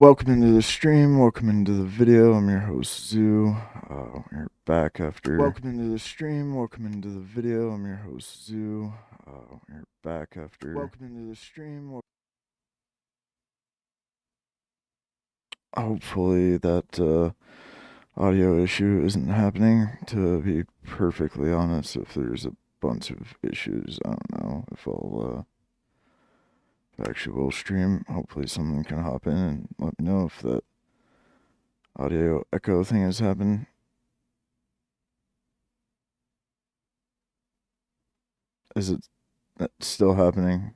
Welcome into the stream, welcome into the video. I'm your host, Zoo. We're back after. Welcome into the stream, welcome into the video. I'm your host, Zoo. We're back after. Welcome into the stream. Hopefully that audio issue isn't happening. To be perfectly honest, if there's a bunch of issues, I don't know if I'll actually will stream. Hopefully someone can hop in and let me know if that audio echo thing has happened. Is it still happening?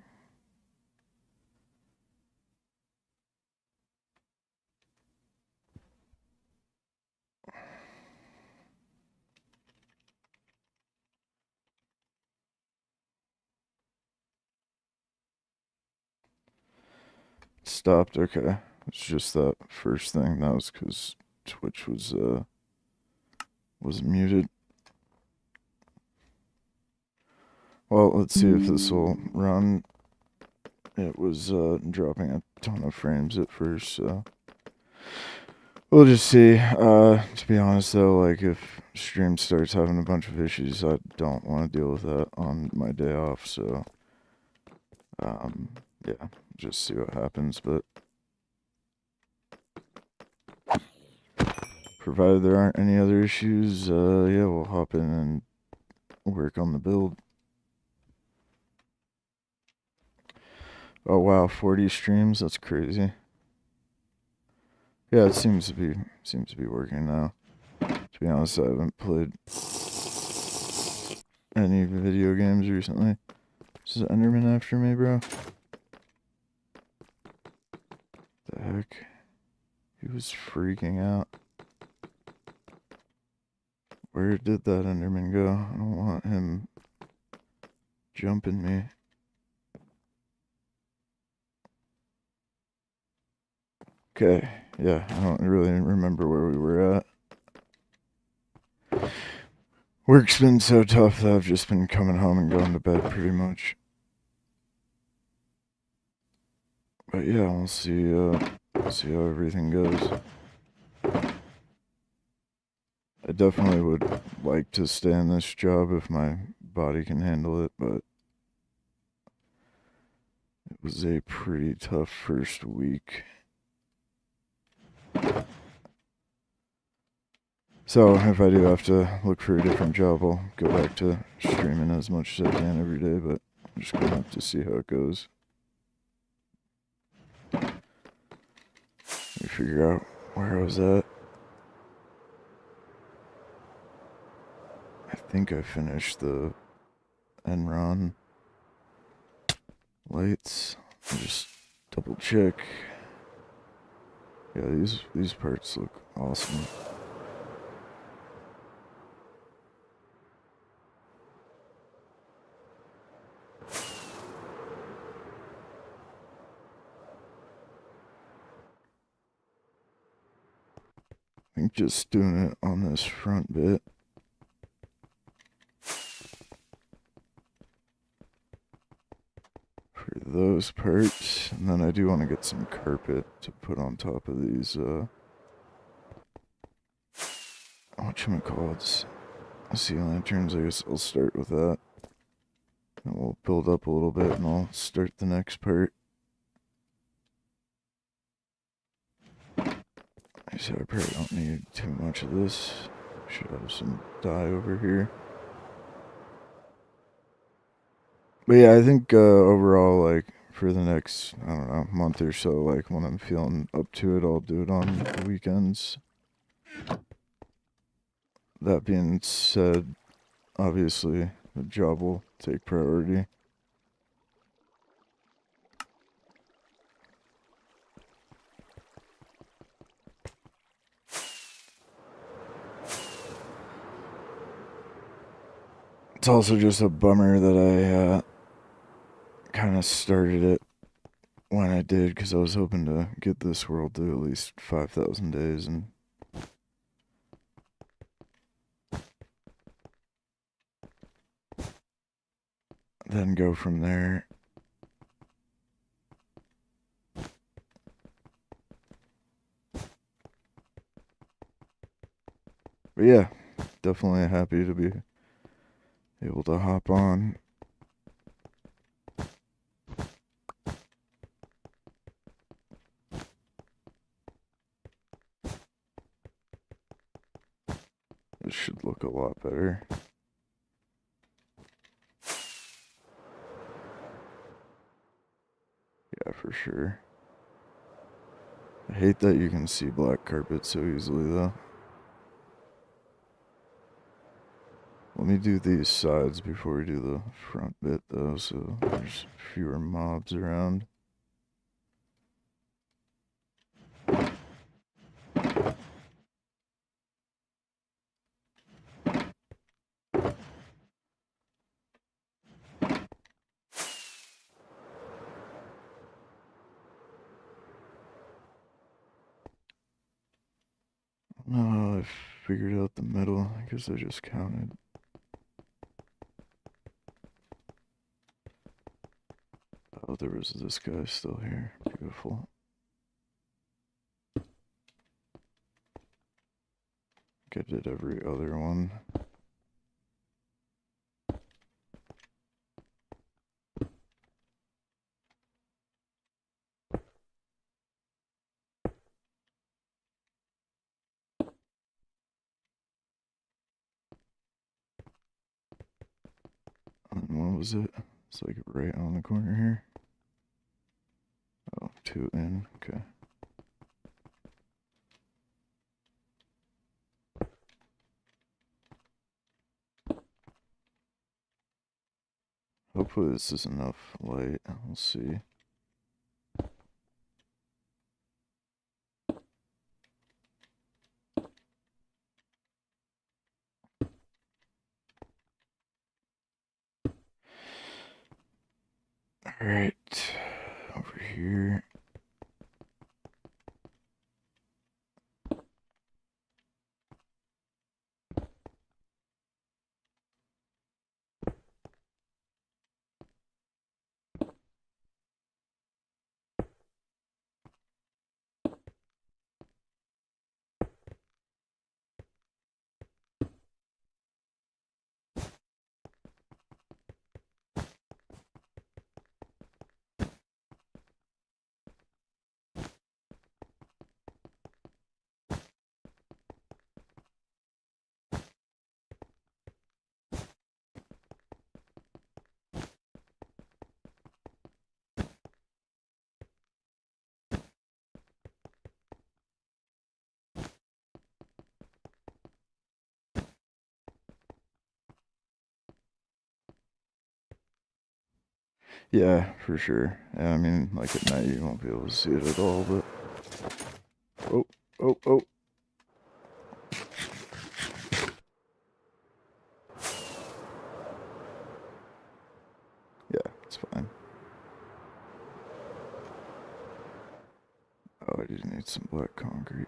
Stopped. Okay, it's just that first thing. That was because Twitch was muted. Well, let's see if this will run. It was dropping a ton of frames at first, so we'll just see. To be honest though, like if stream starts having a bunch of issues, I don't want to deal with that on my day off. So yeah, just see what happens. But provided there aren't any other issues, yeah, we'll hop in and work on the build. Oh wow, 40 streams, that's crazy. Yeah, it seems to be working now. To be honest, I haven't played any video games recently. Is Enderman after me, bro? The heck? He was freaking out. Where did that Enderman go? I don't want him jumping me. Okay, yeah, I don't really remember where we were at. Work's been so tough that I've just been coming home and going to bed pretty much. But yeah, we'll see how everything goes. I definitely would like to stay in this job if my body can handle it, but it was a pretty tough first week. So if I do have to look for a different job, I'll go back to streaming as much as I can every day, but I'm just gonna have to see how it goes. Let me figure out where I was at. I think I finished the Enron lights. I'll just double check. Yeah, these parts look awesome. I think just doing it on this front bit. For those parts, and then I do want to get some carpet to put on top of these, whatchamacallits, sea lanterns. I guess I'll start with that. And we'll build up a little bit and I'll start the next part. I said I probably don't need too much of this. Should have some dye over here. But yeah, I think overall, like, for the next, I don't know, month or so, like, when I'm feeling up to it, I'll do it on the weekends. That being said, obviously, the job will take priority. It's also just a bummer that I kind of started it when I did, because I was hoping to get this world to at least 5,000 days, and then go from there. But yeah, definitely happy to be able to hop on. This should look a lot better. Yeah, for sure. I hate that you can see black carpet so easily, though. Let me do these sides before we do the front bit, though, so there's fewer mobs around. Oh, I figured out the middle. I guess I just counted. Oh, there was this guy still here. Beautiful. I did every other one. And what was it? It's like right on the corner here. Oh, 2 in. Okay. Hopefully this is enough light. We'll see. Alright. Over here. Yeah, for sure. Yeah, I mean, like at night you won't be able to see it at all, but... Oh, oh, oh. Yeah, it's fine. Oh, I just need some black concrete.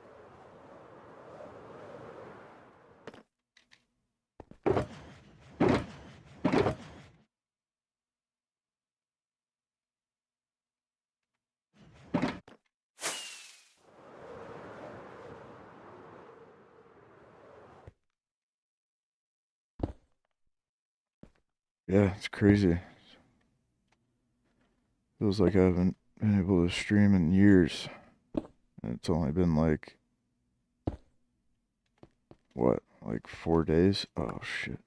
Yeah, it's crazy. Feels like I haven't been able to stream in years. And it's only been like, what, like 4 days? Oh, shit.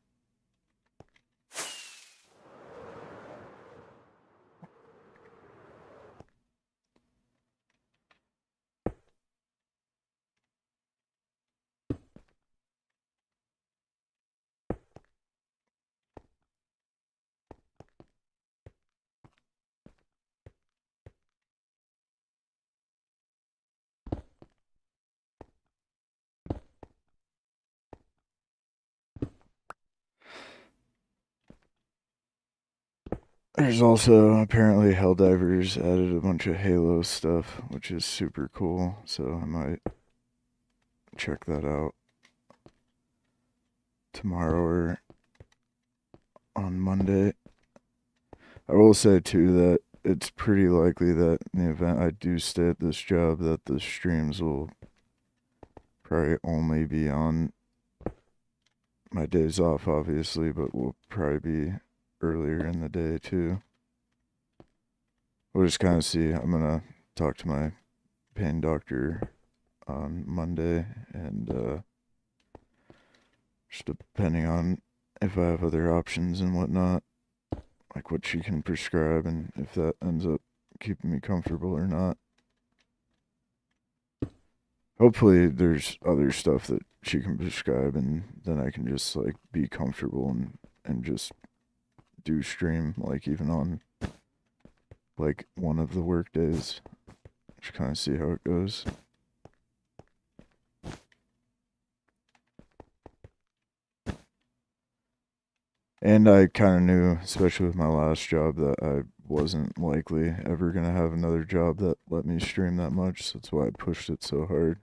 There's also apparently Helldivers added a bunch of Halo stuff, which is super cool. So I might check that out tomorrow or on Monday. I will say too that it's pretty likely that in the event I do stay at this job, that the streams will probably only be on my days off, obviously, but will probably be earlier in the day too. We'll just kind of see. I'm gonna talk to my pain doctor on Monday, and just depending on if I have other options and whatnot, like what she can prescribe, and if that ends up keeping me comfortable or not. Hopefully, there's other stuff that she can prescribe, and then I can just like be comfortable and just do stream like even on like one of the work days. Just kind of see how it goes. And I kind of knew, especially with my last job, that I wasn't likely ever going to have another job that let me stream that much. So that's why I pushed it so hard.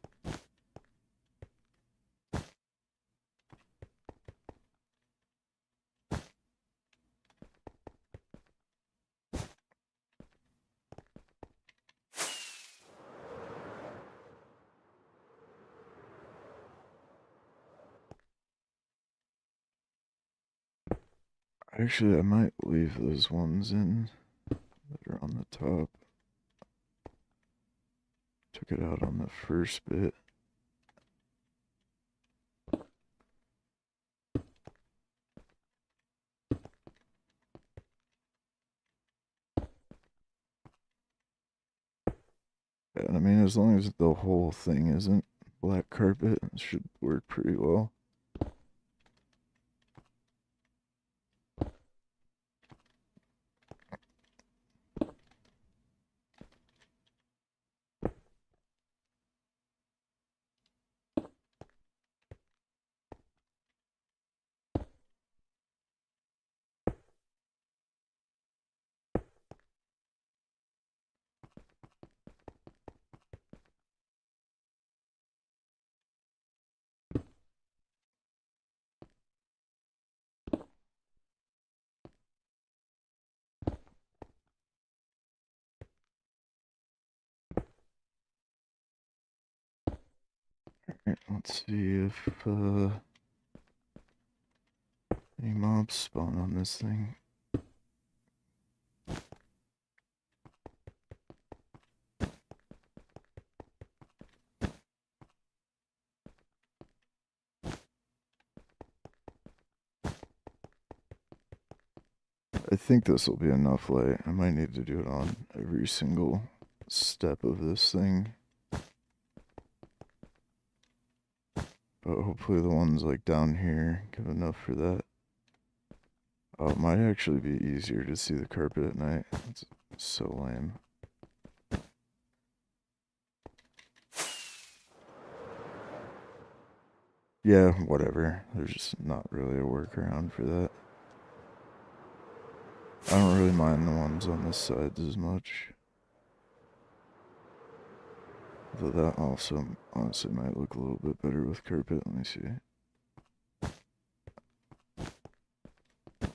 Actually, I might leave those ones in that are on the top. Took it out on the first bit. Yeah, I mean, as long as the whole thing isn't black carpet, it should work pretty well. Alright, let's see if any mobs spawn on this thing. I think this will be enough light. I might need to do it on every single step of this thing. But hopefully the ones like down here give enough for that. Oh, it might actually be easier to see the carpet at night. It's so lame. Yeah, whatever. There's just not really a workaround for that. I don't really mind the ones on the sides as much. Though that also honestly might look a little bit better with carpet. Let me see. I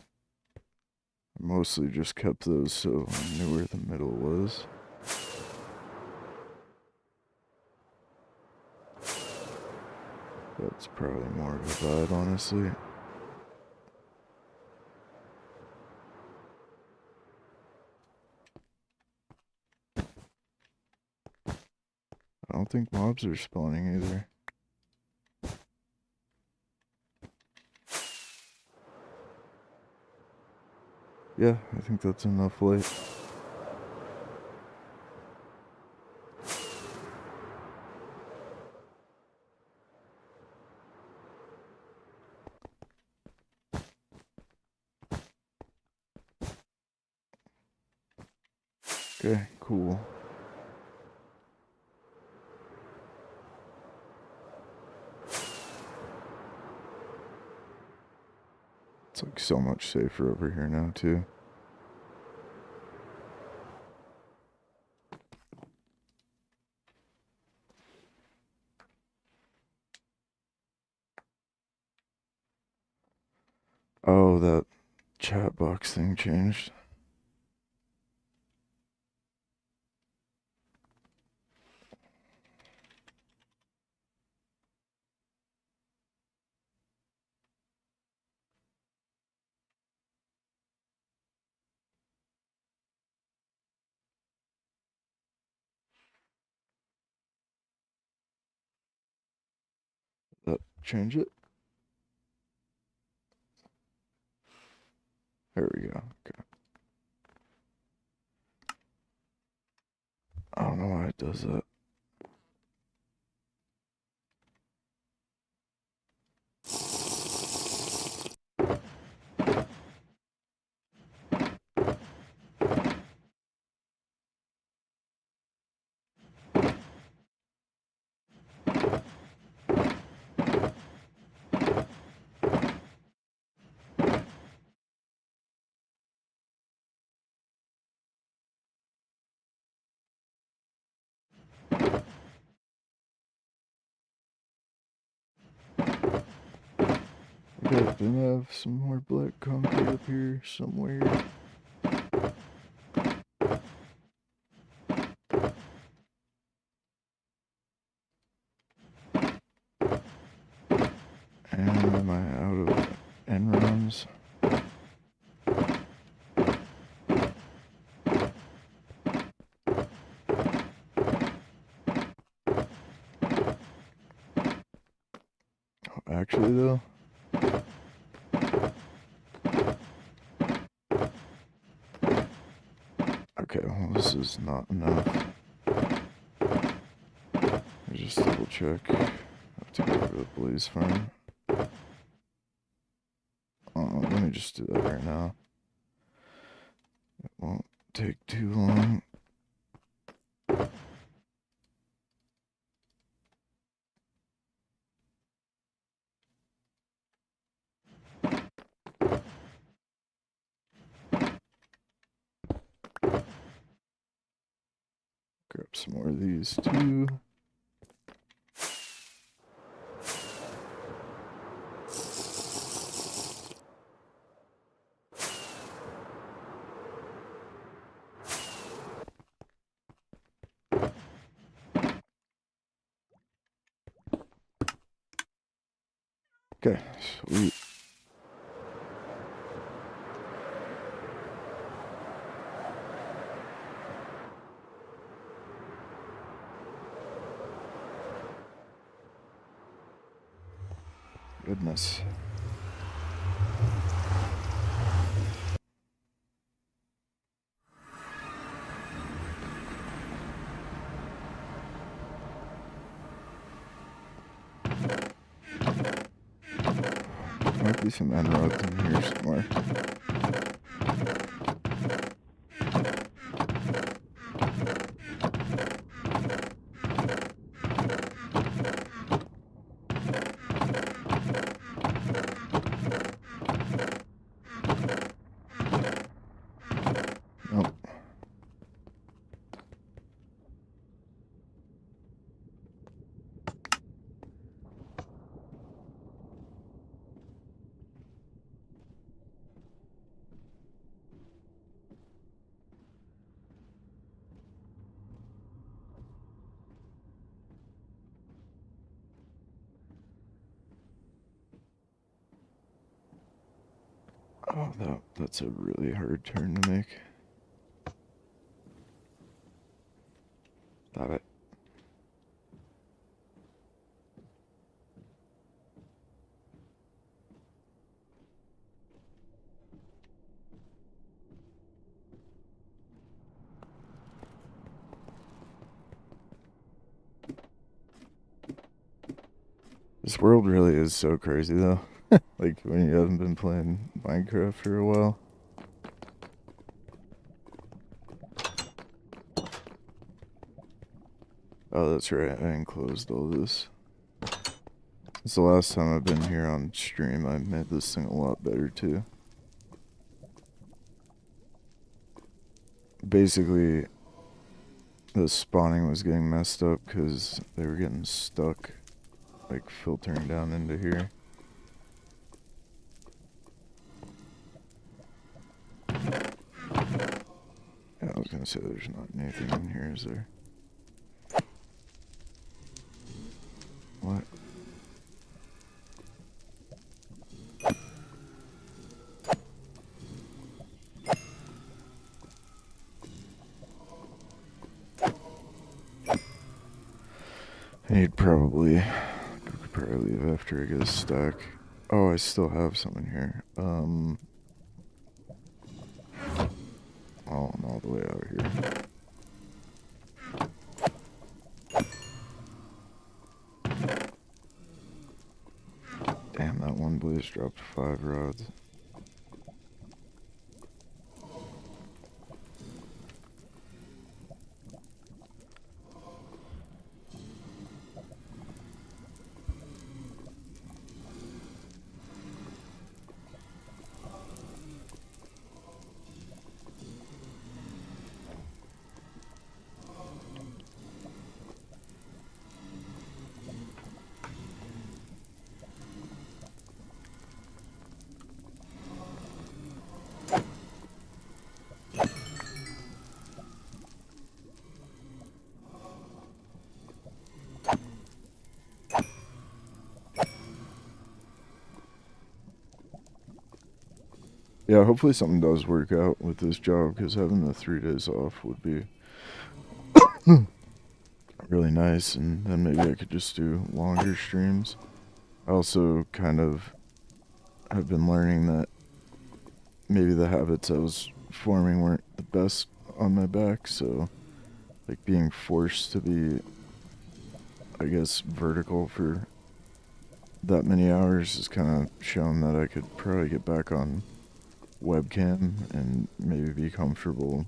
mostly just kept those so I knew where the middle was. That's probably more of a vibe, honestly. I don't think mobs are spawning either. Yeah, I think that's enough light. Okay, cool. It's like so much safer over here now, too. Oh, that chat box thing changed. change it. There we go. Okay. I don't know why it does that. Okay, then I have some more black concrete up here somewhere. And am I out of end runs? Actually, though, okay, well, this is not enough. Let me just double check. I have to go over to the Blaze Farm. Let me just do that right now. It won't take too long. Grab some more of these too. Okay, sweet. Goodness. Might be some emeralds in here somewhere. Nope. Oh, that's a really hard turn to make. Stop it. This world really is so crazy, though. Like, when you haven't been playing Minecraft for a while. Oh, that's right. I enclosed all this. It's the last time I've been here on stream. I made this thing a lot better, too. Basically, the spawning was getting messed up because they were getting stuck, like, filtering down into here. Yeah, I was gonna say there's not anything in here, is there? What? You'd probably, could probably save after I get a stack. Oh, I still have some in here. Oh, I'm all the way out here. Damn, that one blaze dropped 5 rods. Yeah, hopefully something does work out with this job, because having the 3 days off would be really nice, and then maybe I could just do longer streams. I also kind of have been learning that maybe the habits I was forming weren't the best on my back, so like being forced to be, I guess, vertical for that many hours has kind of shown that I could probably get back on webcam and maybe be comfortable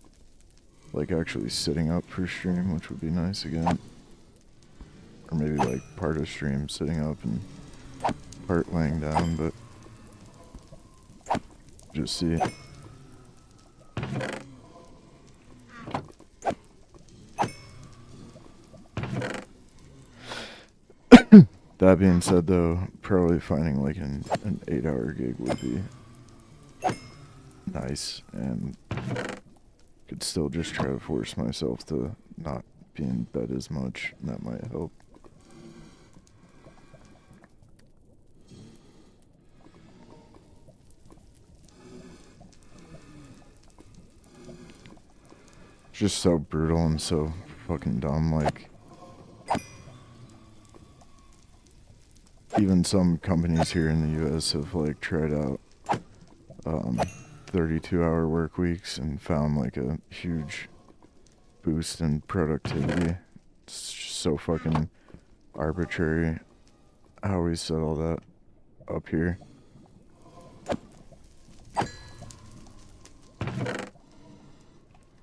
like actually sitting up for stream, which would be nice again. Or maybe like part of stream sitting up and part laying down, but just see. That being said though, probably finding like an 8-hour gig would be nice, and could still just try to force myself to not be in bed as much, and that might help. It's just so brutal and so fucking dumb, like even some companies here in the US have like tried out 32-hour work weeks and found like a huge boost in productivity. It's just so fucking arbitrary how we set all that up here.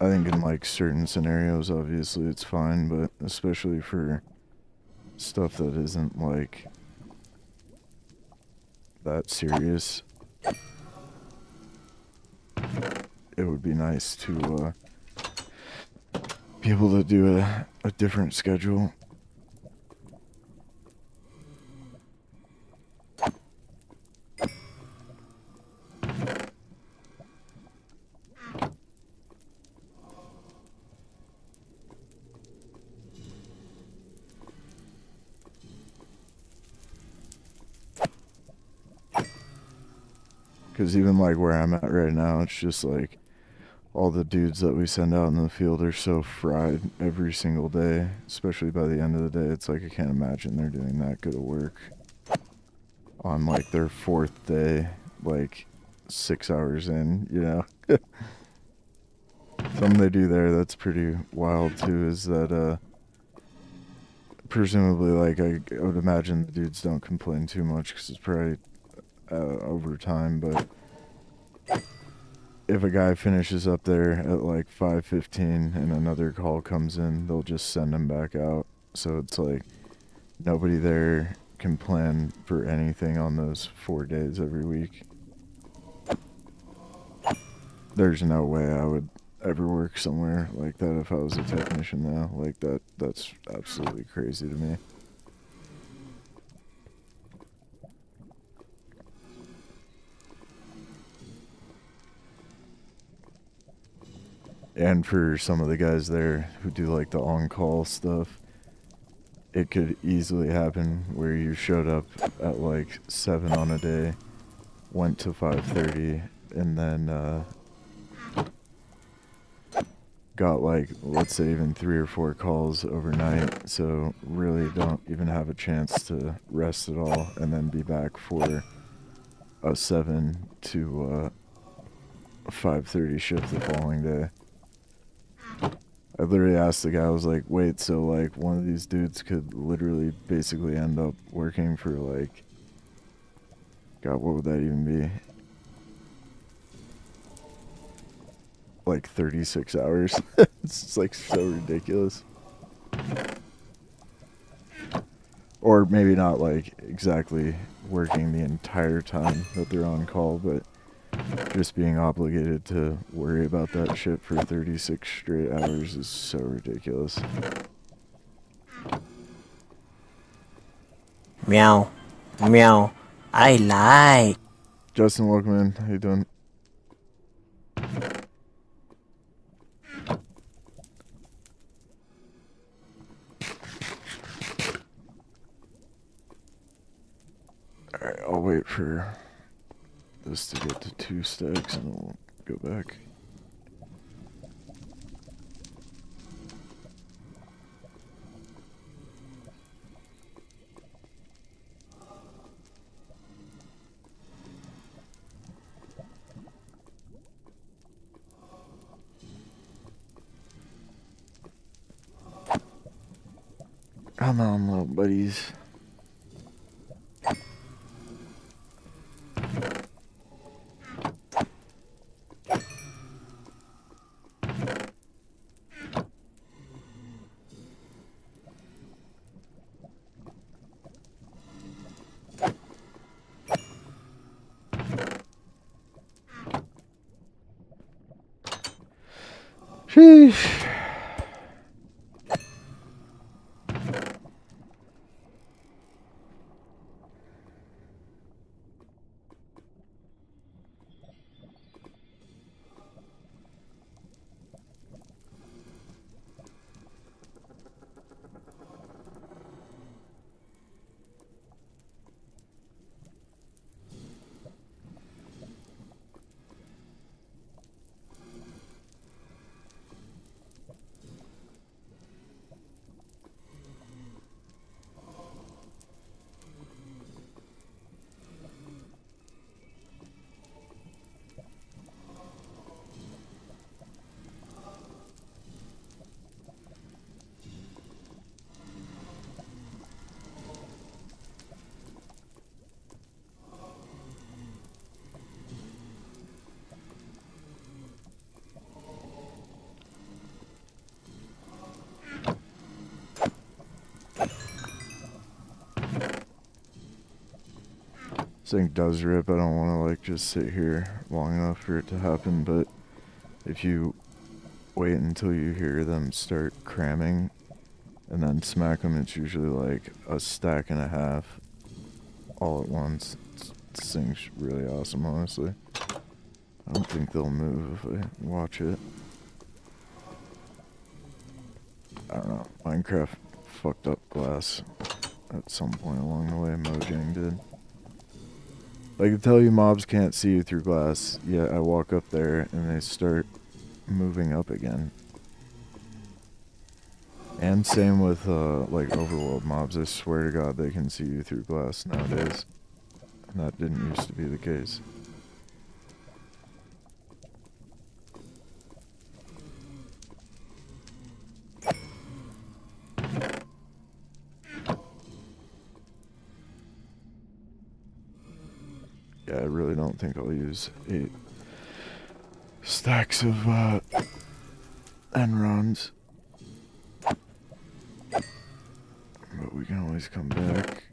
I think in like certain scenarios obviously it's fine, but especially for stuff that isn't like that serious, it would be nice to be able to do a different schedule. Because even like where I'm at right now, it's just like all the dudes that we send out in the field are so fried every single day, especially by the end of the day. It's like I can't imagine they're doing that good of work on like their 4th day, like 6 hours in, you know. Something they do there that's pretty wild too is that presumably, like I would imagine the dudes don't complain too much because it's probably overtime, but if a guy finishes up there at like 5:15 and another call comes in, they'll just send him back out. So it's like nobody there can plan for anything on those 4 days every week. There's no way I would ever work somewhere like that if I was a technician now. Like that's absolutely crazy to me. And for some of the guys there who do like the on-call stuff, it could easily happen where you showed up at like 7 on a day, went to 5:30, and then got like, let's say even 3 or 4 calls overnight, so really don't even have a chance to rest at all, and then be back for a 7 to 5:30 shift the following day. I literally asked the guy, I was like, wait, so like one of these dudes could literally basically end up working for like, God, what would that even be? Like 36 hours. It's just like so ridiculous. Or maybe not like exactly working the entire time that they're on call, but just being obligated to worry about that shit for 36 straight hours is so ridiculous. Meow. Meow. I like. Justin, welcome in. How you doing? Alright, I'll wait for this to get to 2 stacks and I'll go back. Come on, little buddies. Sheesh. This thing does rip. I don't want to like just sit here long enough for it to happen, but if you wait until you hear them start cramming and then smack them, it's usually like a stack and a half all at once. This thing's really awesome, honestly. I don't think they'll move if I watch it. I don't know. Minecraft fucked up glass at some point along the way. Mojang did. I can tell you mobs can't see you through glass, yet I walk up there and they start moving up again. And same with like overworld mobs. I swear to God they can see you through glass nowadays. And that didn't used to be the case. Yeah, I really don't think I'll use 8 stacks of Enrons. But we can always come back.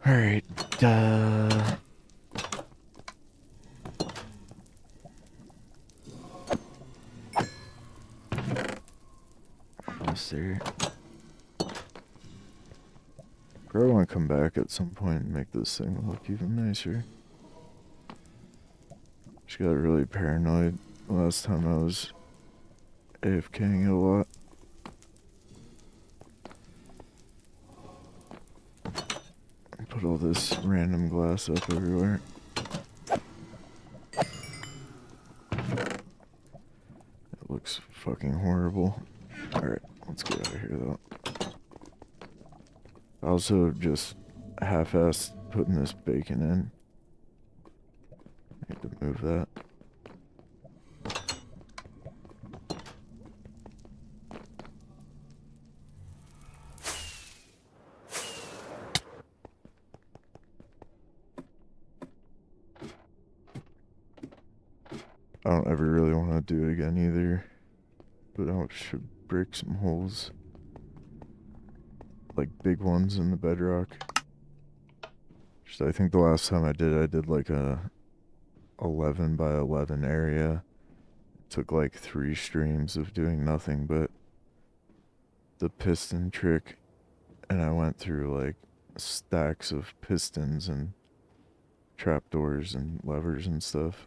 Alright, almost there. Probably want to come back at some point and make this thing look even nicer. Just got really paranoid last time I was AFKing a lot. Put all this random glass up everywhere. It looks fucking horrible. Alright, let's get out of here though. I also just half-assed putting this bacon in. I need to move that. I don't ever really want to do it again either, but I should break some holes, like big ones in the bedrock. Just, I think the last time I did like a 11 by 11 area. It took like 3 streams of doing nothing but the piston trick, and I went through like stacks of pistons and trapdoors and levers and stuff.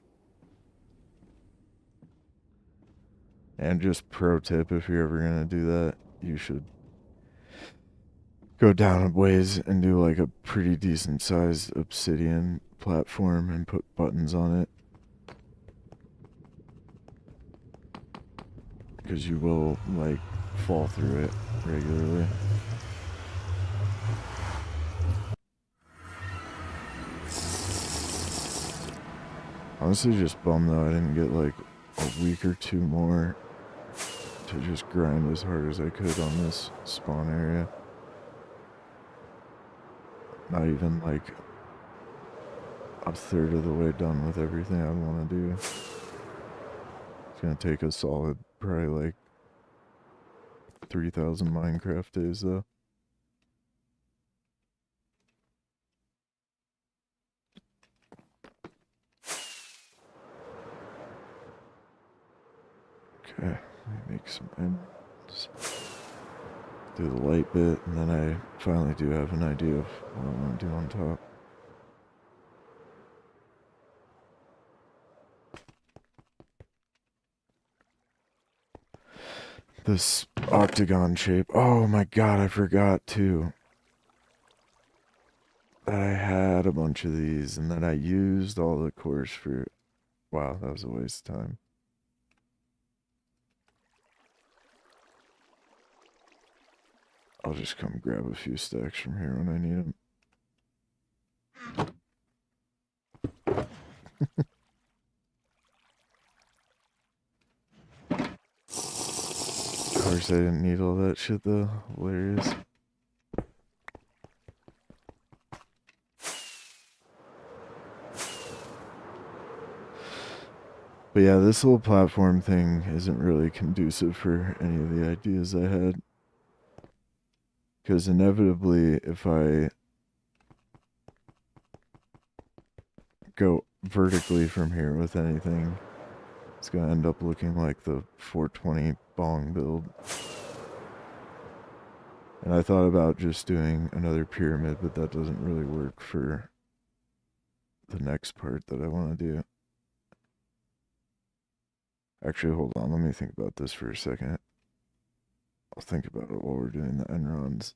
And just pro tip, if you're ever gonna do that, you should go down a ways and do like a pretty decent sized obsidian platform and put buttons on it. Because you will like fall through it regularly. Honestly, just bummed though I didn't get like a week or 2 more to just grind as hard as I could on this spawn area. Not even like a third of the way done with everything I want to do. It's gonna take a solid, probably like 3,000 Minecraft days though. Okay, let me make some emeralds. Do the light bit, and then I finally do have an idea of what I want to do on top. This octagon shape. Oh my god, I forgot too. That I had a bunch of these, and that I used all the cores for. Wow, that was a waste of time. I'll just come grab a few stacks from here when I need them. Of course, I didn't need all that shit though. Hilarious. But yeah, this whole platform thing isn't really conducive for any of the ideas I had. Because inevitably, if I go vertically from here with anything, it's going to end up looking like the 420 bong build. And I thought about just doing another pyramid, but that doesn't really work for the next part that I want to do. Actually, hold on. Let me think about this for a second. I'll think about it while we're doing the end runs.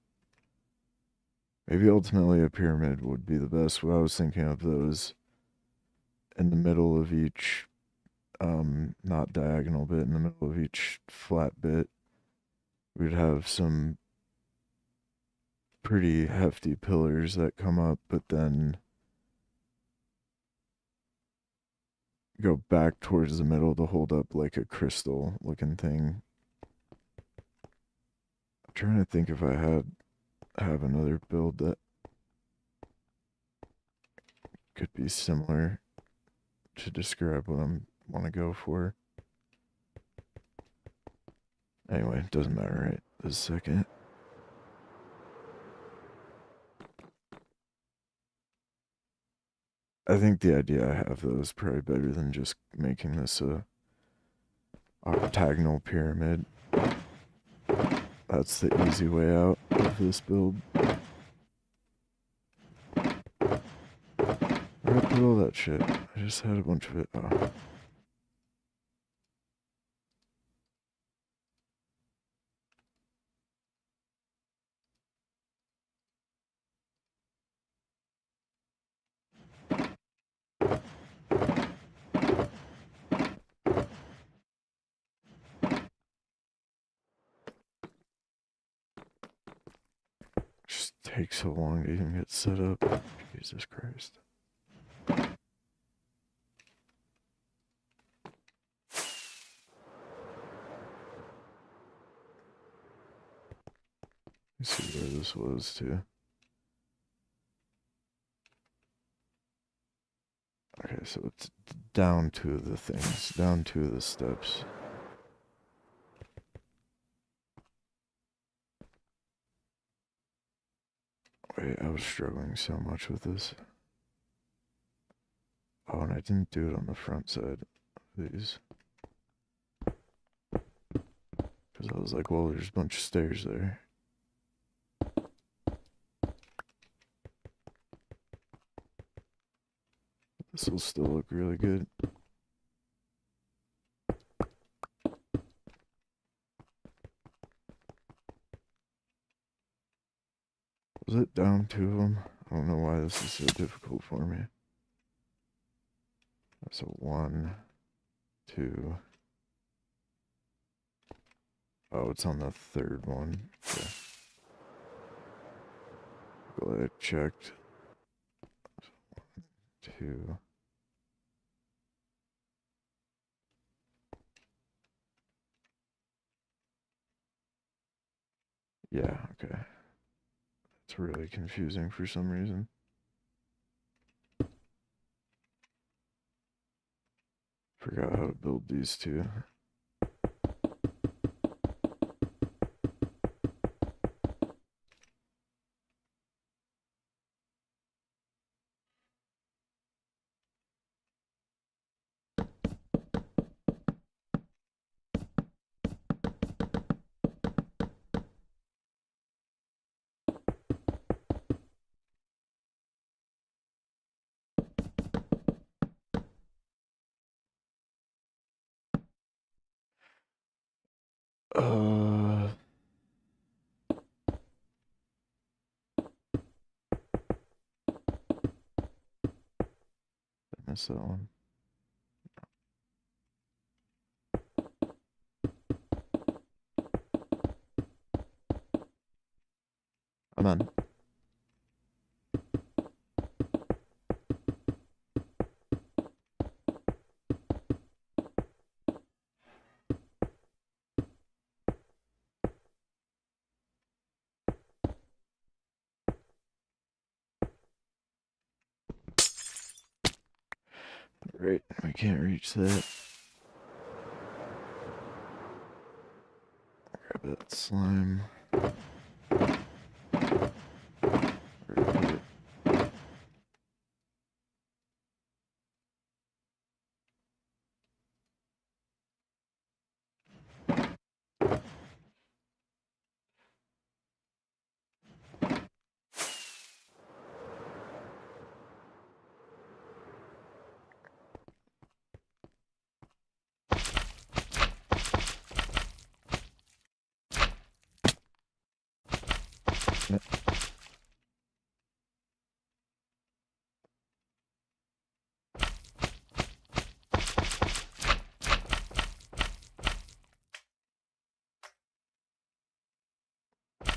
Maybe ultimately a pyramid would be the best. What I was thinking of those in the middle of each, not diagonal bit, in the middle of each flat bit, we'd have some pretty hefty pillars that come up, but then go back towards the middle to hold up like a crystal looking thing. I'm trying to think if I have another build that could be similar to describe what I want to go for. Anyway, it doesn't matter right this second. I think the idea I have though is probably better than just making this a octagonal pyramid. That's the easy way out of this build. Where'd I put all that shit? I just had a bunch of it. Oh. Just takes so long to even get set up. Jesus Christ. Let's see where this was too. Okay, so it's down two of the things, down two of the steps. Wait, I was struggling so much with this. Oh, and I didn't do it on the front side of these. Because I was like, well, there's a bunch of stairs there. This will still look really good. Was it down two of them? I don't know why this is so difficult for me. That's a 1, 2. Oh, it's on the third one. Okay. Glad I checked. 1, 2. Yeah, okay. It's really confusing for some reason. Forgot how to build these two. Uh, I missed that one. I'm on. Right, we can't reach that. Grab that slime.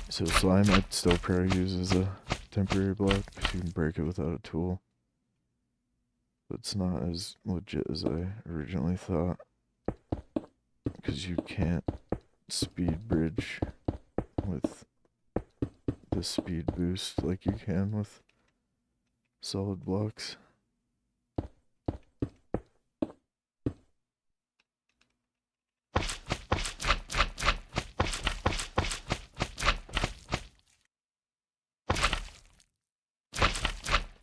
So slime I'd still probably use as a temporary block because you can break it without a tool. But it's not as legit as I originally thought. Because you can't speed bridge with the speed boost like you can with solid blocks.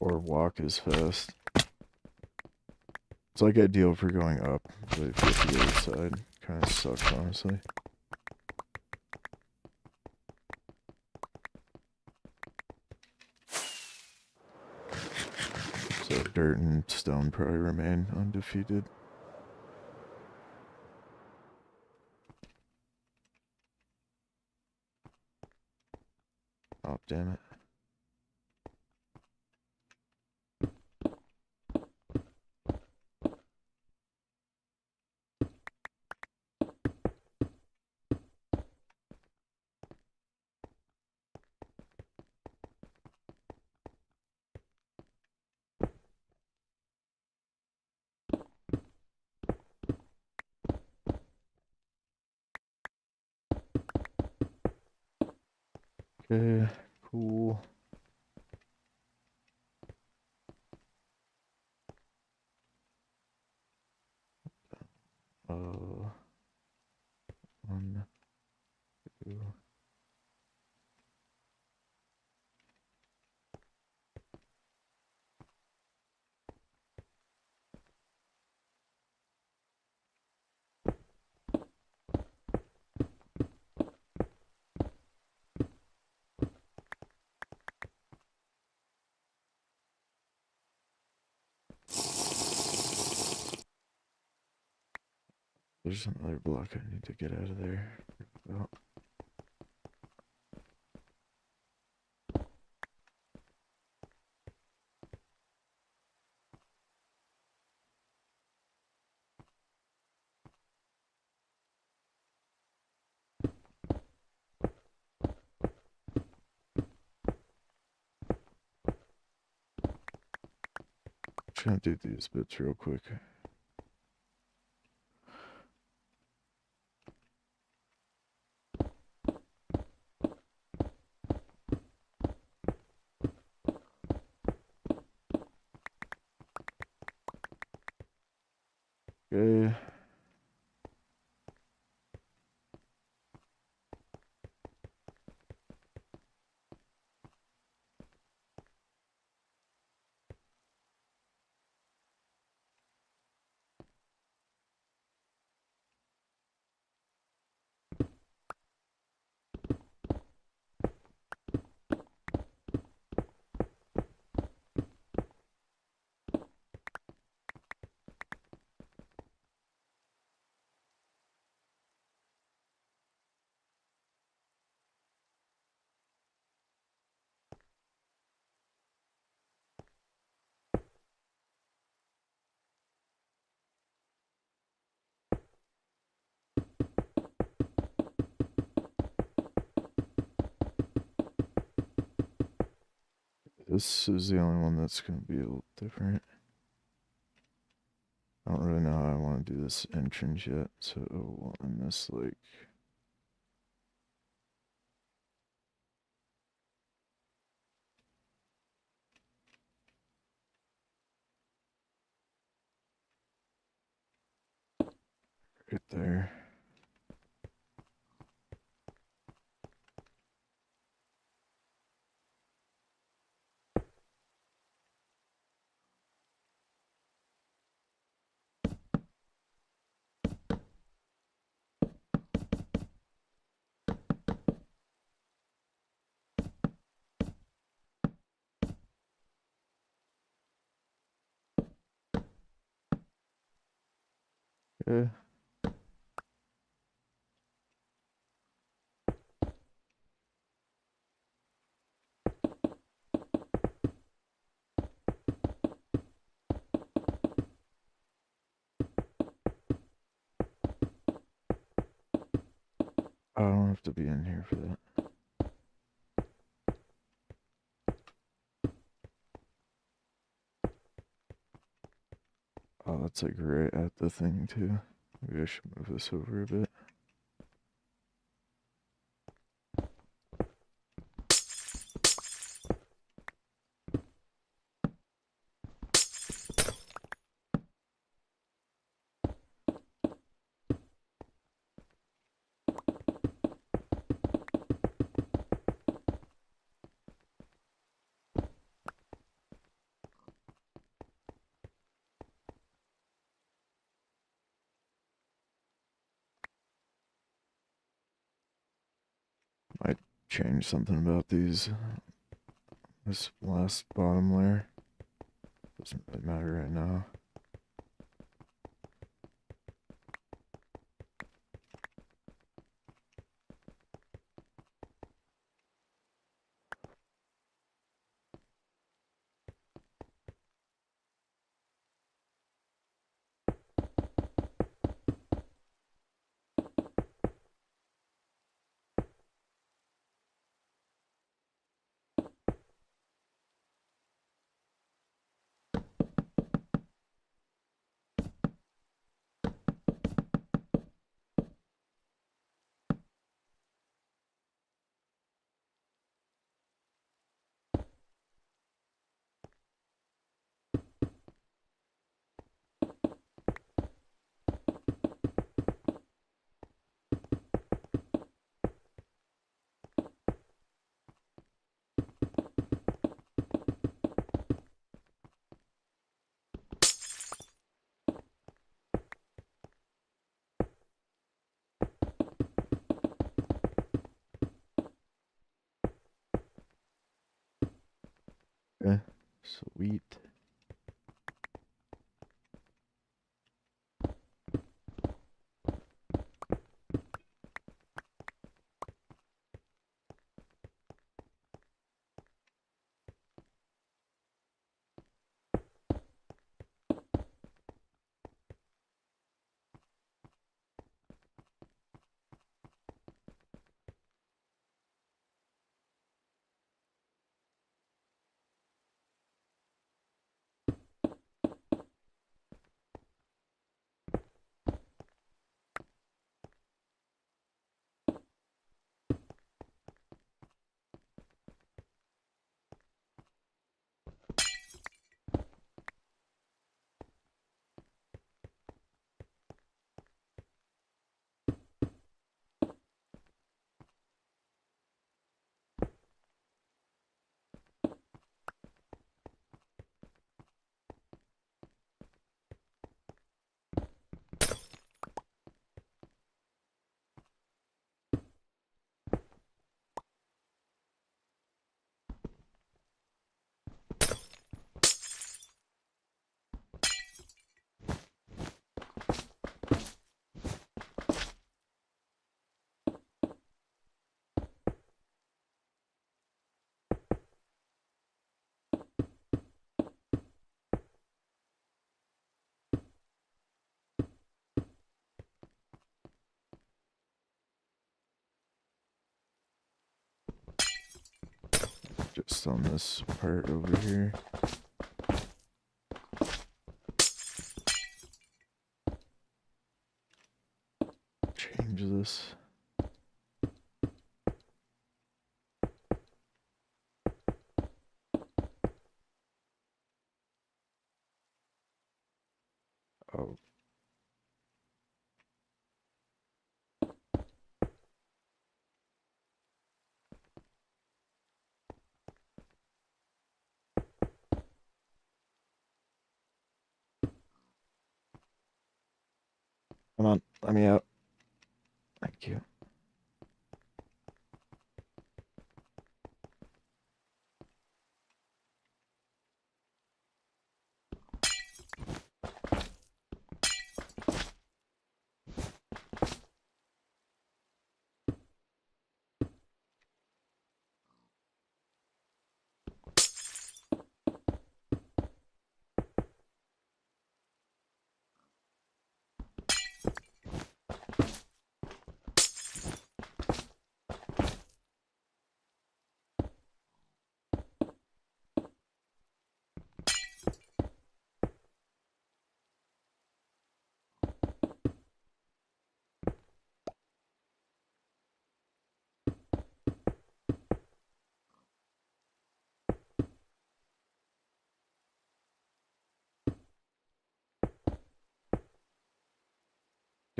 Or walk as fast. It's like ideal for going up, but if you hit the other side, kind of sucks, honestly. So dirt and stone probably remain undefeated. Oh, damn it. Okay, cool. One, two. There's another block I need to get out of there. Oh. Trying to do these bits real quick. Okay. This is the only one that's going to be a little different. I don't really know how I want to do this entrance yet, so we'll end this like... right there. Okay. I don't have to be in here for that. Oh, that's like right at the thing too. Maybe I should move this over a bit. Might change something about these. This last bottom layer. Doesn't really matter right now. Okay, sweet. Just on this part over here. Change this. Oh, come on, let me out. Thank you.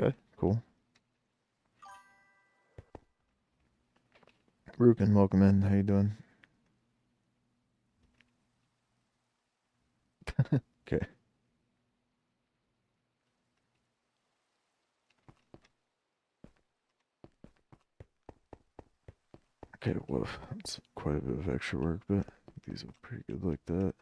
Okay, cool. Rukin, welcome in. How you doing? Okay. Okay, woof. That's quite a bit of extra work, but these are pretty good like that.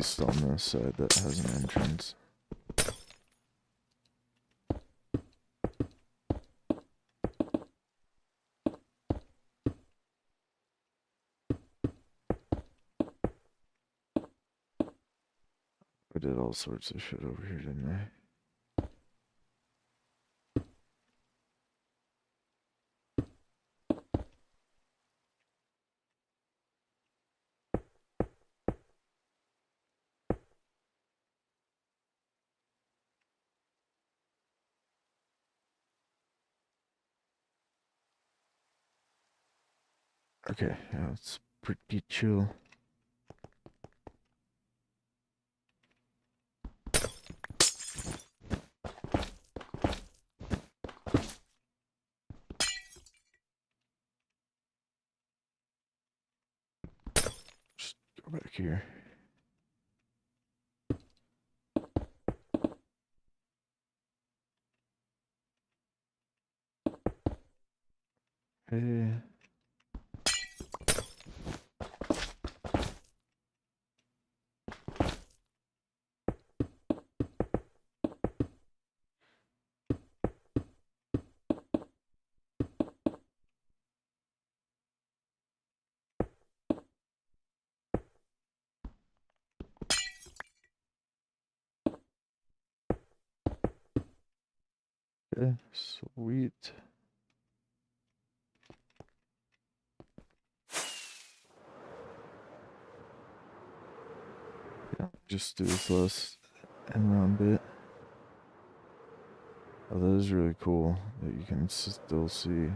just on the side that has an entrance. I did all sorts of shit over here, didn't I? Okay, yeah, it's pretty chill. Just go back here. Hey. Okay, sweet. Yeah, just do this last end round bit. Oh, that is really cool that you can still see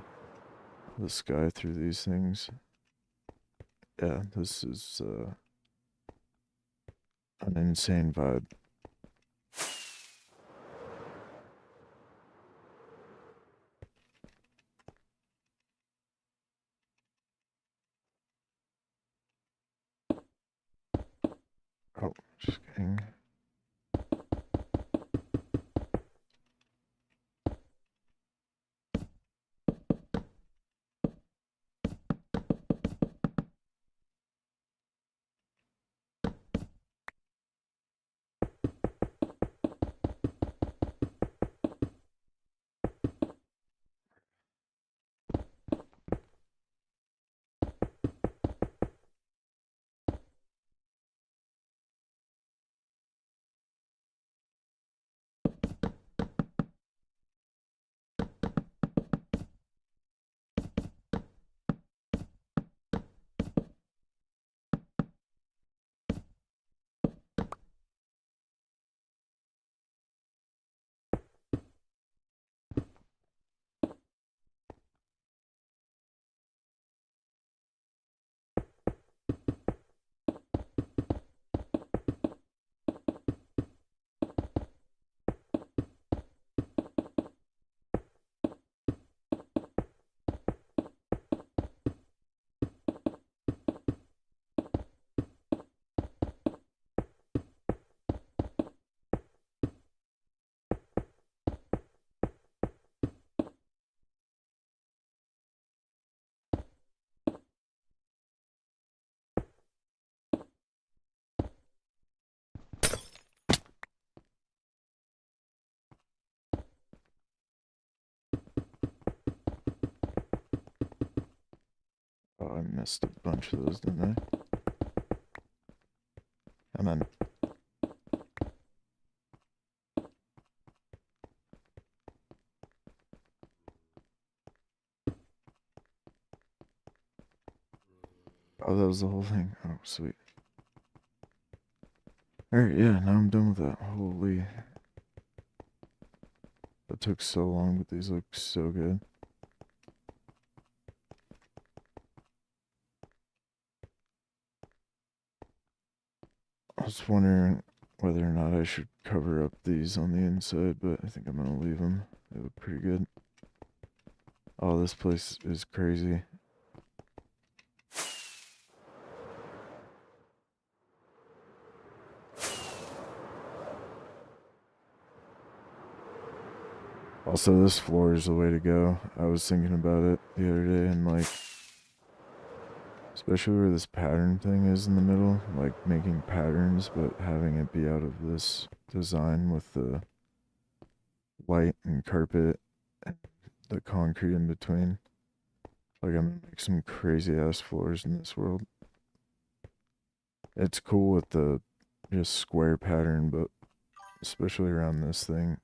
the sky through these things. Yeah, this is an insane vibe. Oh, just kidding. Oh, I missed a bunch of those, didn't I? And then oh, that was the whole thing. Oh, sweet. Alright, yeah, now I'm done with that. Holy. That took so long, but these look so good. I was wondering whether or not I should cover up these on the inside, but I think I'm gonna leave them. They look pretty good. Oh, this place is crazy. Also, this floor is the way to go. I was thinking about it the other day, and like, Especially where this pattern thing is in the middle, like making patterns, but having it be out of this design with the light and carpet and the concrete in between. Like I'm gonna make some crazy ass floors in this world. It's cool with the just square pattern, but especially around this thing.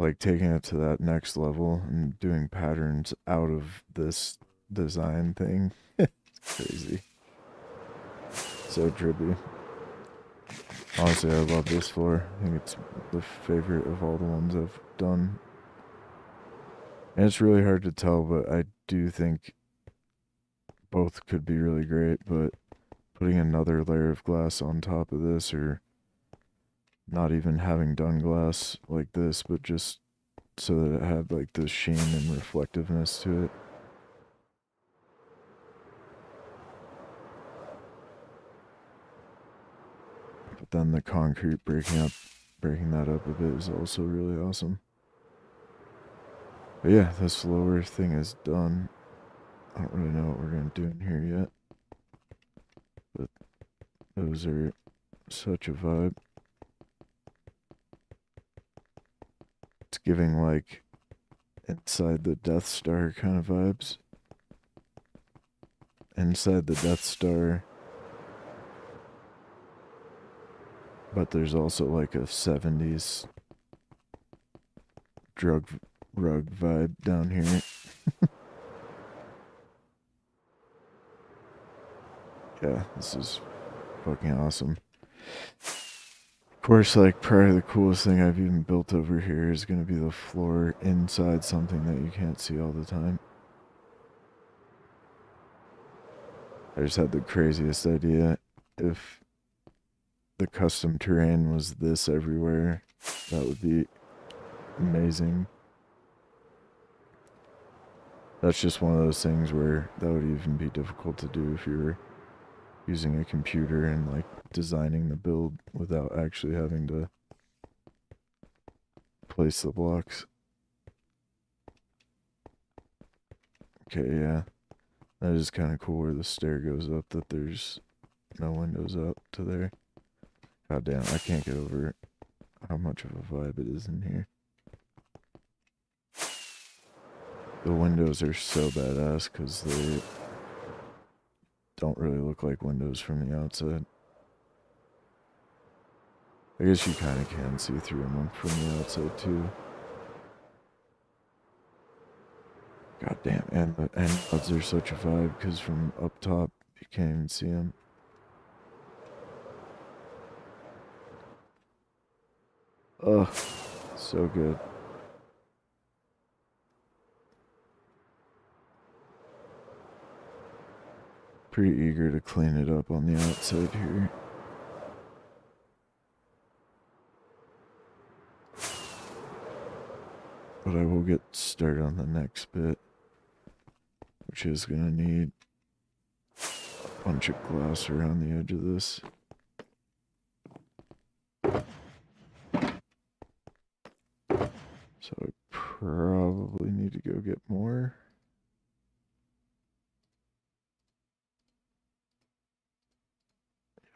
Like taking it to that next level and doing patterns out of this design thing. It's crazy. So trippy. Honestly, I love this floor. I think it's the favorite of all the ones I've done. And it's really hard to tell, but I do think both could be really great, but putting another layer of glass on top of this, or not even having done glass like this, but just so that it had like the sheen and reflectiveness to it. But then the concrete breaking that up a bit is also really awesome. But yeah, this lower thing is done. I don't really know what we're gonna do in here yet, but those are such a vibe. It's giving like inside the Death Star kind of vibes. Inside the Death Star, but there's also like a 70s drug rug vibe down here. Yeah, this is fucking awesome. Of course, like probably the coolest thing I've even built over here is gonna be the floor inside something that you can't see all the time. I just had the craziest idea. If the custom terrain was this everywhere, that would be amazing. That's just one of those things where that would even be difficult to do if you were using a computer and like designing the build without actually having to place the blocks. Okay, yeah. That is kind of cool where the stair goes up, that there's no windows up to there. God damn, I can't get over how much of a vibe it is in here. The windows are so badass because they don't really look like windows from the outside. I guess you kind of can see through them from the outside too. God damn, and the end buds are such a vibe because from up top you can't even see them. Ugh, so good. Pretty eager to clean it up on the outside here. But I will get started on the next bit, which is gonna need a bunch of glass around the edge of this. So I probably need to go get more.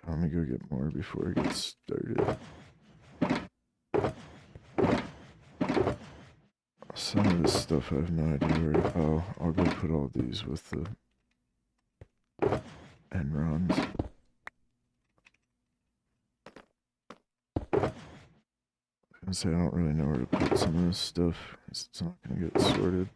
Let me go get more before I get started. Some of this stuff I have no idea where to... Oh, I'll go put all these with the Enrons. I was gonna say I don't really know where to put some of this stuff because it's not gonna get sorted.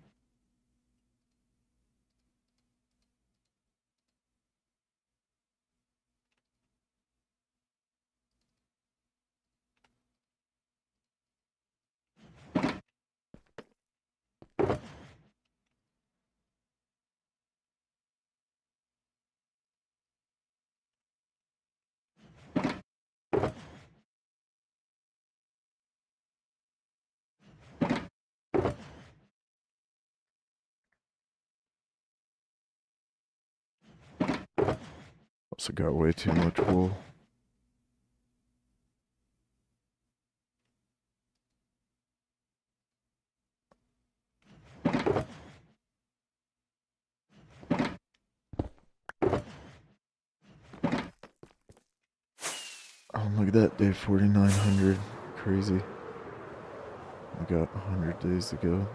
Also got way too much wool. Oh, look at that, day 4,900. Crazy. We got 100 days to go.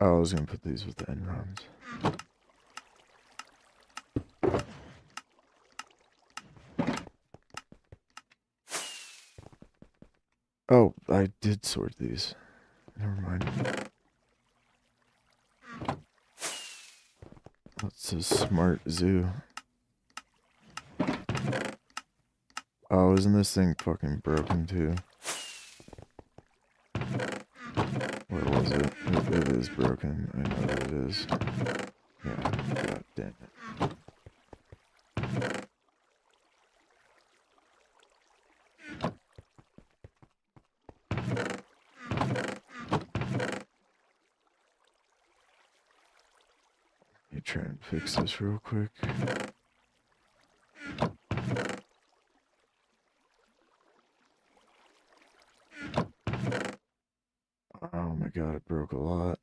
Oh, I was gonna put these with the end runs. Oh, I did sort these. Never mind. That's a smart zoo. Oh, isn't this thing fucking broken too? Where was it? It is broken. I know that it is. Yeah, god damn it. Let me try and fix this real quick. Oh my god, it broke a lot.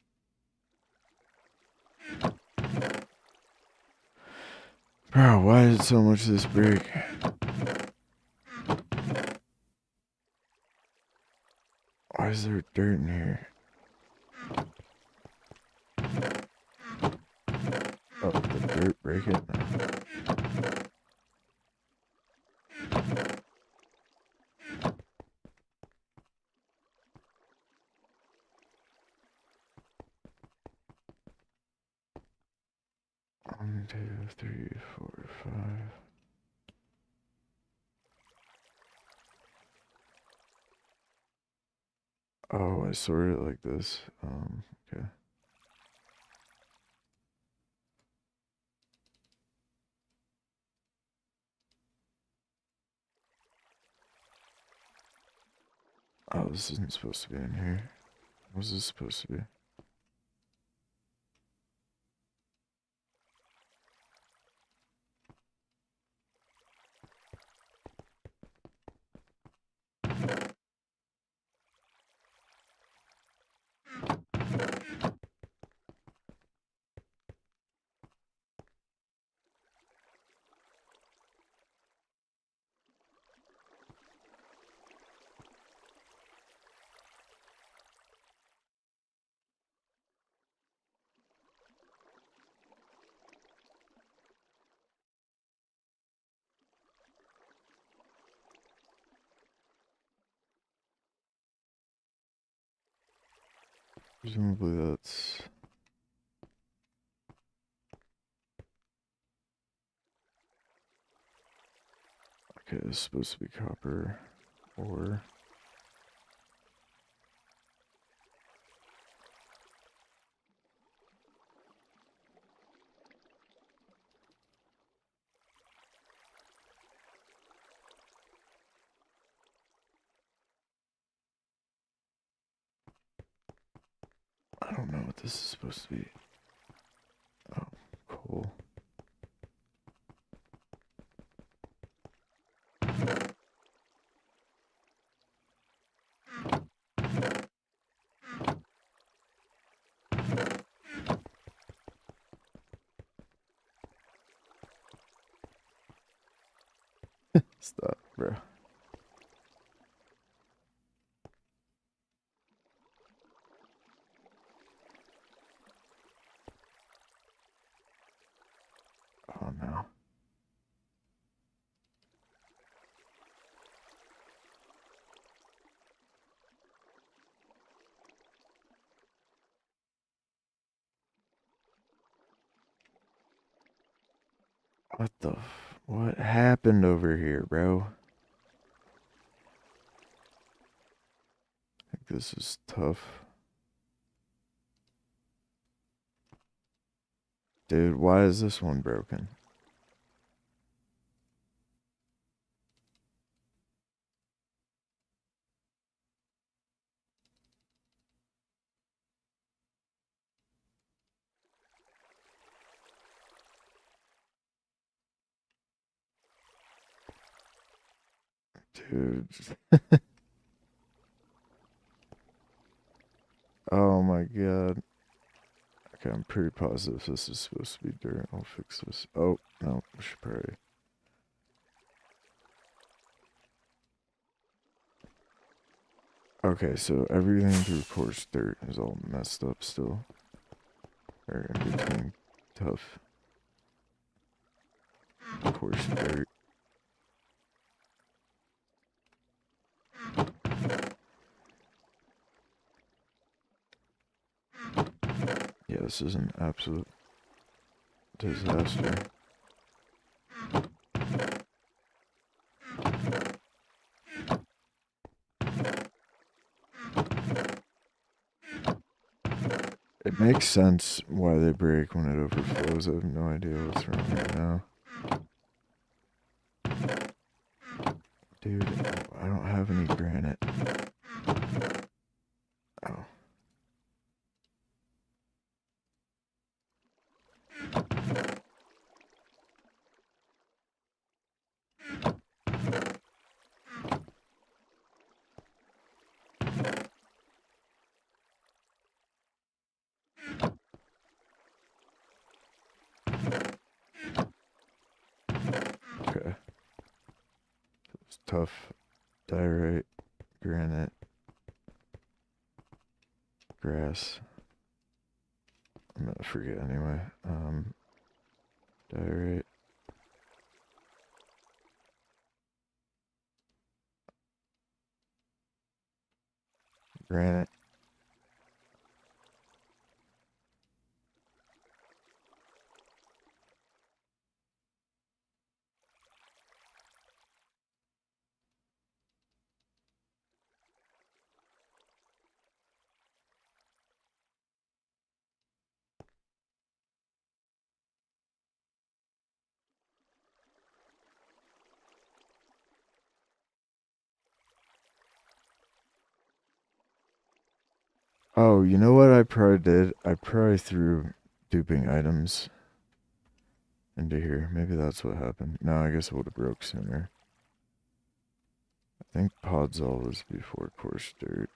Bro, why did so much of this break? Why is there dirt in here? Oh, did the dirt break it? No. One, two, three, four, five. Oh, I sorted it like this. Okay. Oh, this isn't supposed to be in here. What was this supposed to be? Presumably that's... Okay, this is supposed to be copper ore. I don't know what this is supposed to be. Oh, coal. Stop, bro. Oh no. What happened over here, bro? Like this is tough. Dude, why is this one broken? Dude. Oh my god. Okay, I'm pretty positive this is supposed to be dirt. I'll fix this. Oh, no, we should probably. Okay, so everything through coarse dirt is all messed up still. Or in between tough coarse dirt. Yeah, this is an absolute disaster. It makes sense why they break when it overflows. I have no idea what's wrong right now. Dude, I don't have any granite. Oh. Okay. It's tough. Diorite, granite, grass. I'm gonna forget anyway. Diorite. Granite. Oh, you know what I probably did? I probably threw duping items into here. Maybe that's what happened. No, I guess it would have broke sooner. I think Podzol was before coarse dirt.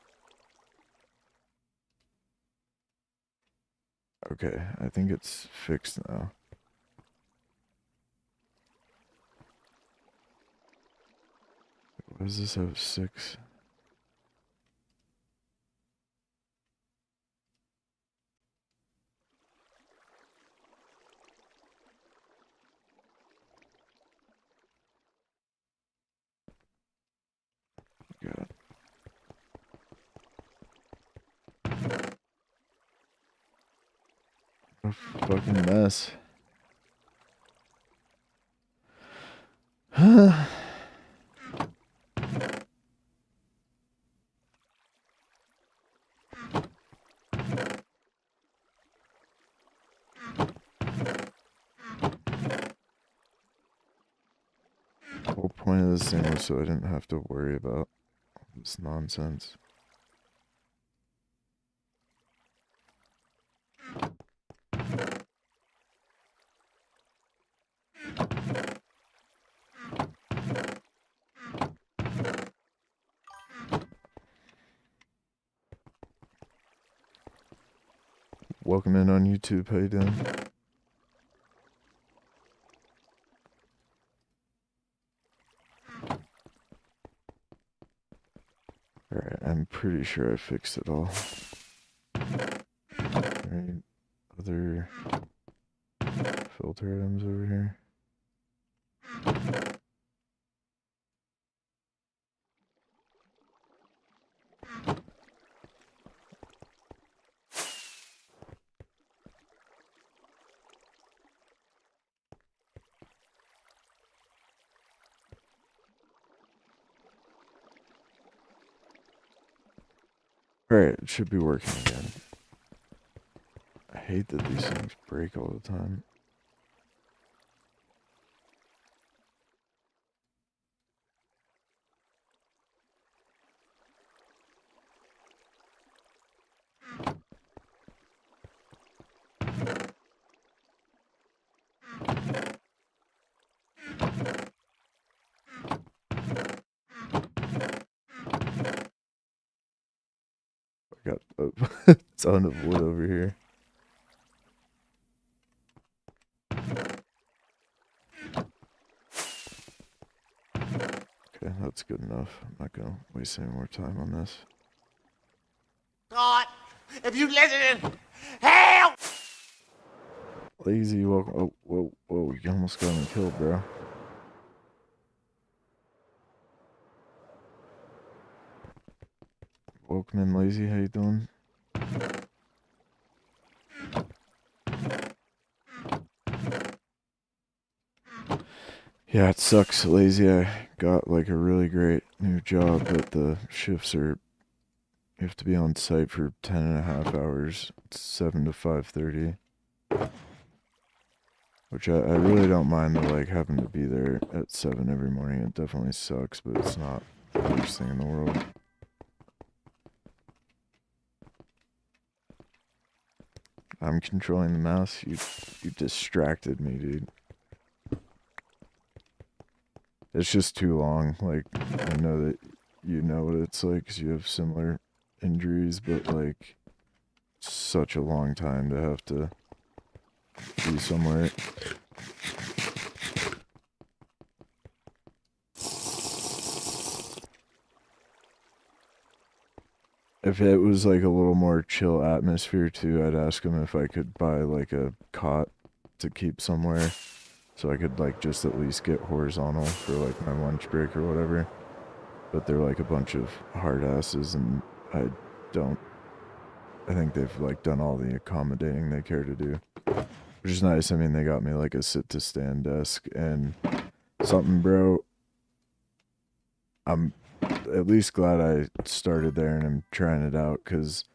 Okay, I think it's fixed now. Why does this have 6? God. What a fucking mess. The whole point of this thing was so I didn't have to worry about this nonsense. Welcome in on YouTube. How you doing? Alright, I'm pretty sure I fixed it all. Alright, other filter items over here. Alright, it should be working again. I hate that these things break all the time. I got a ton of wood over here. Okay, that's good enough. I'm not gonna waste any more time on this. God, if you listen, help! Lazy, welcome. Oh, whoa, whoa, you almost got me killed, bro. Welcome in, Lazy. How you doing? Yeah, it sucks, Lazy. I got like a really great new job, but the shifts are, you have to be on site for 10.5 hours. It's 7 to 5:30. Which I really don't mind the like having to be there at 7 every morning. It definitely sucks, but it's not the worst thing in the world. I'm controlling the mouse. You distracted me, dude. It's just too long. Like, I know that you know what it's like because you have similar injuries, but like, such a long time to have to be somewhere. If it was like a little more chill atmosphere too, I'd ask him if I could buy like a cot to keep somewhere. So I could like just at least get horizontal for like my lunch break or whatever. But they're like a bunch of hard asses and I don't, I think they've like done all the accommodating they care to do. Which is nice. I mean, they got me like a sit to stand desk and something, bro. I'm at least glad I started there and I'm trying it out because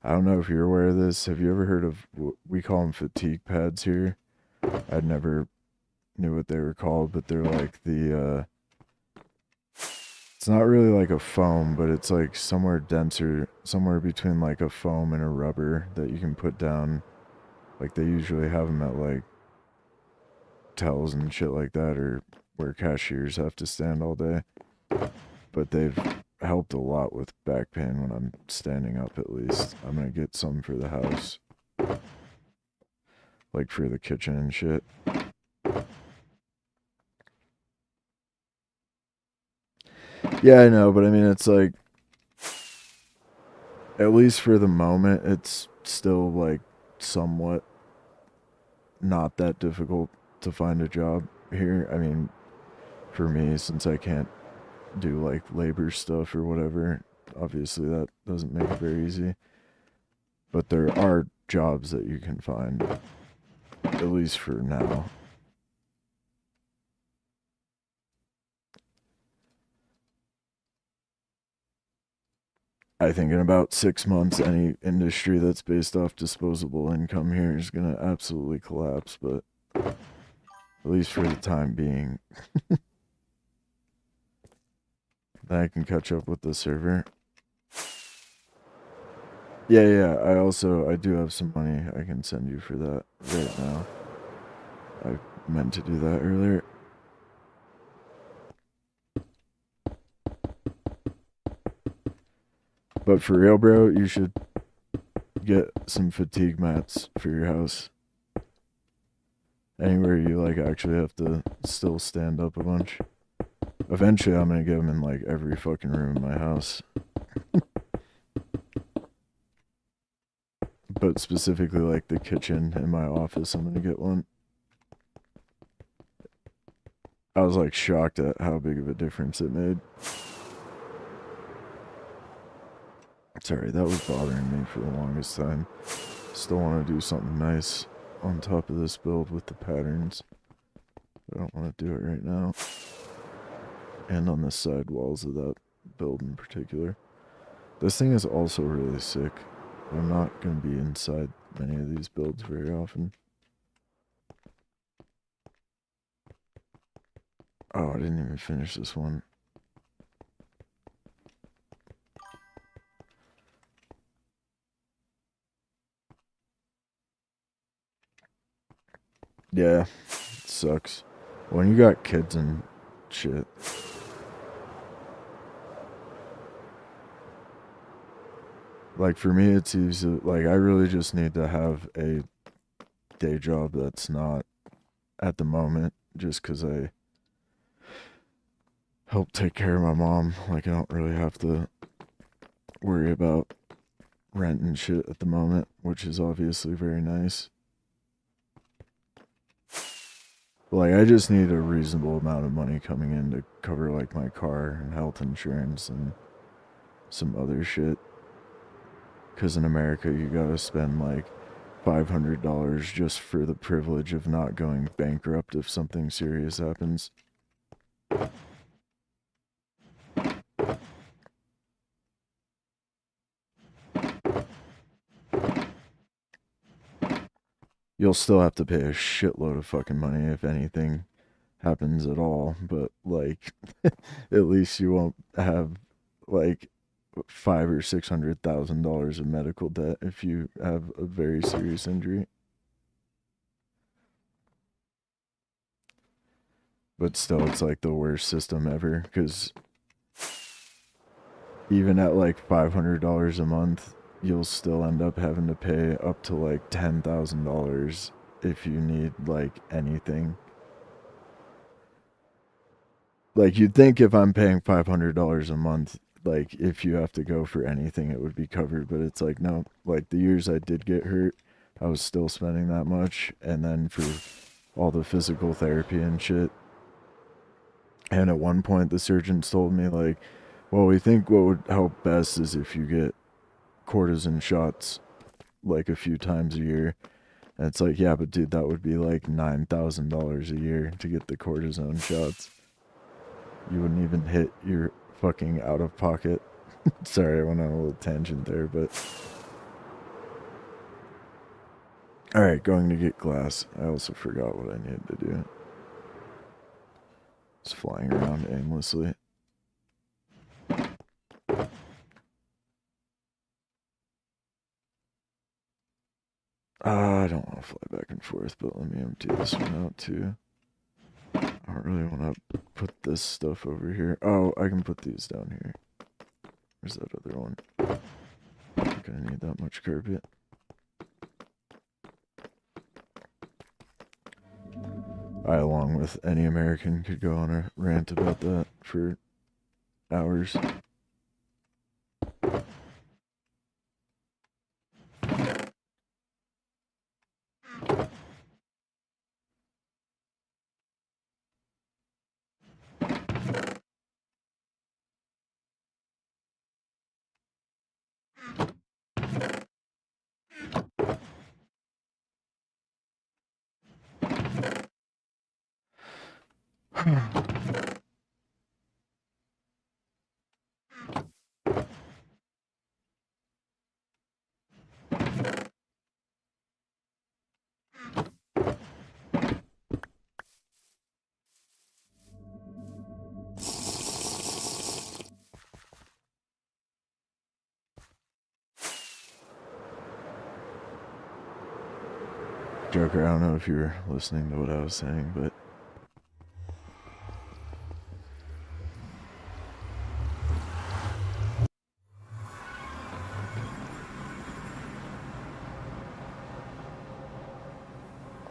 I don't know if you're aware of this. Have you ever heard of, we call them fatigue pads here? I'd never knew what they were called, but they're like it's not really like a foam, but it's like somewhere denser, somewhere between like a foam and a rubber that you can put down. Like they usually have them at like hotels and shit like that, or where cashiers have to stand all day. But they've helped a lot with back pain when I'm standing up, at least. I'm gonna get some for the house. Like for the kitchen and shit. Yeah, I know, but I mean, it's like, at least for the moment, it's still like somewhat not that difficult to find a job here. I mean, for me, since I can't do like labor stuff or whatever, obviously that doesn't make it very easy. But there are jobs that you can find, at least for now. I think in about 6 months, any industry that's based off disposable income here is going to absolutely collapse, but at least for the time being, then I can catch up with the server. Yeah, I do have some money I can send you for that right now. I meant to do that earlier. But for real, bro, you should get some fatigue mats for your house. Anywhere you like actually have to still stand up a bunch. Eventually, I'm gonna get them in like every fucking room in my house. But specifically like the kitchen in my office, I'm gonna get one. I was like shocked at how big of a difference it made. Sorry, that was bothering me for the longest time. Still want to do something nice on top of this build with the patterns. I don't want to do it right now. And on the side walls of that build in particular. This thing is also really sick. I'm not going to be inside many of these builds very often. Oh, I didn't even finish this one. Yeah, it sucks. When you got kids and shit. Like, for me, it's easy. Like, I really just need to have a day job that's not at the moment, just because I help take care of my mom. Like, I don't really have to worry about rent and shit at the moment, which is obviously very nice. Like, I just need a reasonable amount of money coming in to cover, like, my car and health insurance and some other shit. Because in America, you gotta spend, like, $500 just for the privilege of not going bankrupt if something serious happens. You'll still have to pay a shitload of fucking money if anything happens at all, but, like, at least you won't have, like, $500,000 or $600,000 of medical debt if you have a very serious injury. But still, it's like the worst system ever, because even at like $500 a month, you'll still end up having to pay up to like $10,000 if you need like anything. Like, you'd think if I'm paying $500 a month, like, if you have to go for anything, it would be covered. But it's like, no, like, the years I did get hurt, I was still spending that much. And then for all the physical therapy and shit. And at one point, the surgeons told me, like, well, we think what would help best is if you get cortisone shots, like, a few times a year. And it's like, yeah, but dude, that would be like $9,000 a year to get the cortisone shots. You wouldn't even hit your fucking out of pocket. Sorry, I went on a little tangent there, but. Alright, going to get glass. I also forgot what I needed to do. Just flying around aimlessly. I don't want to fly back and forth, but let me empty this one out too. I don't really want to put this stuff over here. Oh, I can put these down here. Where's that other one? Not gonna need that much carpet. I, along with any American, could go on a rant about that for hours. Joker, I don't know if you were listening to what I was saying, but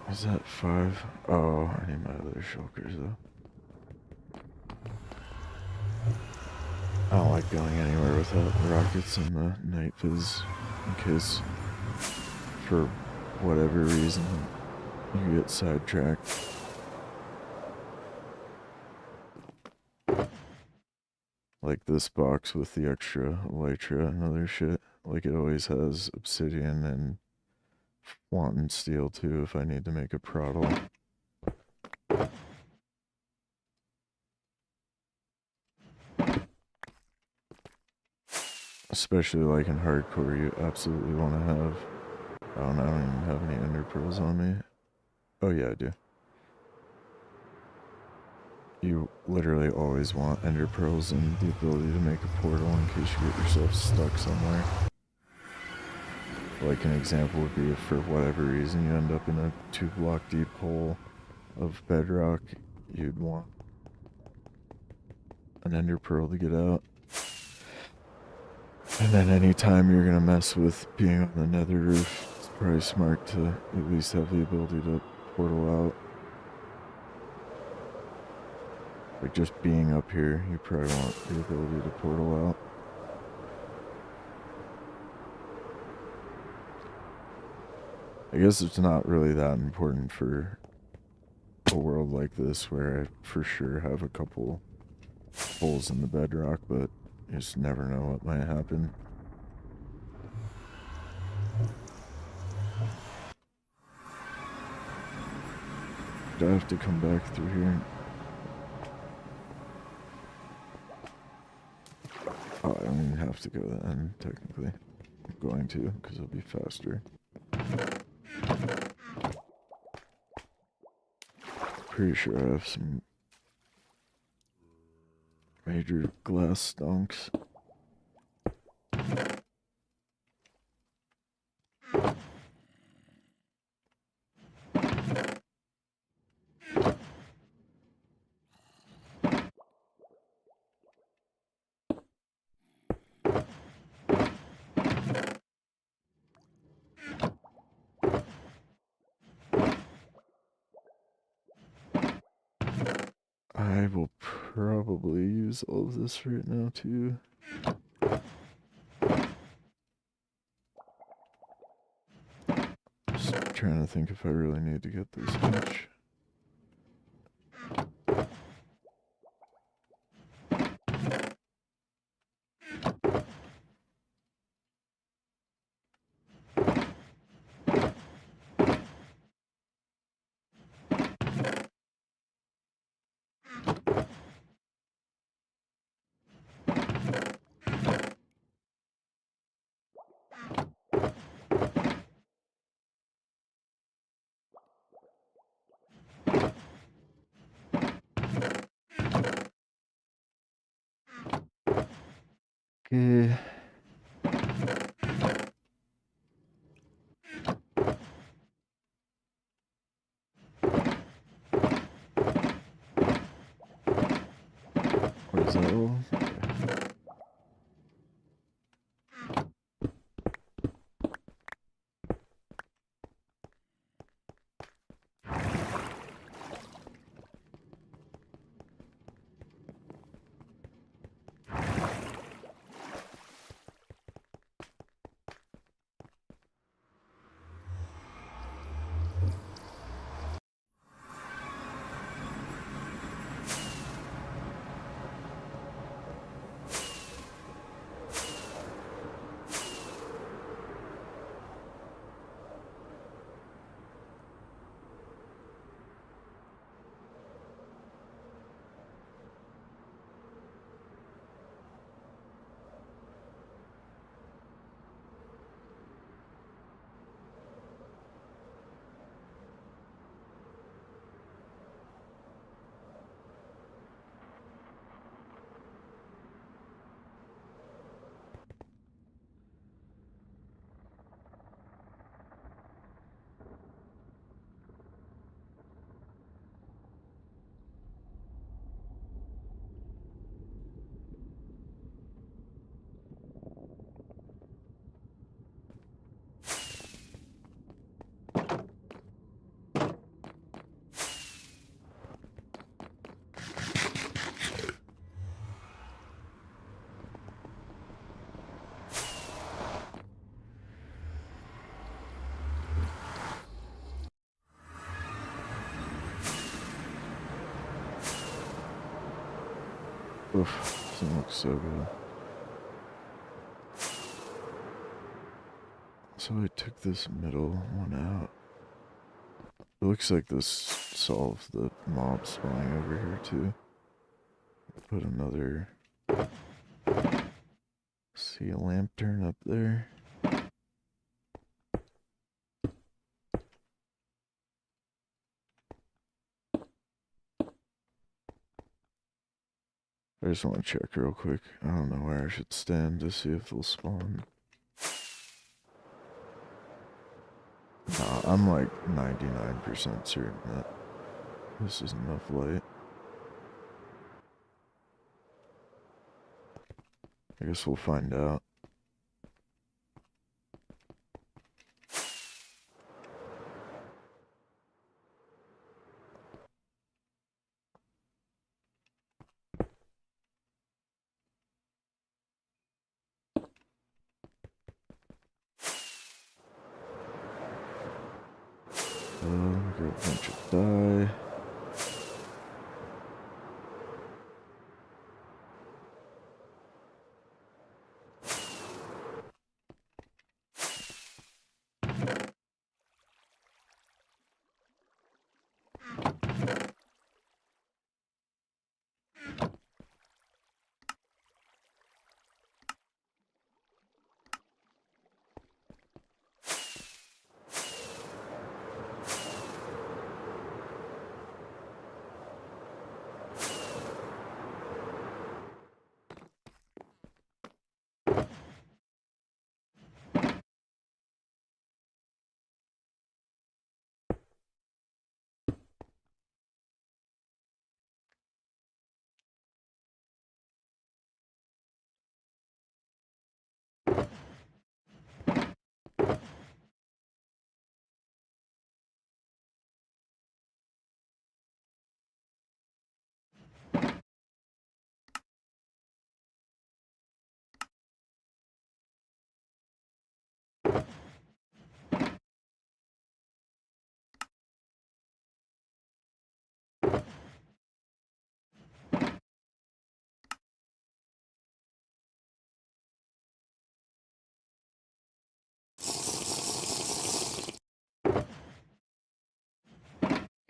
is that 5? Oh, I need my other shulkers though. I don't like going anywhere without rockets and the night viz, in case, for whatever reason, you get sidetracked. Like this box with the extra elytra and other shit. Like, it always has obsidian and wanton steel too if I need to make a prottle. Especially like in hardcore, you absolutely want to have. I don't even have any ender pearls on me. Oh yeah, I do. You literally always want ender pearls and the ability to make a portal in case you get yourself stuck somewhere. Like an example would be if for whatever reason you end up in a 2-block deep hole of bedrock, you'd want an ender pearl to get out. And then anytime you're gonna mess with being on the nether roof, it's probably smart to at least have the ability to portal out. Like just being up here, you probably want the ability to portal out. I guess it's not really that important for a world like this where I for sure have a couple holes in the bedrock, but you just never know what might happen. Do I have to come back through here? Oh, I don't even have to go then, technically. I'm going to, because it'll be faster. Pretty sure I have some major glass stonks. I will probably use all of this right now too. Just trying to think if I really need to get this much. Okay. What is that all? Okay. Oof, this looks so good. So I took this middle one out. It looks like this solved the mob spawning over here too. Put another. Let's See a lamp turn up there. I just want to check real quick. I don't know where I should stand to see if they'll spawn. Nah, I'm like 99% certain that this is enough light. I guess we'll find out. Grab a bunch of dye.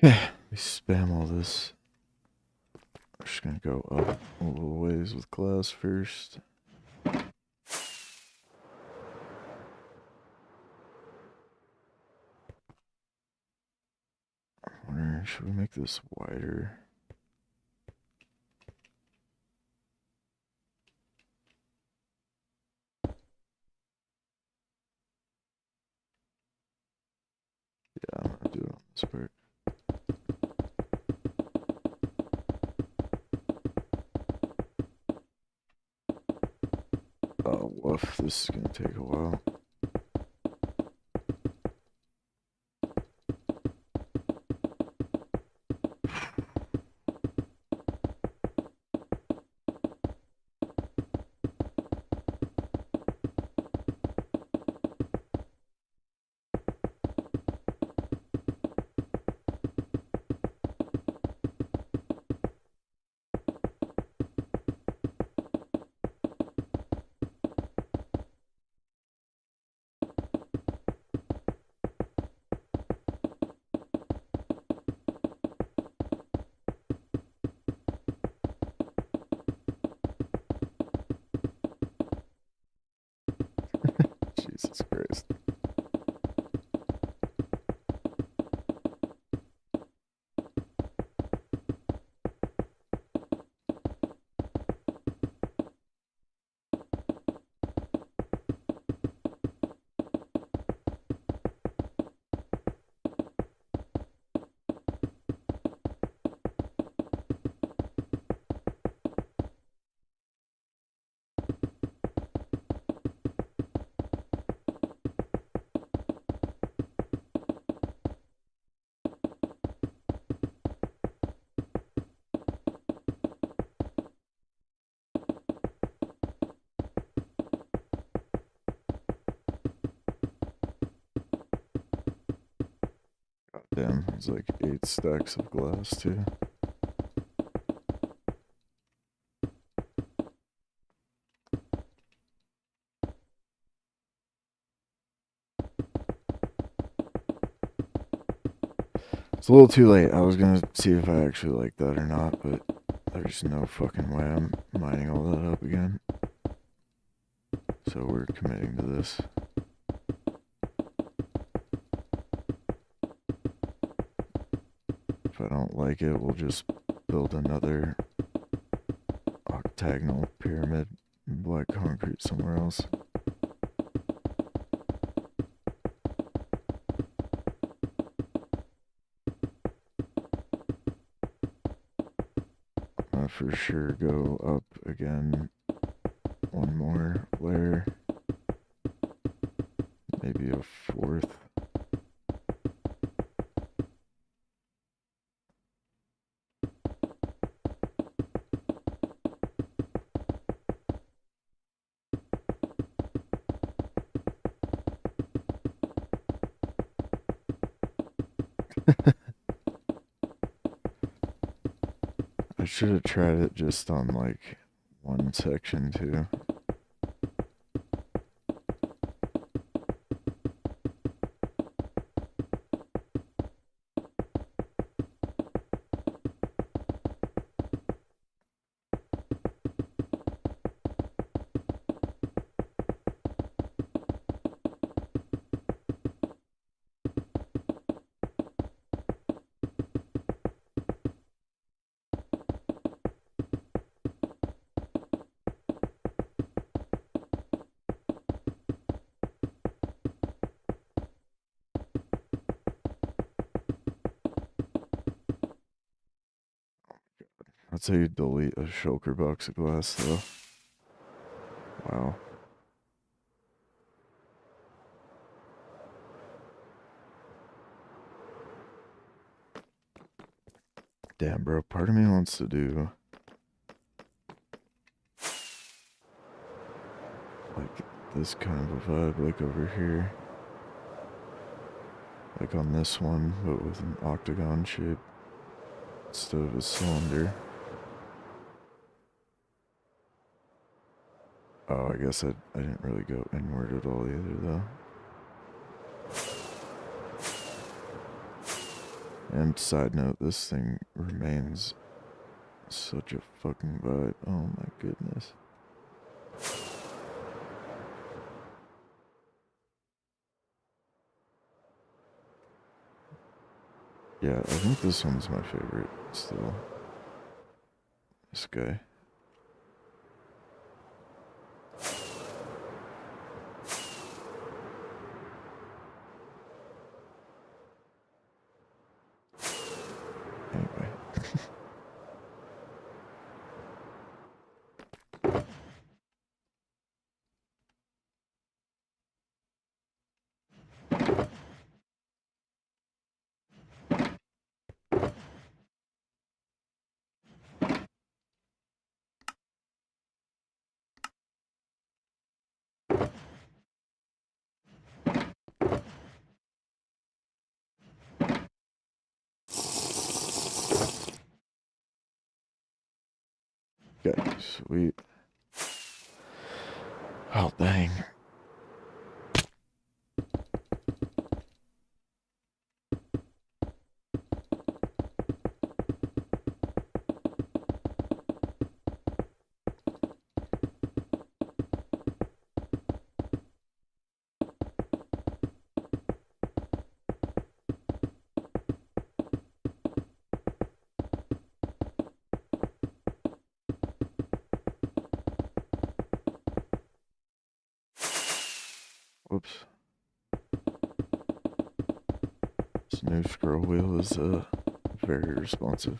Yeah, we spam all this. I'm just gonna go up a little ways with glass first. I wonder, should we make this wider? Yeah, I'm gonna do it on this part. Oh, woof, this is gonna take a while. Jesus Christ. God damn, it's like 8 stacks of glass too. It's a little too late. I was gonna see if I actually like that or not, but there's no fucking way I'm mining all that up again. So we're committing to this. If I don't like it, we'll just build another octagonal pyramid in black concrete somewhere else. For sure go up again one more layer, maybe a fourth. I should have tried it just on like one section too. That's how you delete a shulker box of glass, though. Wow. Damn, bro. Part of me wants to do like this kind of a vibe, like over here. Like on this one, but with an octagon shape instead of a cylinder. Oh, I guess I didn't really go inward at all either, though. And side note, this thing remains such a fucking vibe. Oh my goodness. Yeah, I think this one's my favorite still. This guy. Anyway. Okay, sweet. Oh, dang. Whoops. This new scroll wheel is very responsive.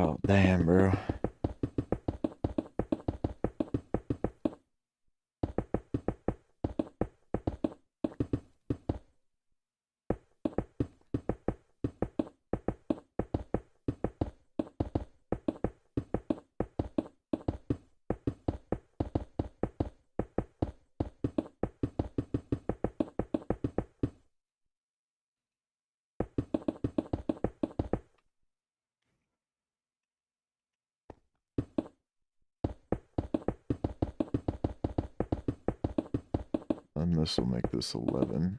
Oh, damn, bro. And this will make this 11.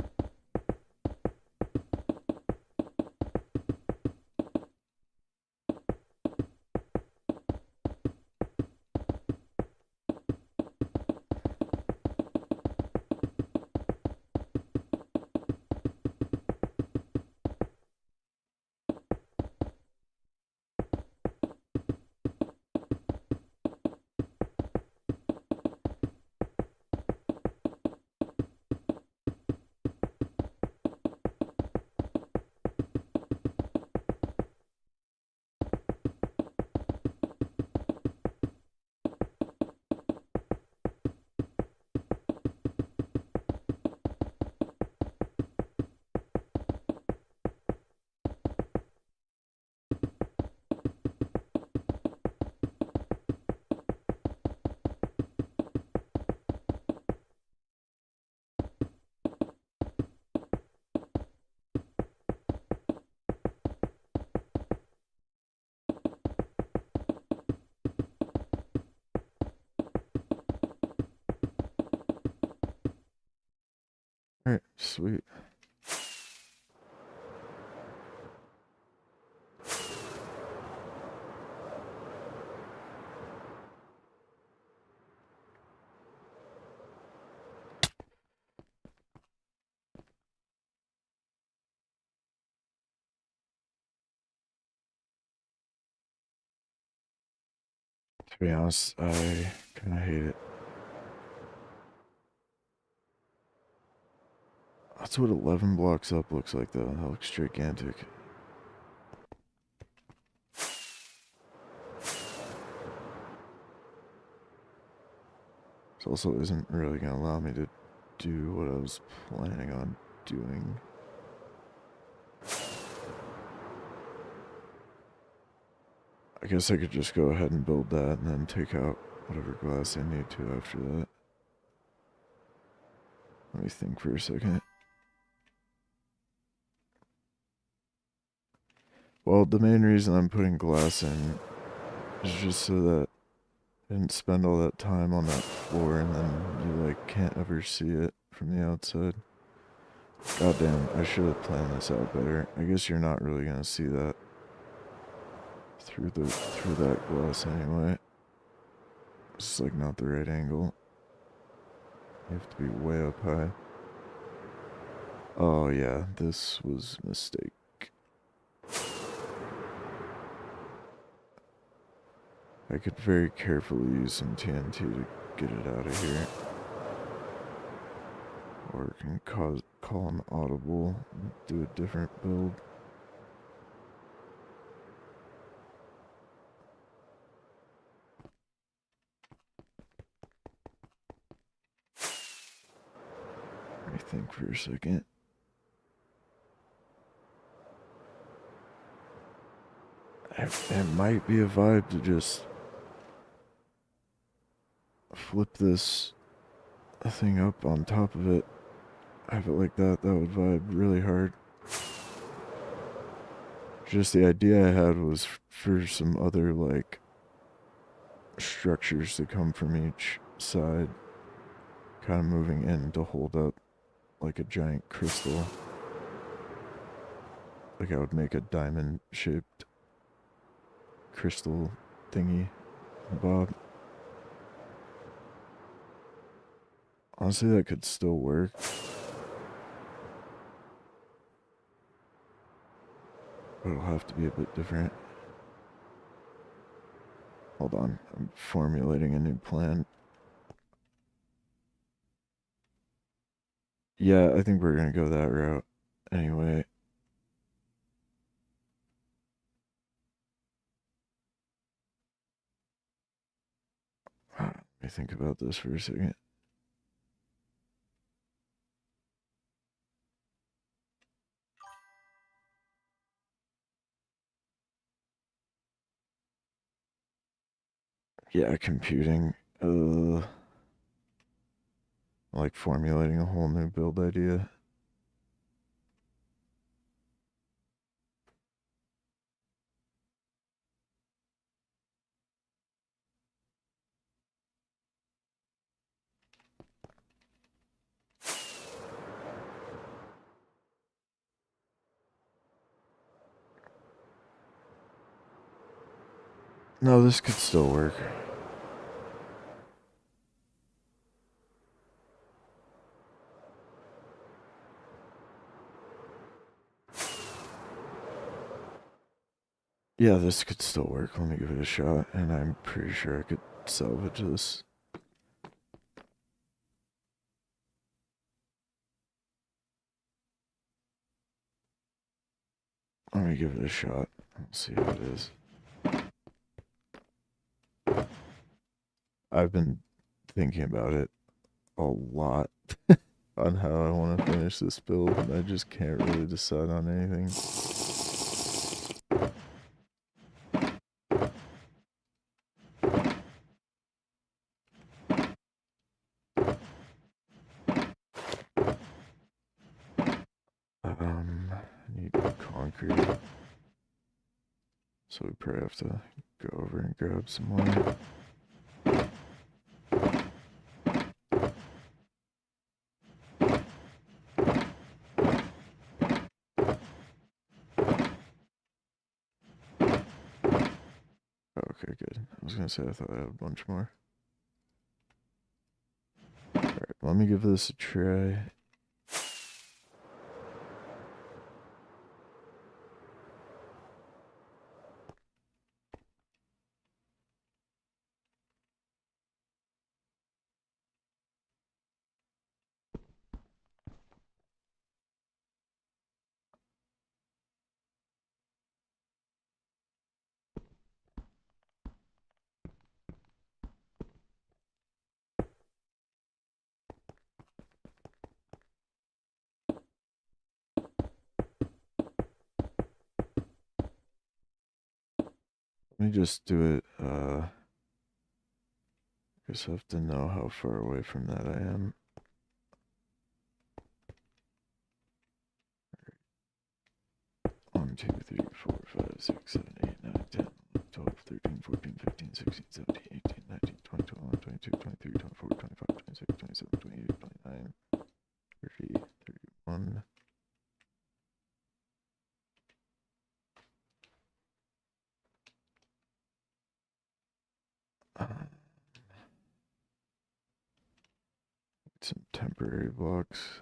Alright, sweet. To be honest, I kind of hate it. That's what 11 blocks up looks like, though. That looks gigantic. This also isn't really going to allow me to do what I was planning on doing. I guess I could just go ahead and build that and then take out whatever glass I need to after that. Let me think for a second. Well, the main reason I'm putting glass in is just so that I didn't spend all that time on that floor and then you, like, can't ever see it from the outside. Goddamn, I should have planned this out better. I guess you're not really gonna see that through that glass anyway. It's like not the right angle. You have to be way up high. Oh yeah, this was a mistake. I could very carefully use some TNT to get it out of here. Or can call an audible and do a different build. Let me think for a second. It might be a vibe to just flip this thing up on top of it. Have it like that. That would vibe really hard. Just the idea I had was for some other, like, structures to come from each side, kind of moving in to hold up like a giant crystal. Like I would make a diamond shaped crystal thingy bob. Honestly, that could still work. But it'll have to be a bit different. Hold on, I'm formulating a new plan. Yeah, I think we're gonna go that route. Anyway. Let me think about this for a second. Yeah, computing. Like formulating a whole new build idea. No, this could still work. Yeah, this could still work. Let me give it a shot, and I'm pretty sure I could salvage this. Let me give it a shot. Let's see how it is. I've been thinking about it a lot on how I want to finish this build, and I just can't really decide on anything. I need concrete. So we probably have to go over and grab some more. Okay, good. I was gonna say I thought I had a bunch more. Alright, let me give this a try. Let me just do it, guess I have to know how far away from that I am. One, 2, 3, 4, 5, 6, 7, 8, 9, 10, 11, 12, 13, 14, 15, 16, 17, 18, 19, 20, 21, 22, 23, 24, 25, 26, 27, 28, 29, 30, 31. Some temporary blocks.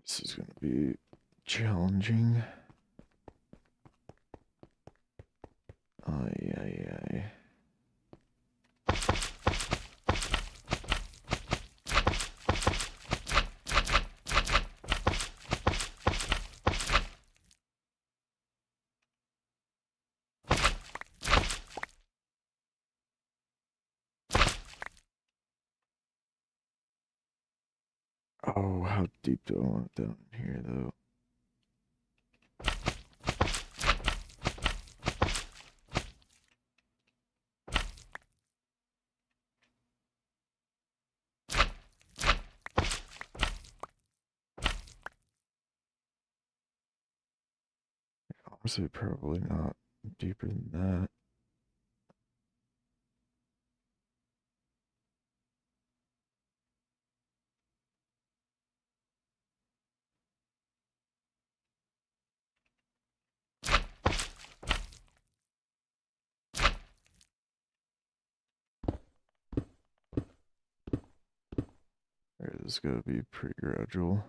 This is going to be challenging. Ay, ay, ay. Oh, how deep do I want it down here, though? Honestly, probably not deeper than that. is gonna be pretty gradual.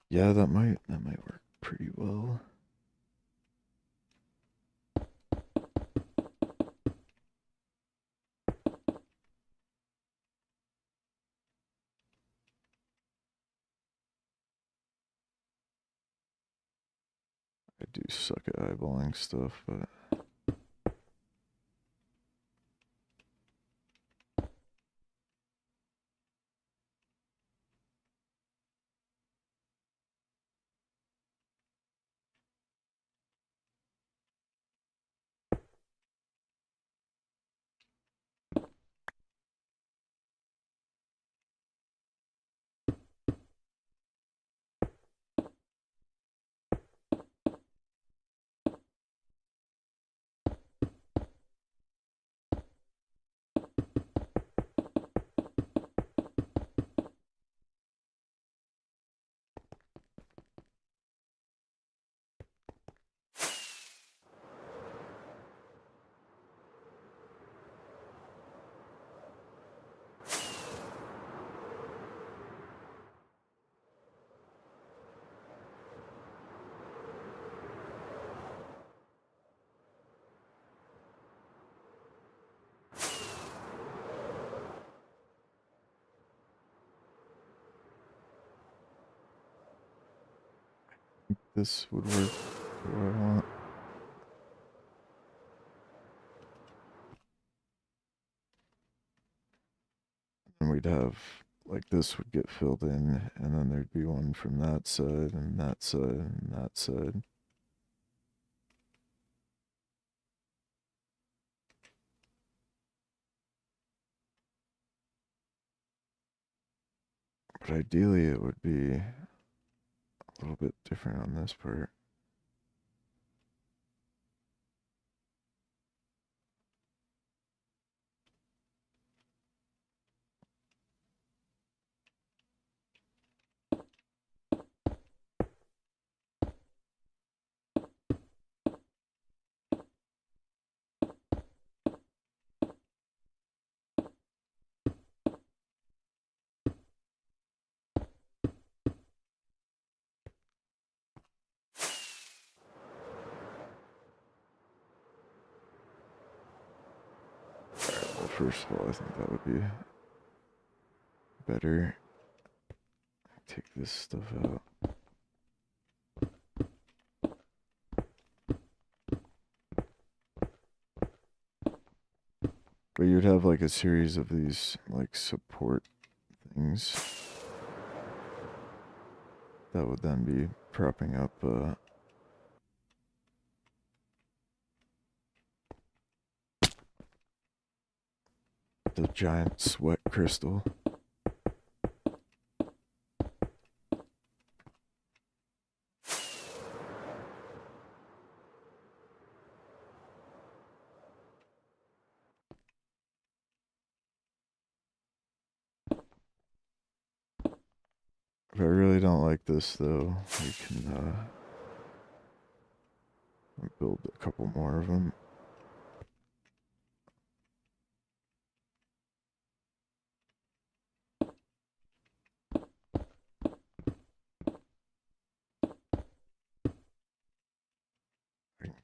Yeah, that might work pretty well. I do suck at eyeballing stuff, but this would work for what I want. And we'd have, like, this would get filled in, and then there'd be one from that side, and that side, and that side. But ideally, it would be a little bit different on this part. Alright, well, first of all, I think that would be better. Take this stuff out. But you'd have like a series of these like support things that would then be propping up the giant sweat crystal. If I really don't like this though, we can build a couple more of them.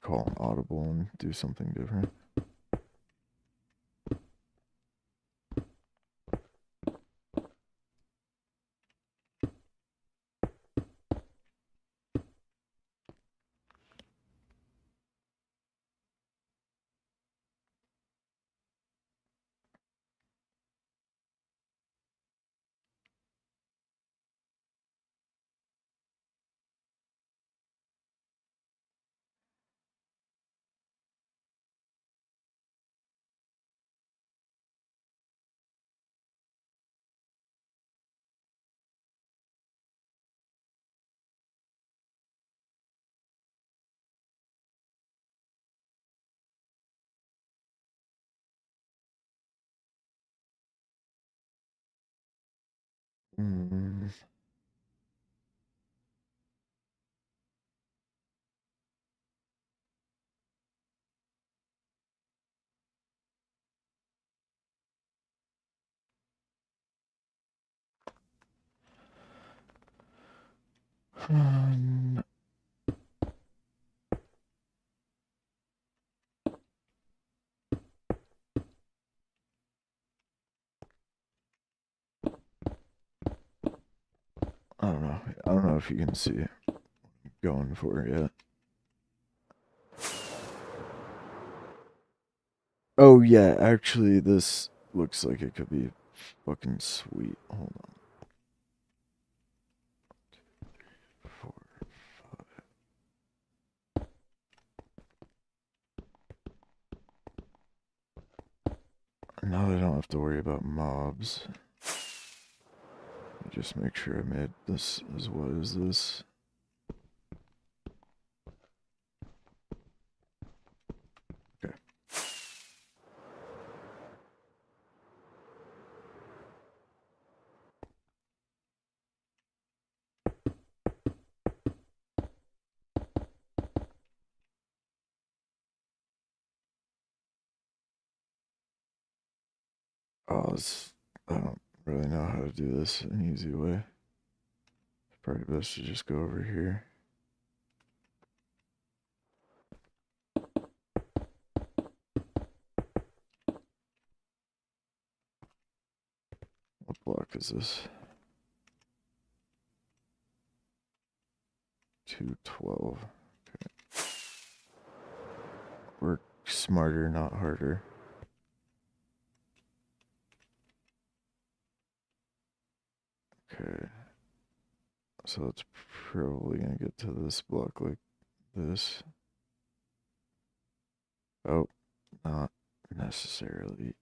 call an audible and do something different. Mm. Um, I don't know. I don't know if you can see it going for it yet. Oh yeah, actually this looks like it could be fucking sweet. Hold on. 4. Now I don't have to worry about mobs. Just make sure I made this as what is this? Okay. Oh, I don't really know how to do this an easy way. Probably best to just go over here. What block is this? 212. Okay. Work smarter, not harder. Okay. So it's probably gonna get to this block like this. Oh, not necessarily.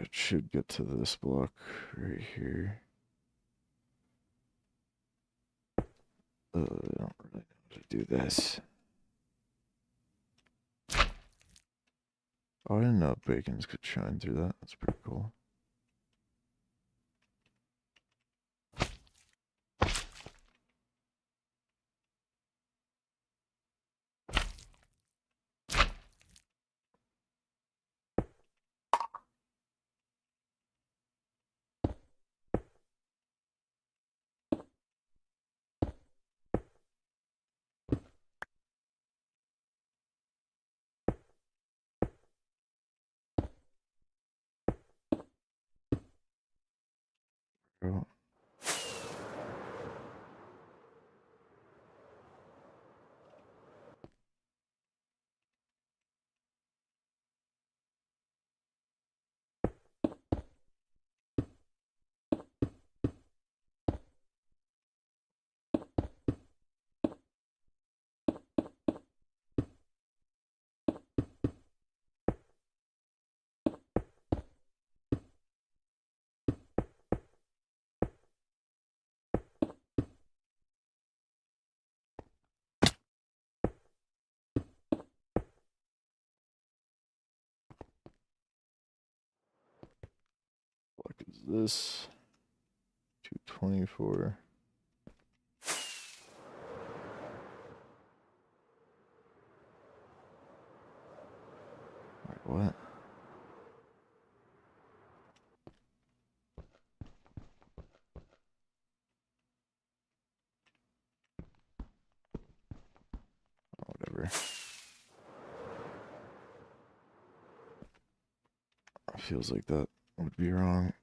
It should get to this block right here. I don't really know how to do this. Oh, I didn't know bacons could shine through that. That's pretty cool. Oh. Block is this? 224. there. Feels like that would be wrong.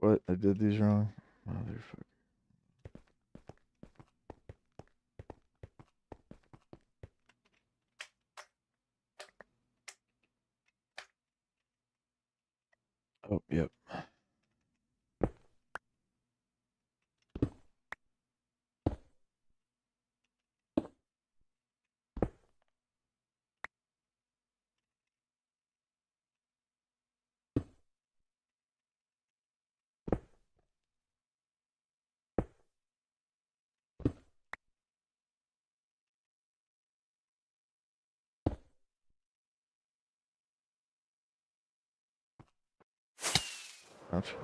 What? I did these wrong? Motherfucker. Oh, yep. Ouch.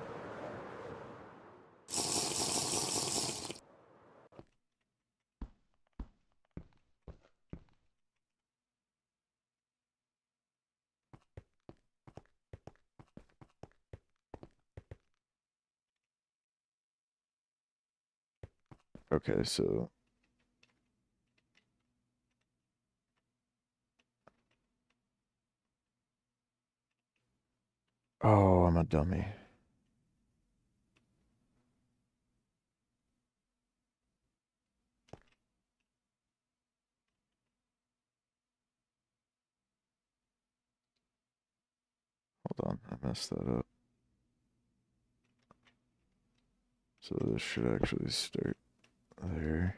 Okay, so oh, I'm a dummy. Hold on, I messed that up. So this should actually start there.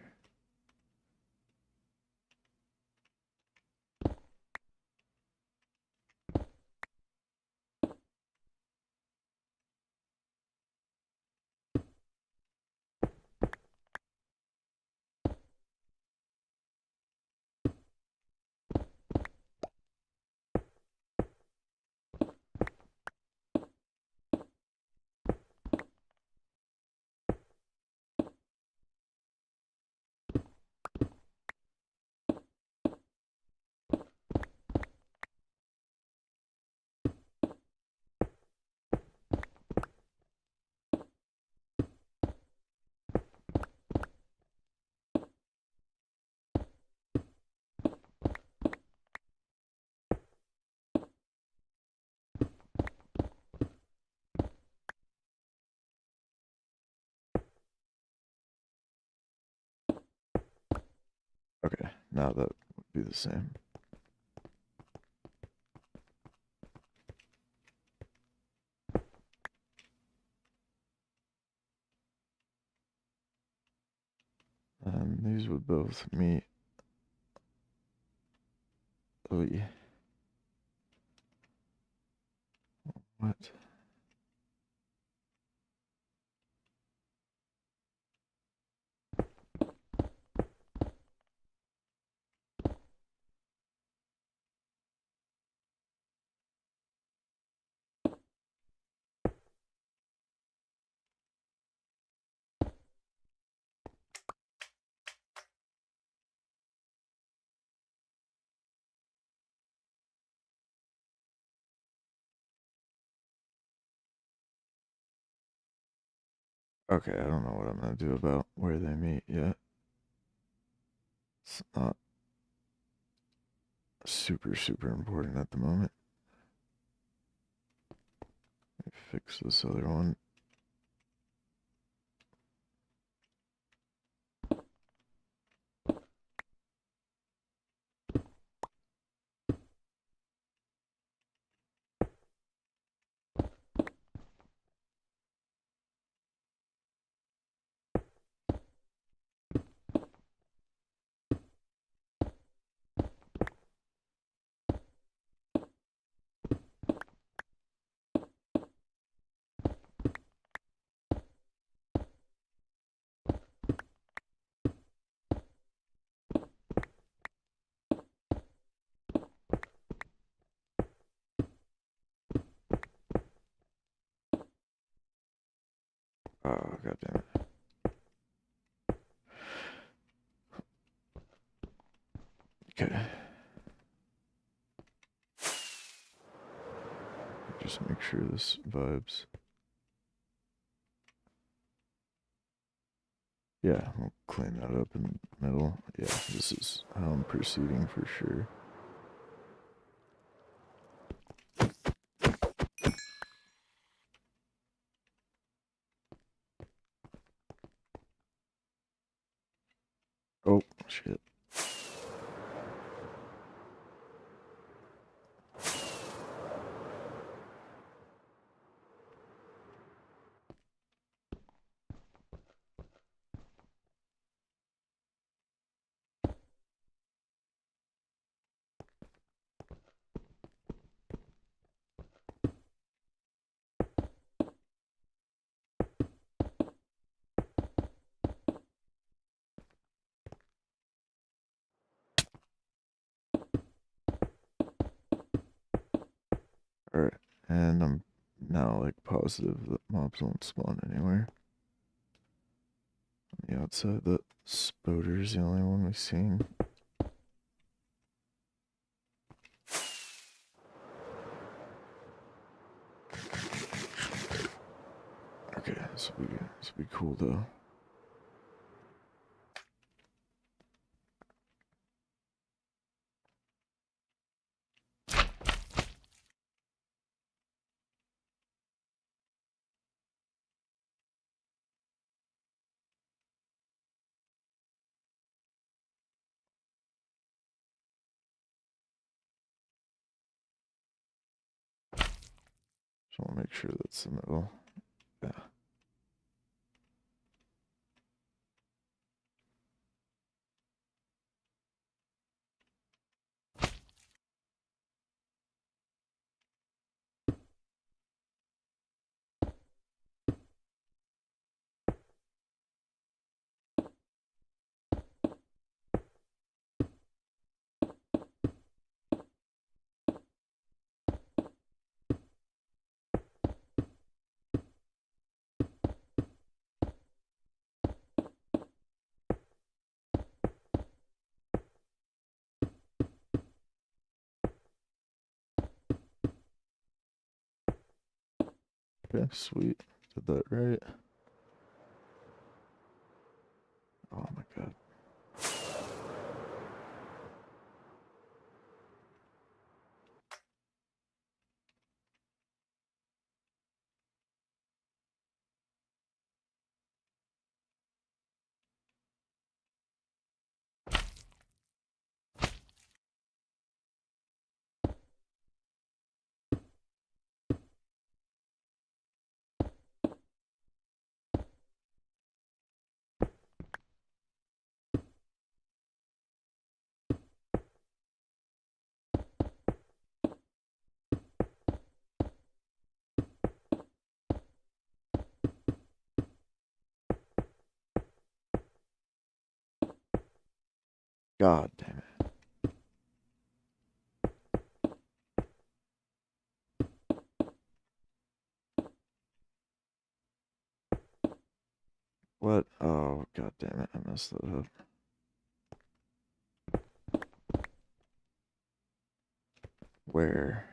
Okay, now that would be the same. And these would both meet. Oh, yeah. What? Okay, I don't know what I'm gonna do about where they meet yet. It's not super, super important at the moment. Let me fix this other one. Oh, god damn it. Okay. Just make sure this vibes. Yeah, we'll clean that up in the middle. Yeah, this is how I'm proceeding for sure. Oh, shit. Alright, and I'm now like positive that mobs won't spawn anywhere. On the outside, the Spoder's the only one we've seen. Okay, this will be cool though. Just want to make sure that's the middle. Yeah. Okay, sweet. Did that right. Oh my god. God damn it. What? Oh, god damn it. I messed that up. Where?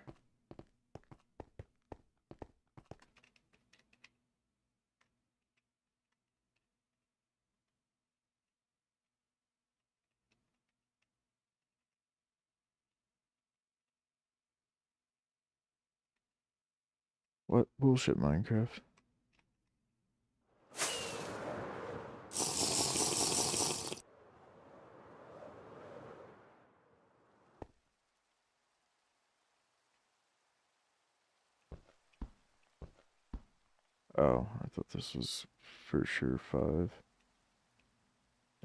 What bullshit, Minecraft? Oh, I thought this was for sure 5.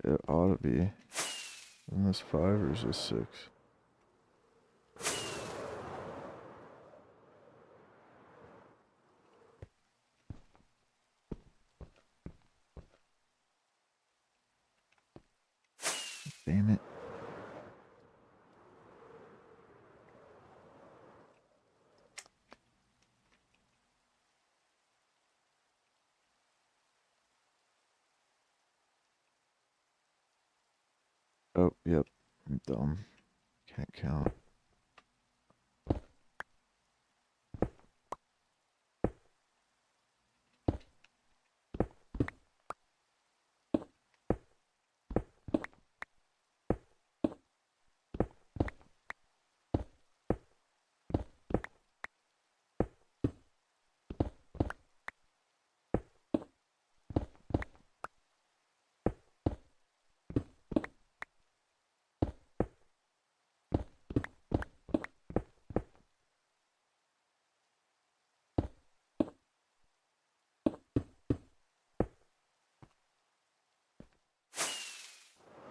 It ought to be. Isn't this 5 or is this 6? Damn it. Oh, yep. I'm dumb. Can't count.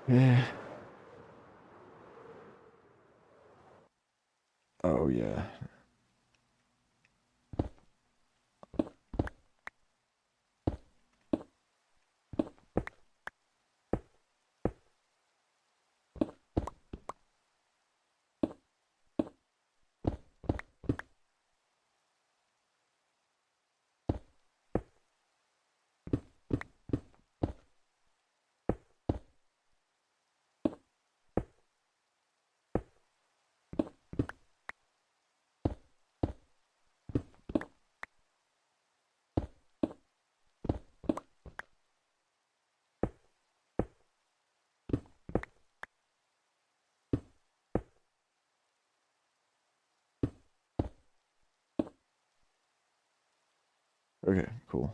Yeah. Oh, yeah. Okay, cool.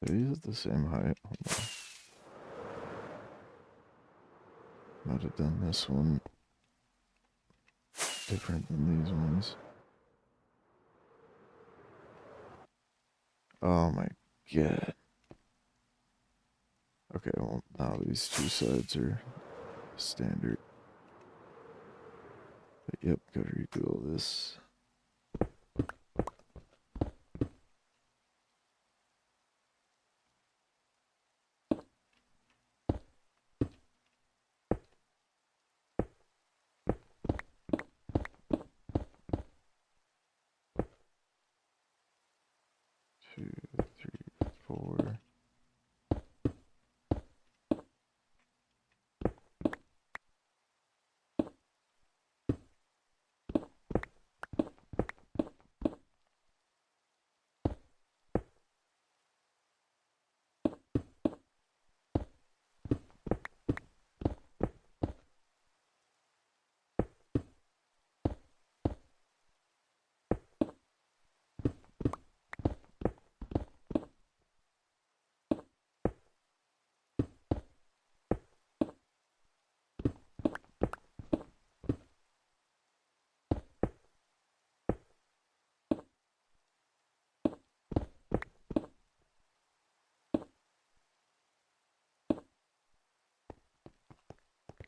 Are these the same height? Hold on. Might have done this one different than these ones. Oh my god. Okay, well, now these two sides are standard. But yep, gotta redo all this. Two, three, four.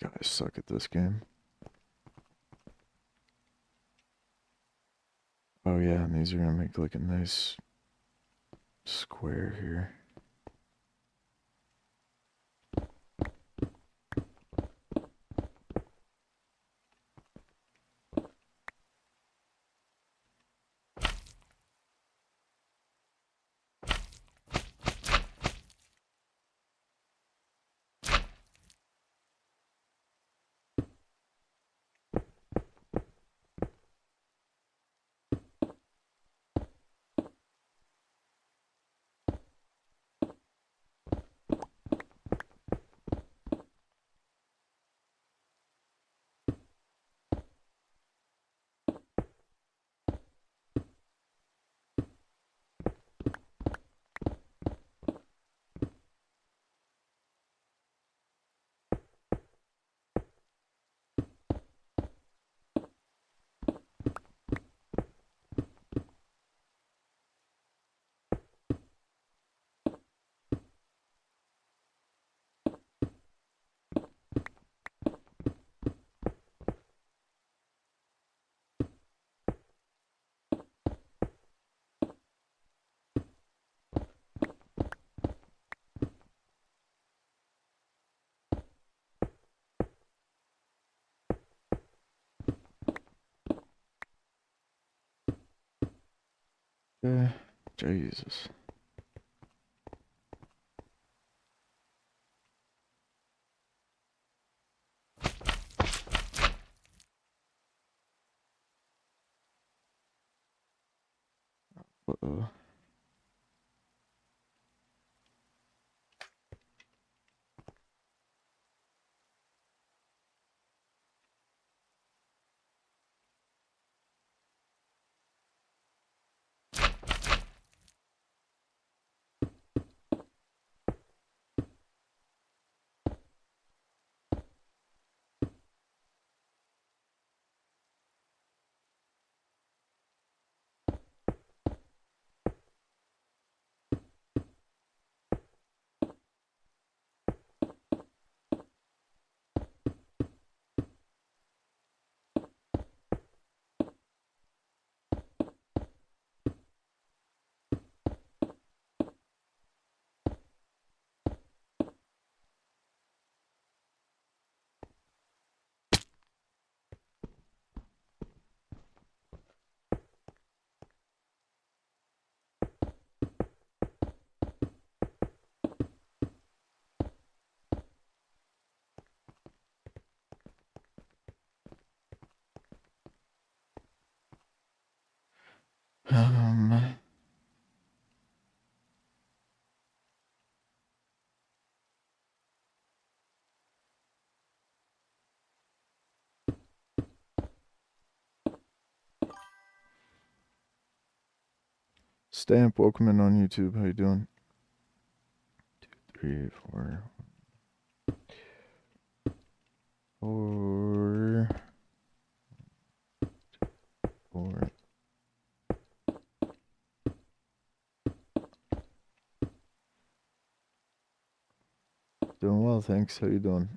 Guys suck at this game. Oh yeah, and these are gonna make like a nice square here. Jesus. Uh-oh. Um, Stamp, welcome in on YouTube. How you doing? 2, 3, 4, 4, 4. Doing well, thanks. How you doing?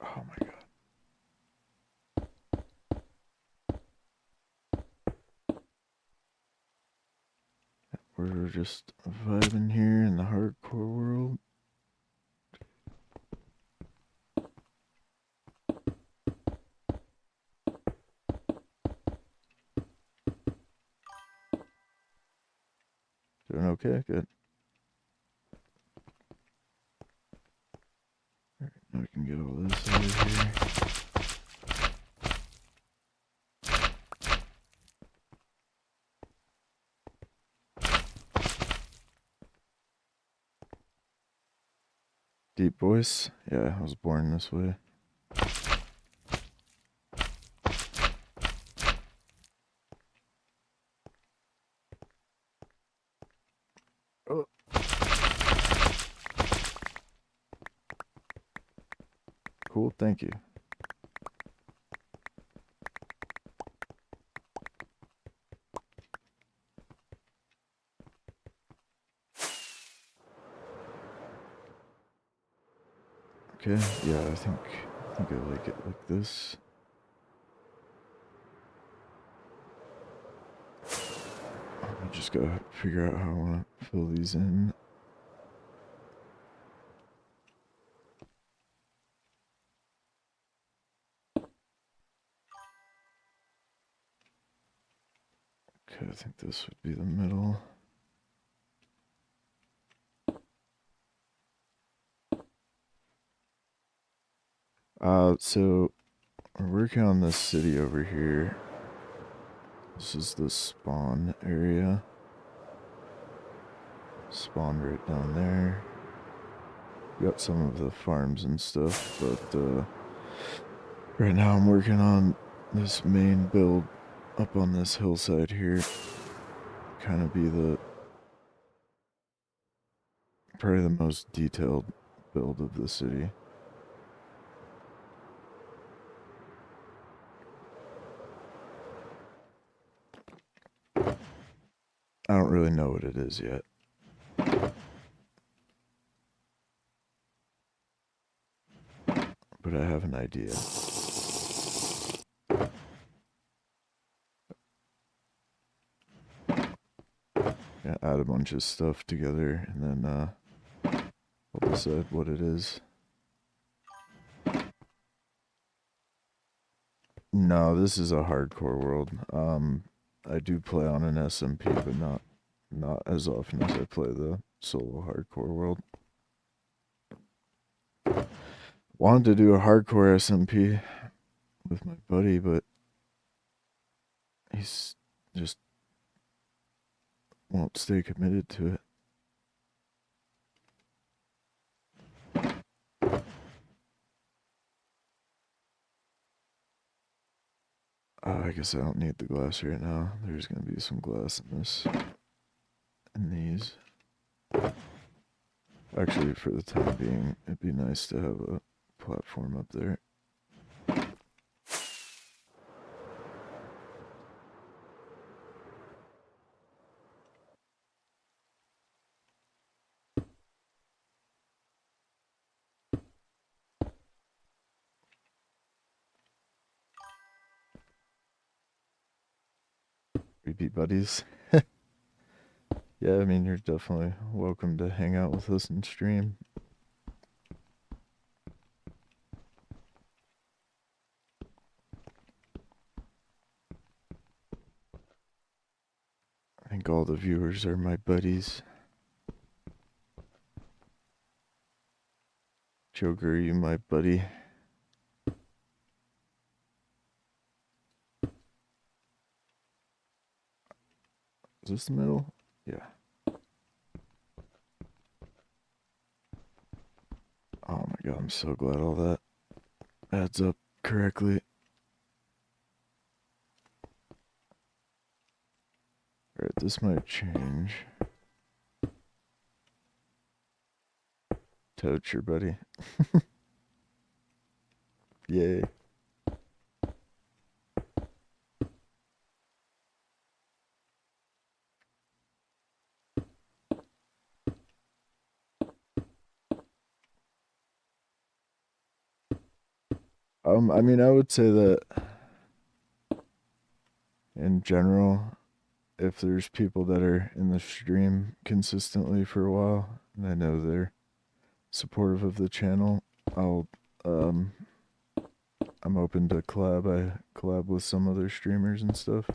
Oh my god. We're just vibing here in the hardcore world. Doing okay? Good. Alright, now we can get all this out of here. Deep voice? Yeah, I was born this way. Oh. Cool, thank you. Okay, yeah, I think I like it like this. I just gotta figure out how I want to fill these in. Okay, I think this would be the middle. So we're working on this city over here. This is the spawn area. Spawned right down there. Got some of the farms and stuff, but right now I'm working on this main build up on this hillside here. Kind of be probably the most detailed build of the city. I don't really know what it is yet. But I have an idea. gonna add a bunch of stuff together and then I'll decide what it is. No, this is a hardcore world. I do play on an SMP, but not as often as I play the solo hardcore world. Wanted to do a hardcore SMP with my buddy, but he's just won't stay committed to it. I guess I don't need the glass right now. There's gonna be some glass in this, in these. Actually, for the time being, it'd be nice to have a platform up there. Repeat buddies. Yeah, I mean, you're definitely welcome to hang out with us and stream. I think all the viewers are my buddies. Joker, are you my buddy? Is this the middle? Yeah. Oh my god, I'm so glad all that adds up correctly. Alright, this might change. Touch your buddy. Yay. I mean, I would say that in general, if there's people that are in the stream consistently for a while, and I know they're supportive of the channel, I'm open to collab. I collab with some other streamers and stuff.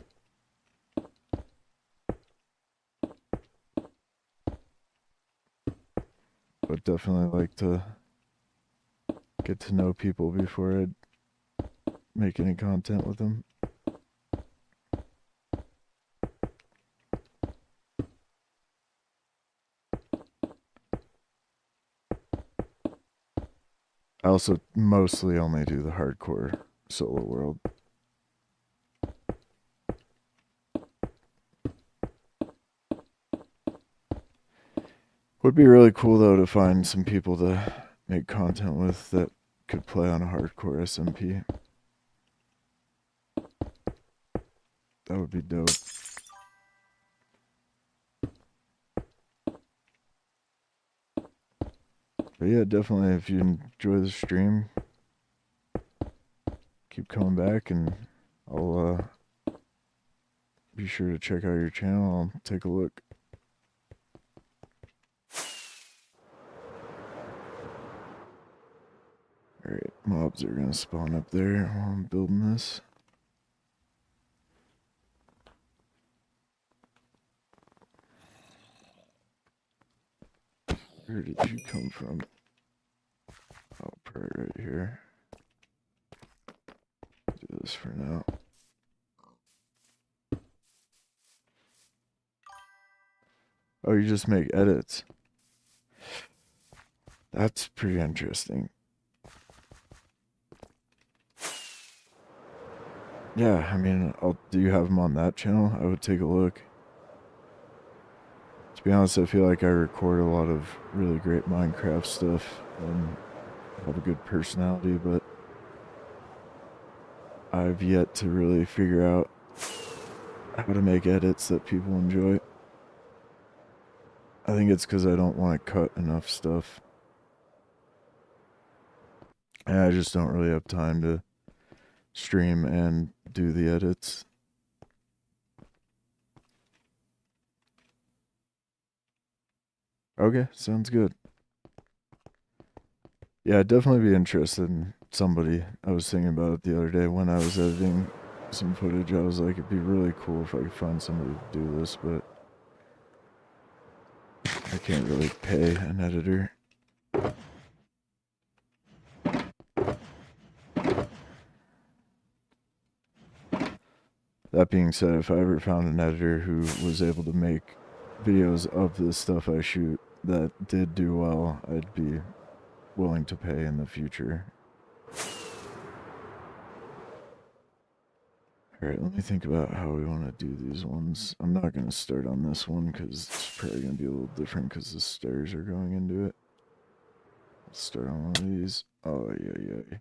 But definitely like to get to know people before I make any content with them. I also mostly only do the hardcore solo world. Would be really cool though to find some people to make content with that could play on a hardcore SMP. That would be dope. But yeah, definitely if you enjoy the stream, keep coming back and I'll be sure to check out your channel. I'll take a look. Alright, mobs are gonna spawn up there while I'm building this. Where did you come from? Oh, probably right here. Do this for now. Oh, you just make edits. That's pretty interesting. Yeah, I mean, do you have them on that channel? I would take a look. To be honest, I feel like I record a lot of really great Minecraft stuff and have a good personality, but I've yet to really figure out how to make edits that people enjoy. I think it's because I don't want to cut enough stuff. And I just don't really have time to stream and do the edits. Okay, sounds good. Yeah, I'd definitely be interested in somebody. I was thinking about it the other day when I was editing some footage. I was like, it'd be really cool if I could find somebody to do this, but I can't really pay an editor. That being said, if I ever found an editor who was able to make videos of the stuff I shoot that did do well, I'd be willing to pay in the future. Alright, let me think about how we want to do these ones. I'm not going to start on this one because it's probably going to be a little different because the stairs are going into it. Let's start on one of these. Oh, yeah.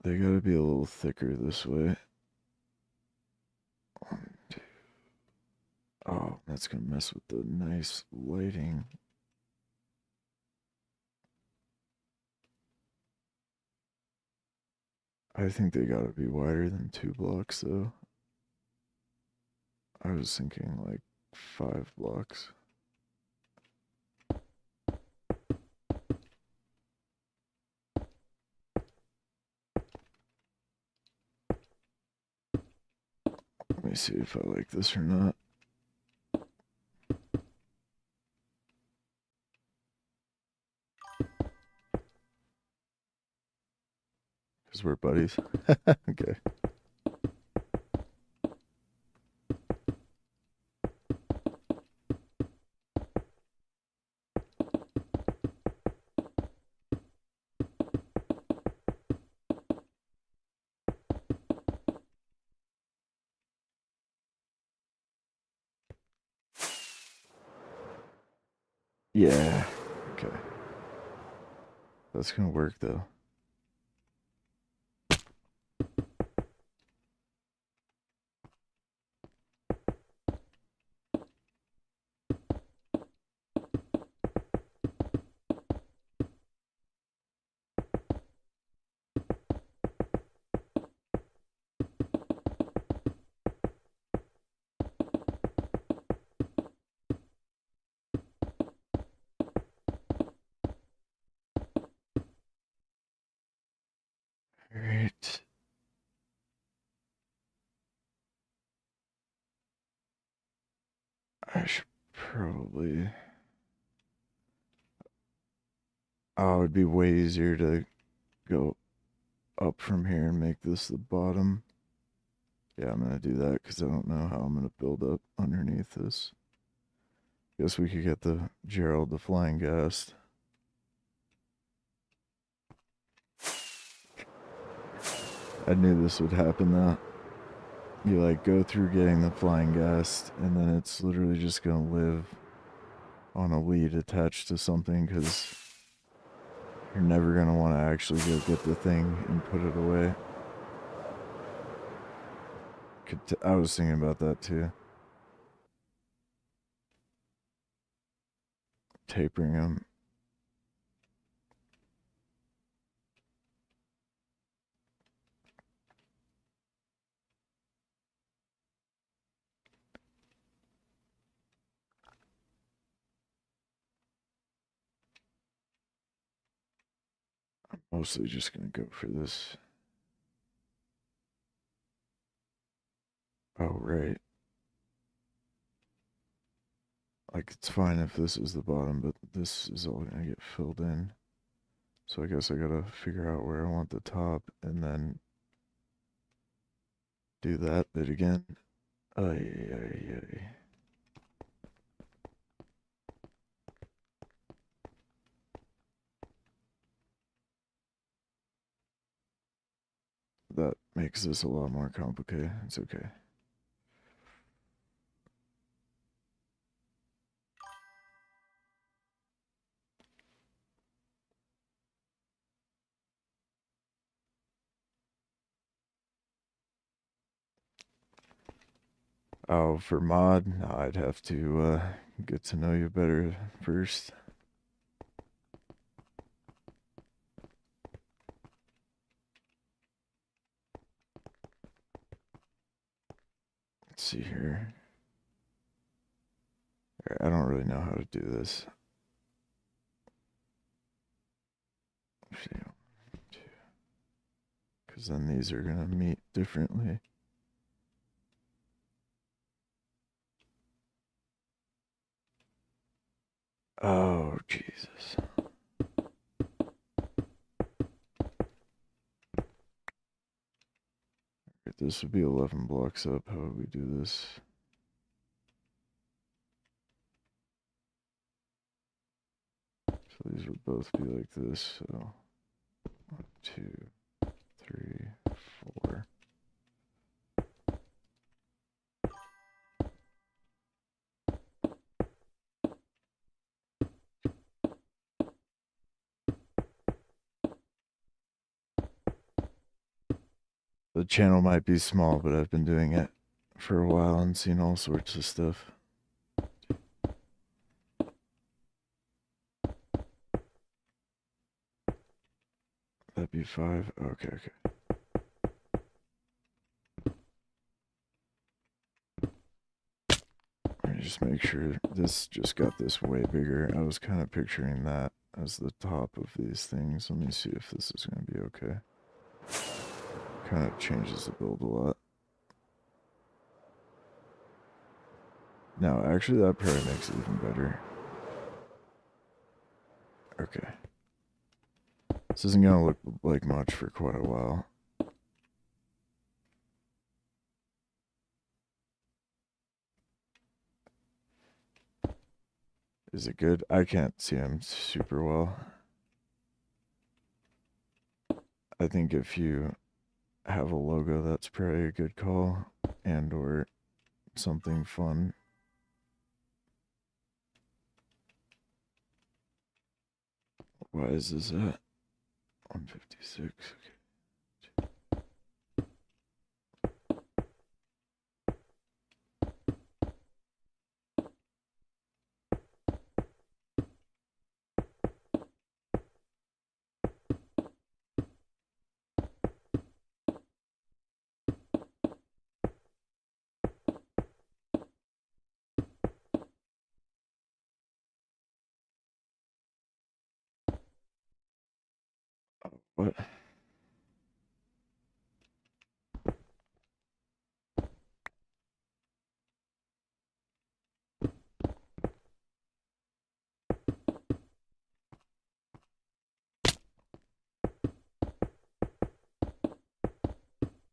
They gotta be a little thicker this way. One, two. Oh, that's gonna mess with the nice lighting. I think they gotta be wider than 2 blocks though. I was thinking like 5 blocks. Let me see if I like this or not. Because we're buddies. Okay. Yeah. Okay. That's gonna work though. Alright. I should probably. Oh, it'd be way easier to go up from here and make this the bottom. Yeah, I'm gonna do that because I don't know how I'm gonna build up underneath this. Guess we could get the Gerald the Flying Ghast. I knew this would happen though. You like go through getting the Flying Ghast and then it's literally just gonna live on a lead attached to something because you're never gonna want to actually go get the thing and put it away. I was thinking about that too. Tapering them. I'm mostly just gonna go for this. Oh, right. Like, it's fine if this is the bottom, but this is all gonna get filled in. So I guess I gotta figure out where I want the top and then do that bit again. Ay. That makes this a lot more complicated. It's okay. Oh, for mod, I'd have to get to know you better first. Let's see here. I don't really know how to do this. Because then these are going to meet differently. Oh, Jesus. This would be 11 blocks up. How would we do this? So these would both be like this. So 1, 2, 3, 4. The channel might be small, but I've been doing it for a while and seen all sorts of stuff. That'd be 5. Okay, okay. Let me just make sure this just got this way bigger. I was kind of picturing that as the top of these things. Let me see if this is going to be okay. Kind of changes the build a lot. No, actually that probably makes it even better. Okay. This isn't going to look like much for quite a while. Is it good? I can't see him super well. I think if you have a logo, that's probably a good call, and or something fun. Why is this at 156? Okay. What?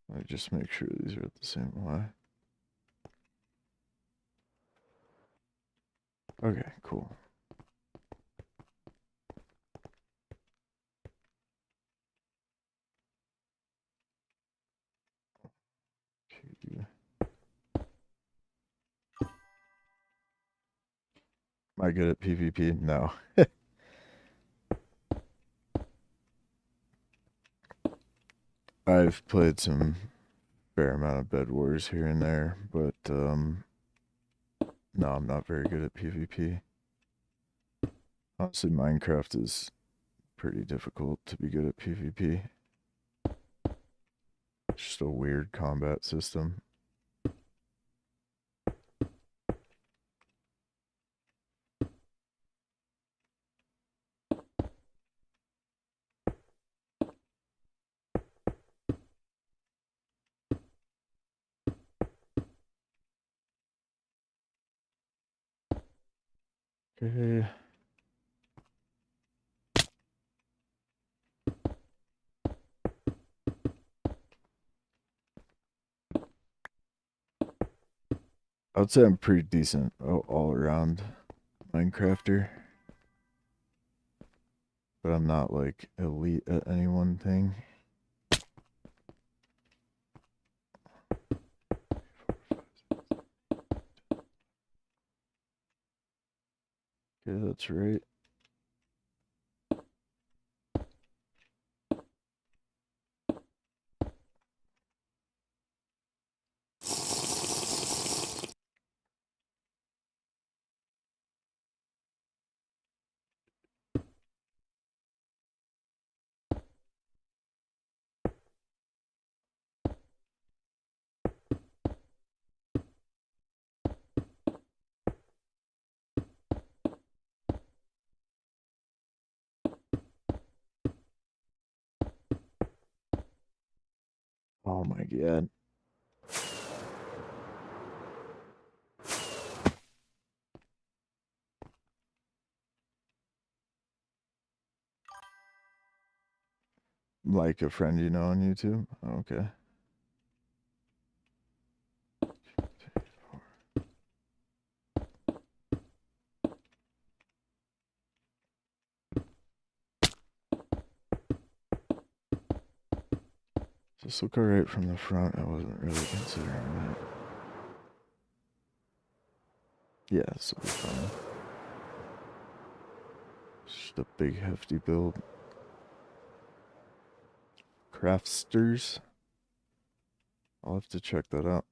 Let me just make sure these are at the same Y. Okay, cool. Okay. Am I good at PvP? No. I've played some fair amount of Bed Wars here and there, but no, I'm not very good at PvP. Honestly, Minecraft is pretty difficult to be good at PvP. It's just a weird combat system. Okay. I would say I'm pretty decent all around Minecrafter. But I'm not like elite at any one thing. Okay, that's right. Oh my god. Like a friend you know on YouTube? Okay. Does this look alright from the front? I wasn't really considering that. Yeah, this will be fine. Just a big hefty build. Craftsters. I'll have to check that out.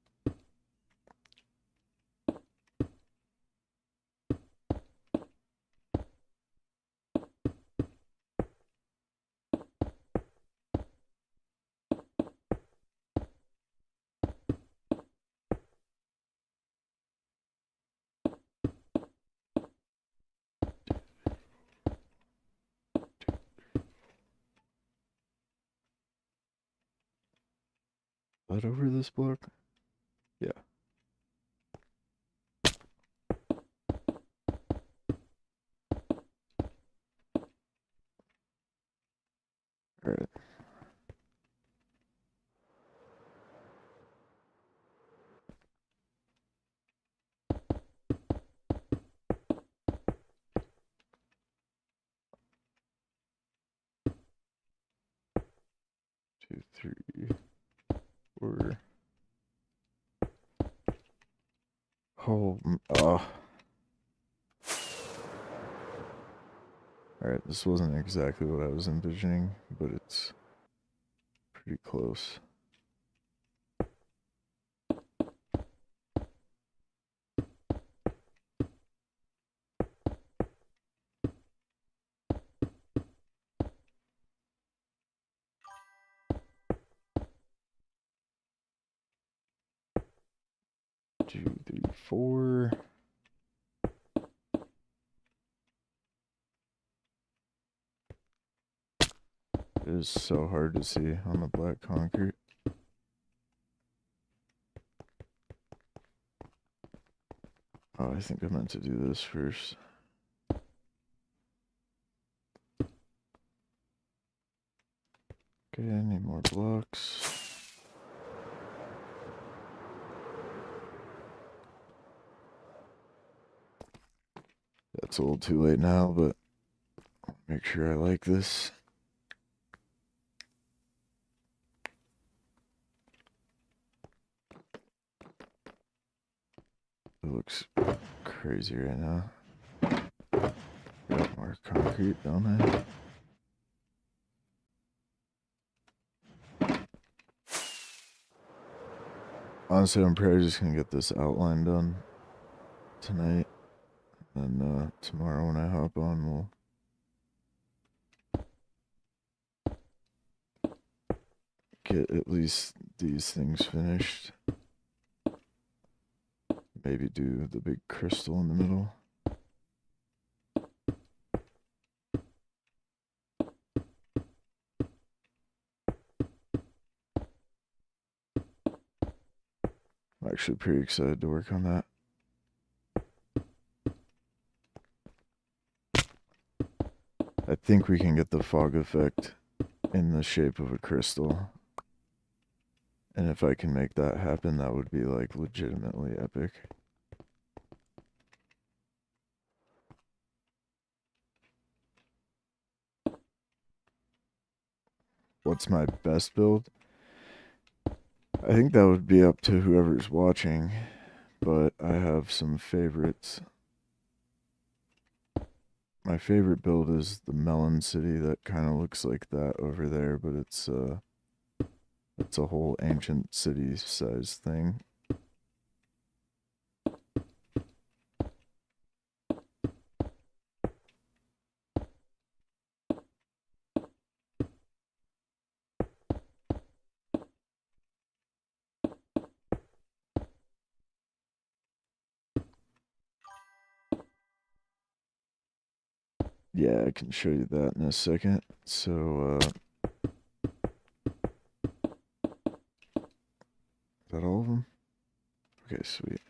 That over this block? Yeah. Alright. Two, three, four. Oh, Alright, this wasn't exactly what I was envisioning, but it's pretty close. Two, three, four. It is so hard to see on the black concrete. Oh, I think I meant to do this first. Okay, I need more blocks. That's a little too late now, but I'll make sure I like this. It looks crazy right now. Got more concrete, don't I? Honestly, I'm probably just gonna get this outline done tonight. And tomorrow when I hop on, we'll get at least these things finished. Maybe do the big crystal in the middle. I'm actually pretty excited to work on that. I think we can get the fog effect in the shape of a crystal. And if I can make that happen, that would be like legitimately epic. What's my best build? I think that would be up to whoever's watching, but I have some favorites. My favorite build is the Melon City that kind of looks like that over there, but it's a whole ancient city size thing. Yeah, I can show you that in a second. So, that all of them? Okay, sweet.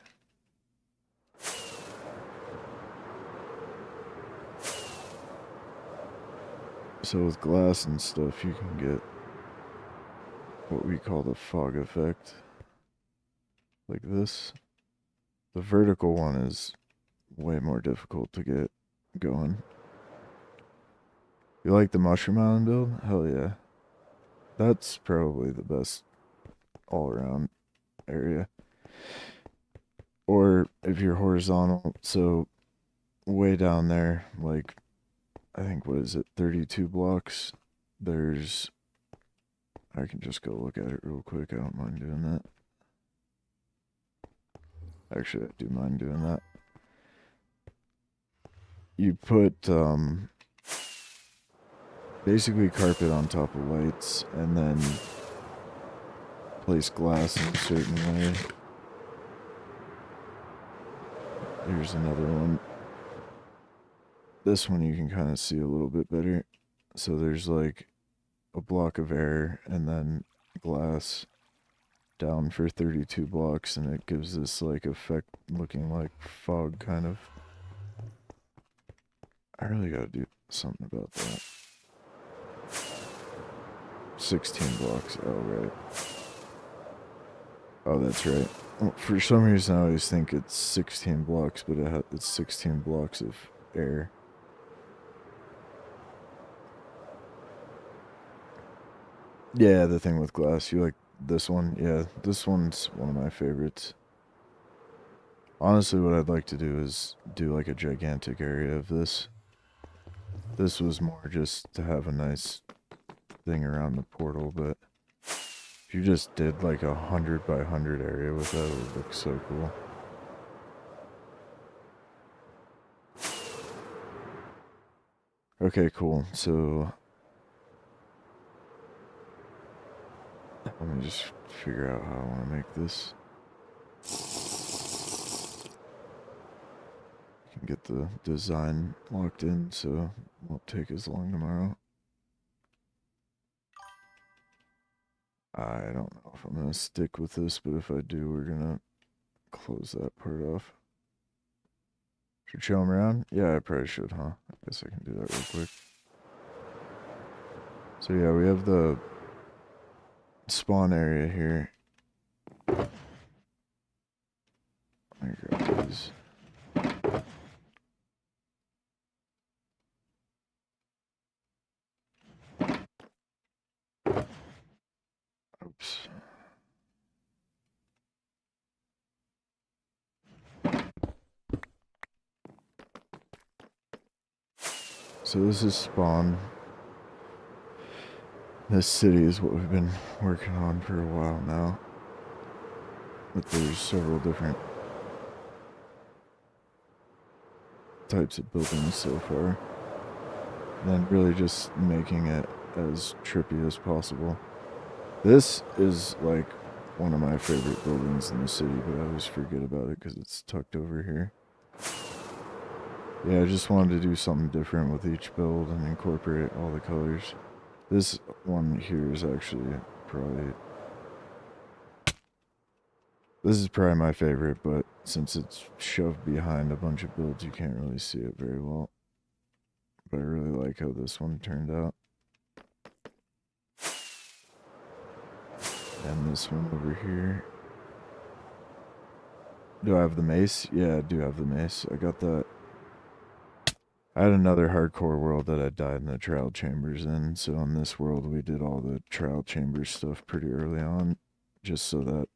So with glass and stuff, you can get what we call the fog effect. Like this. The vertical one is way more difficult to get going. You like the Mushroom Island build? Hell yeah. That's probably the best all-around area. Or if you're horizontal, so way down there, like, I think, what is it, 32 blocks, there's, I can just go look at it real quick, I don't mind doing that. Actually, I do mind doing that. You put, basically carpet on top of lights, and then place glass in a certain way. Here's another one. This one you can kind of see a little bit better. So there's like a block of air and then glass down for 32 blocks, and it gives this like effect looking like fog kind of. I really gotta do something about that. 16 blocks, oh right. Oh, that's right. Well, for some reason I always think it's 16 blocks, but it's 16 blocks of air. Yeah, the thing with glass. You like this one? Yeah, this one's one of my favorites. Honestly, what I'd like to do is do like a gigantic area of this. This was more just to have a nice thing around the portal, but if you just did like 100 by 100 area with that, it would look so cool. Okay, cool. So let me just figure out how I want to make this. Can get the design locked in, so it won't take as long tomorrow. I don't know if I'm gonna stick with this, but if I do, we're gonna close that part off. Should show them around? Yeah, I probably should, huh? I guess I can do that real quick. So yeah, we have the spawn area here. Let me grab these. Oops. So this is spawn. This city is what we've been working on for a while now. But there's several different types of buildings so far. And then really just making it as trippy as possible. This is like one of my favorite buildings in the city, but I always forget about it because it's tucked over here. Yeah, I just wanted to do something different with each build and incorporate all the colors. This one here is actually probably... This is probably my favorite, but since it's shoved behind a bunch of builds, you can't really see it very well. But I really like how this one turned out. And this one over here. Do I have the mace? Yeah, I do have the mace. I got that. I had another hardcore world that I died in the trial chambers in, so in this world we did all the trial chambers stuff pretty early on, just so that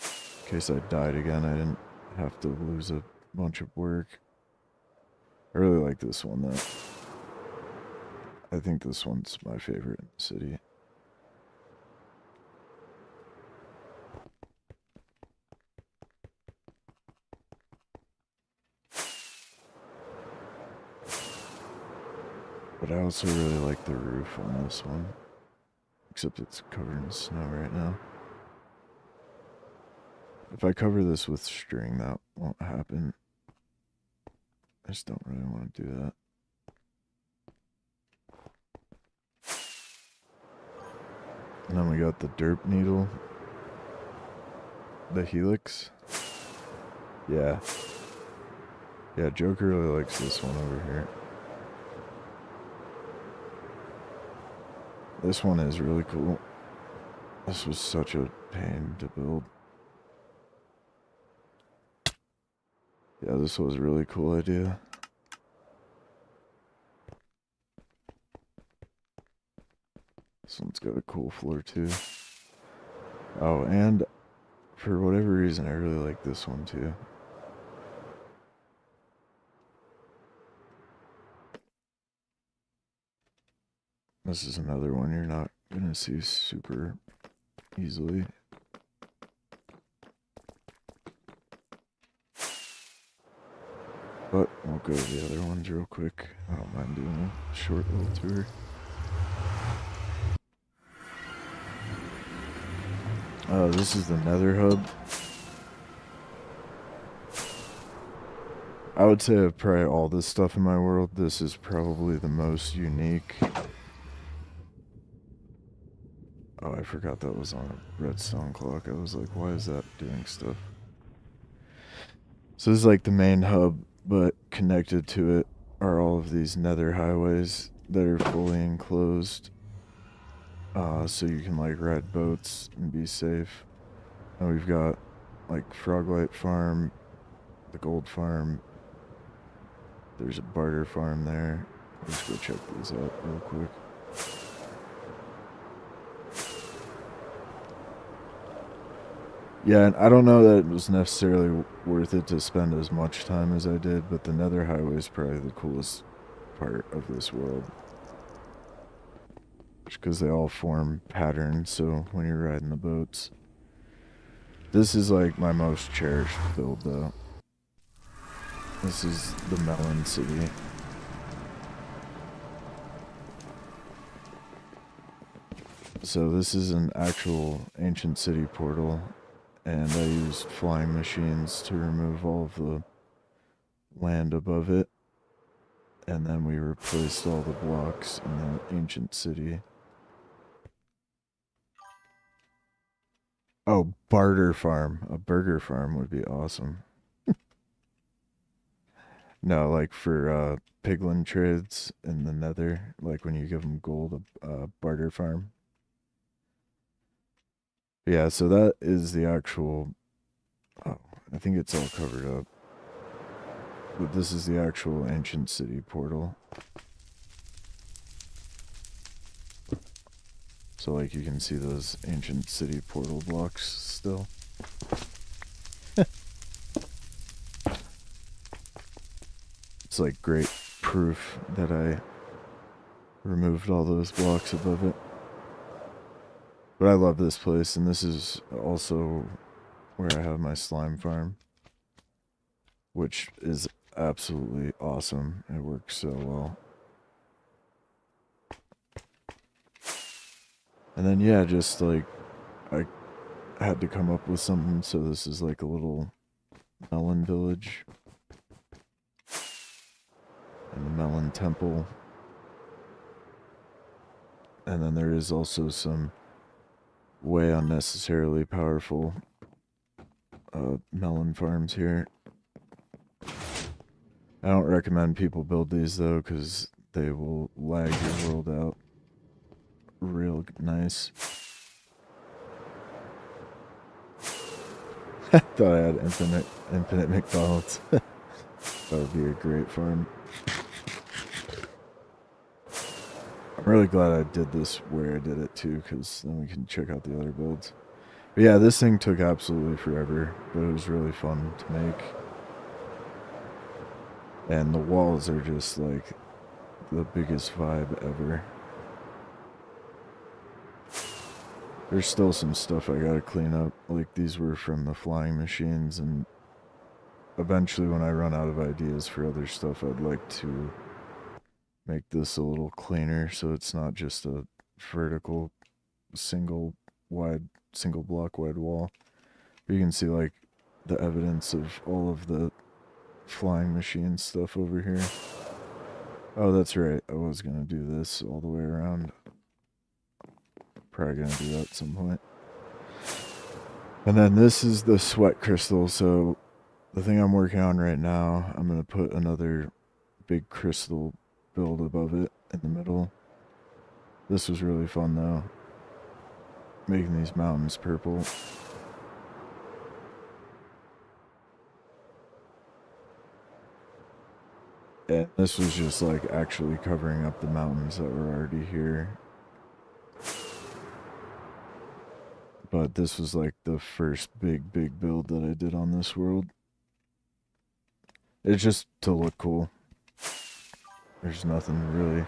in case I died again I didn't have to lose a bunch of work. I really like this one though. I think this one's my favorite in the city. But I also really like the roof on this one. Except it's covered in snow right now. If I cover this with string, that won't happen. I just don't really want to do that. And then we got the derp needle. The Helix? Yeah. Yeah, Joker really likes this one over here. This one is really cool. This was such a pain to build. Yeah, this was a really cool idea. This one's got a cool floor too. Oh, and for whatever reason, I really like this one too. This is another one you're not gonna see super easily. But we'll go to the other ones real quick. I don't mind doing a short little tour. This is the Nether Hub. I would say of probably all this stuff in my world, this is probably the most unique. Oh, I forgot that was on a redstone clock. I was like, why is that doing stuff? So this is like the main hub, but connected to it are all of these nether highways that are fully enclosed. So you can like ride boats and be safe. And we've got like Froglight Farm, the Gold Farm. There's a barter farm there. Let's go check these out real quick. Yeah, and I don't know that it was necessarily worth it to spend as much time as I did, but the Nether Highway is probably the coolest part of this world. Because they all form patterns, so when you're riding the boats. This is like my most cherished build though. This is the Melon City. So this is an actual ancient city portal, and I used flying machines to remove all of the land above it, and then we replaced all the blocks in the ancient city. Oh, barter farm. A burger farm would be awesome. No, like for piglin trades in the nether, like when you give them gold, a barter farm. Yeah, so that is the actual, oh, I think it's all covered up. But this is the actual ancient city portal. So like you can see those ancient city portal blocks still. It's like great proof that I removed all those blocks above it. But I love this place, and this is also where I have my slime farm, which is absolutely awesome. It works so well. And then yeah, just like I had to come up with something, so this is like a little melon village. And the melon temple. And then there is also some way unnecessarily powerful melon farms here. I don't recommend people build these though, because they will lag your world out real nice. Thought I had infinite McDonald's. That would be a great farm. I'm really glad I did this where I did it too, because then we can check out the other builds. But yeah, this thing took absolutely forever, but it was really fun to make. And the walls are just like the biggest vibe ever. There's still some stuff I gotta clean up. Like these were from the flying machines, and eventually when I run out of ideas for other stuff, I'd like to make this a little cleaner so it's not just a vertical single block wide wall. But you can see like the evidence of all of the flying machine stuff over here. Oh, that's right. I was gonna do this all the way around. Probably gonna do that at some point. And then this is the sweat crystal. So the thing I'm working on right now, I'm going to put another big crystal build above it in the middle. This was really fun though. Making these mountains purple. And this was just like actually covering up the mountains that were already here. But this was like the first big build that I did on this world. It's just to look cool. There's nothing really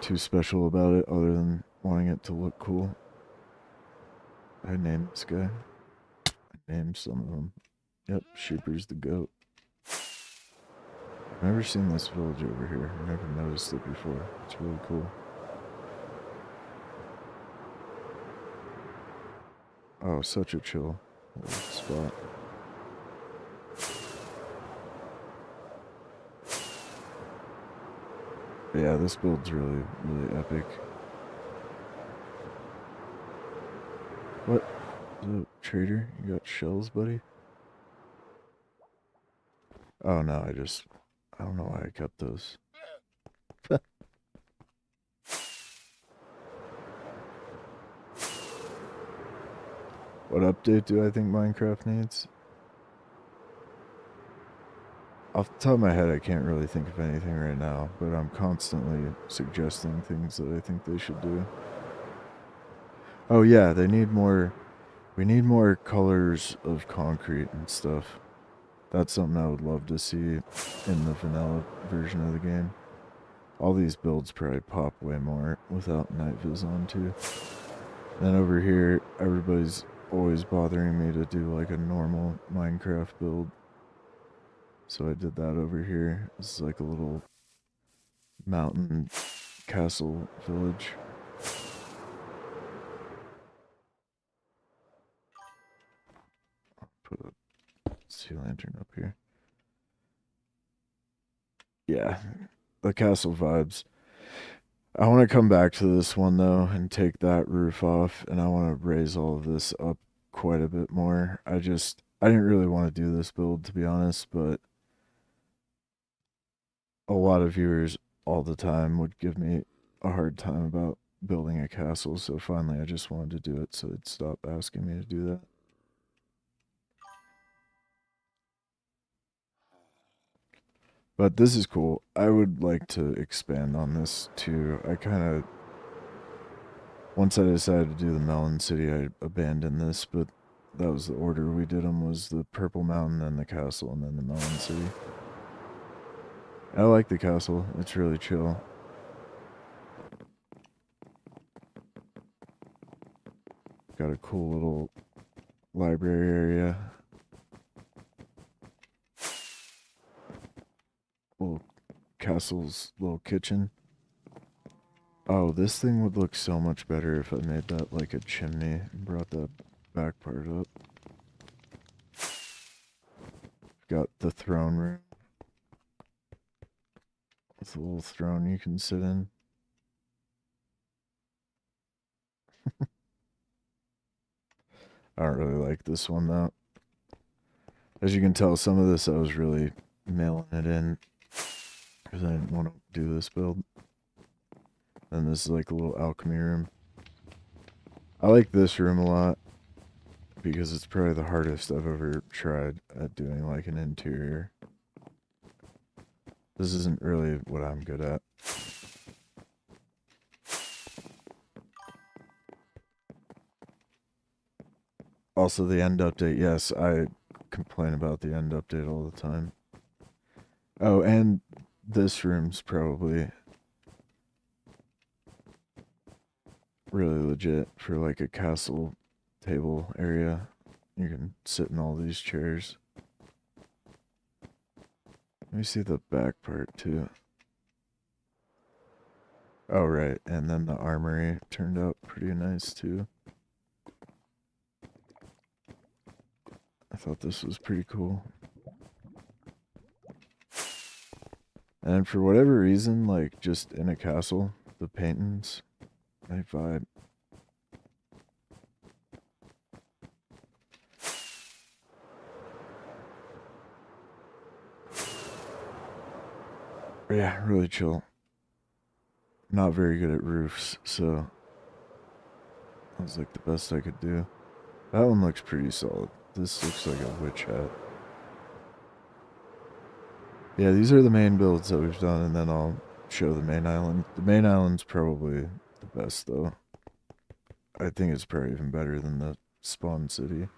too special about it other than wanting it to look cool. I named this guy. I named some of them. Yep, Sheeper's the goat. I've never seen this village over here. I never noticed it before. It's really cool. Oh, such a chill little spot. But yeah, this build's really epic. What? Is it trader? You got shells, buddy? Oh no, I don't know why I kept those. What update do I think Minecraft needs? Off the top of my head, I can't really think of anything right now, but I'm constantly suggesting things that I think they should do. Oh yeah, we need more colors of concrete and stuff. That's something I would love to see in the vanilla version of the game. All these builds probably pop way more without night viz on too. Then over here, everybody's always bothering me to do like a normal Minecraft build. So I did that over here. This is like a little mountain castle village. I'll put a sea lantern up here. Yeah, the castle vibes. I want to come back to this one though and take that roof off, and I want to raise all of this up quite a bit more. I didn't really want to do this build, to be honest, but a lot of viewers all the time would give me a hard time about building a castle, so finally I just wanted to do it so they'd stop asking me to do that. But this is cool. I would like to expand on this too. Once I decided to do the Melon City, I abandoned this, but that was the order we did them, was the Purple Mountain, then the castle, and then the Melon City. I like the castle. It's really chill. Got a cool little library area. Little castle's little kitchen. Oh, this thing would look so much better if I made that like a chimney and brought that back part up. Got the throne room. It's a little throne you can sit in. I don't really like this one though. As you can tell, some of this I was really mailing it in because I didn't want to do this build. And this is like a little alchemy room. I like this room a lot because it's probably the hardest I've ever tried at doing like an interior. This isn't really what I'm good at. Also, the end update. Yes, I complain about the end update all the time. Oh, and this room's probably really legit for like a castle table area. You can sit in all these chairs. Let me see the back part too. Oh, right. And then the armory turned out pretty nice too. I thought this was pretty cool. And for whatever reason, like just in a castle, the paintings, they vibe. Yeah, really chill. Not very good at roofs, so that was like the best I could do. That one looks pretty solid. This looks like a witch hat. Yeah, these are the main builds that we've done, and then I'll show the main island. The main island's probably the best, though. I think it's probably even better than the spawn city.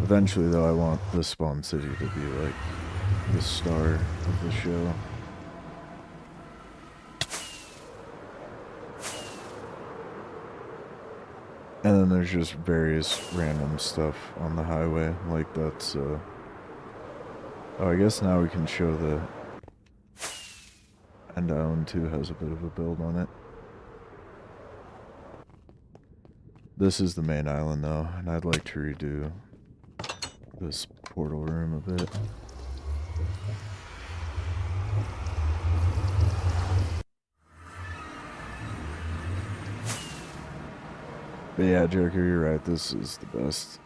Eventually, though, I want the spawn city to be like the star of the show. And then there's just various random stuff on the highway, like that's, oh, I guess now we can show the End Island 2 has a bit of a build on it. This is the main island, though, and I'd like to redo this portal room a bit. But yeah, Joker, you're right, this is the best.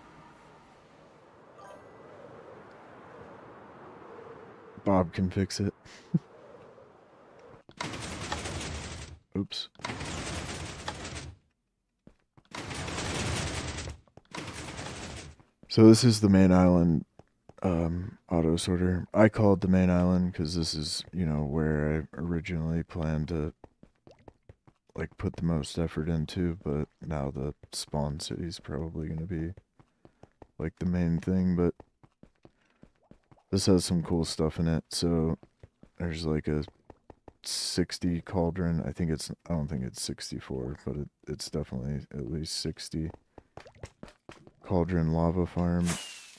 Bob can fix it. Oops. So this is the main island auto sorter. I call it the main island because this is, you know, where I originally planned to like put the most effort into, but now the spawn city is probably going to be like the main thing, but this has some cool stuff in it. So there's like a 60 cauldron. I don't think it's 64, but it's definitely at least 60 cauldron lava farm,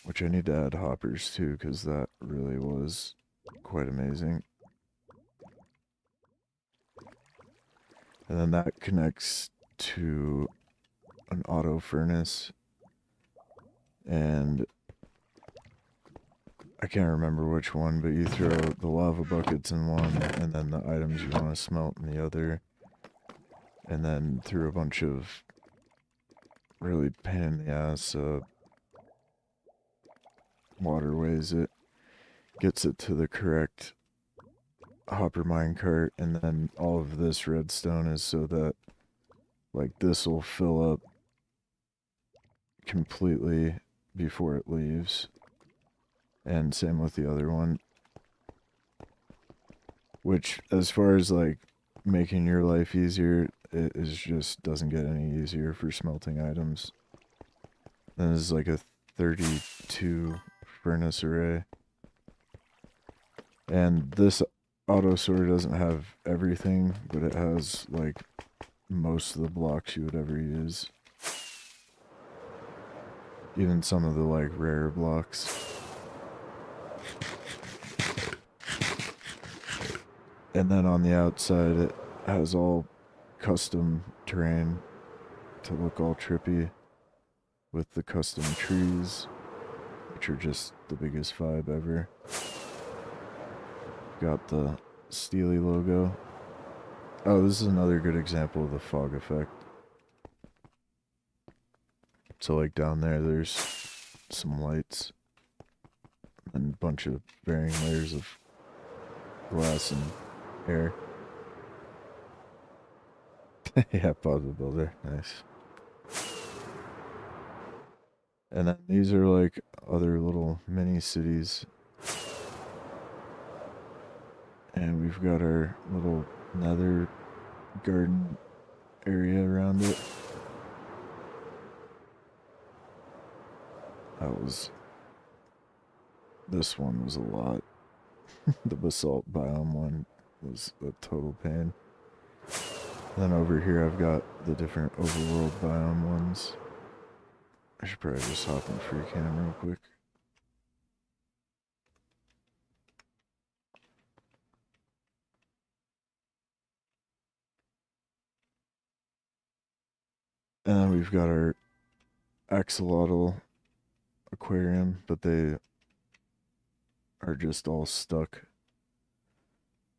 which I need to add hoppers to because that really was quite amazing. And then that connects to an auto furnace, and I can't remember which one, but you throw the lava buckets in one, and then the items you want to smelt in the other, and then through a bunch of really pain in the ass waterways, it gets it to the correct hopper minecart, and then all of this redstone is so that like this will fill up completely before it leaves, and same with the other one, which as far as like making your life easier, it is just doesn't get any easier for smelting items. Then there's like a 32 furnace array, and this auto sorter doesn't have everything, but it has like most of the blocks you would ever use, even some of the like rare blocks. And then on the outside it has all custom terrain to look all trippy with the custom trees, which are just the biggest vibe ever. Got the Steely logo. Oh, this is another good example of the fog effect. So like down there, there's some lights and a bunch of varying layers of glass and air. Yeah, Puzzle Builder, nice. And then these are like other little mini cities. And we've got our little nether garden area around it. This one was a lot. The basalt biome one was a total pain. Then over here I've got the different overworld biome ones. I should probably just hop in free cam real quick. And then we've got our axolotl aquarium, but they are just all stuck.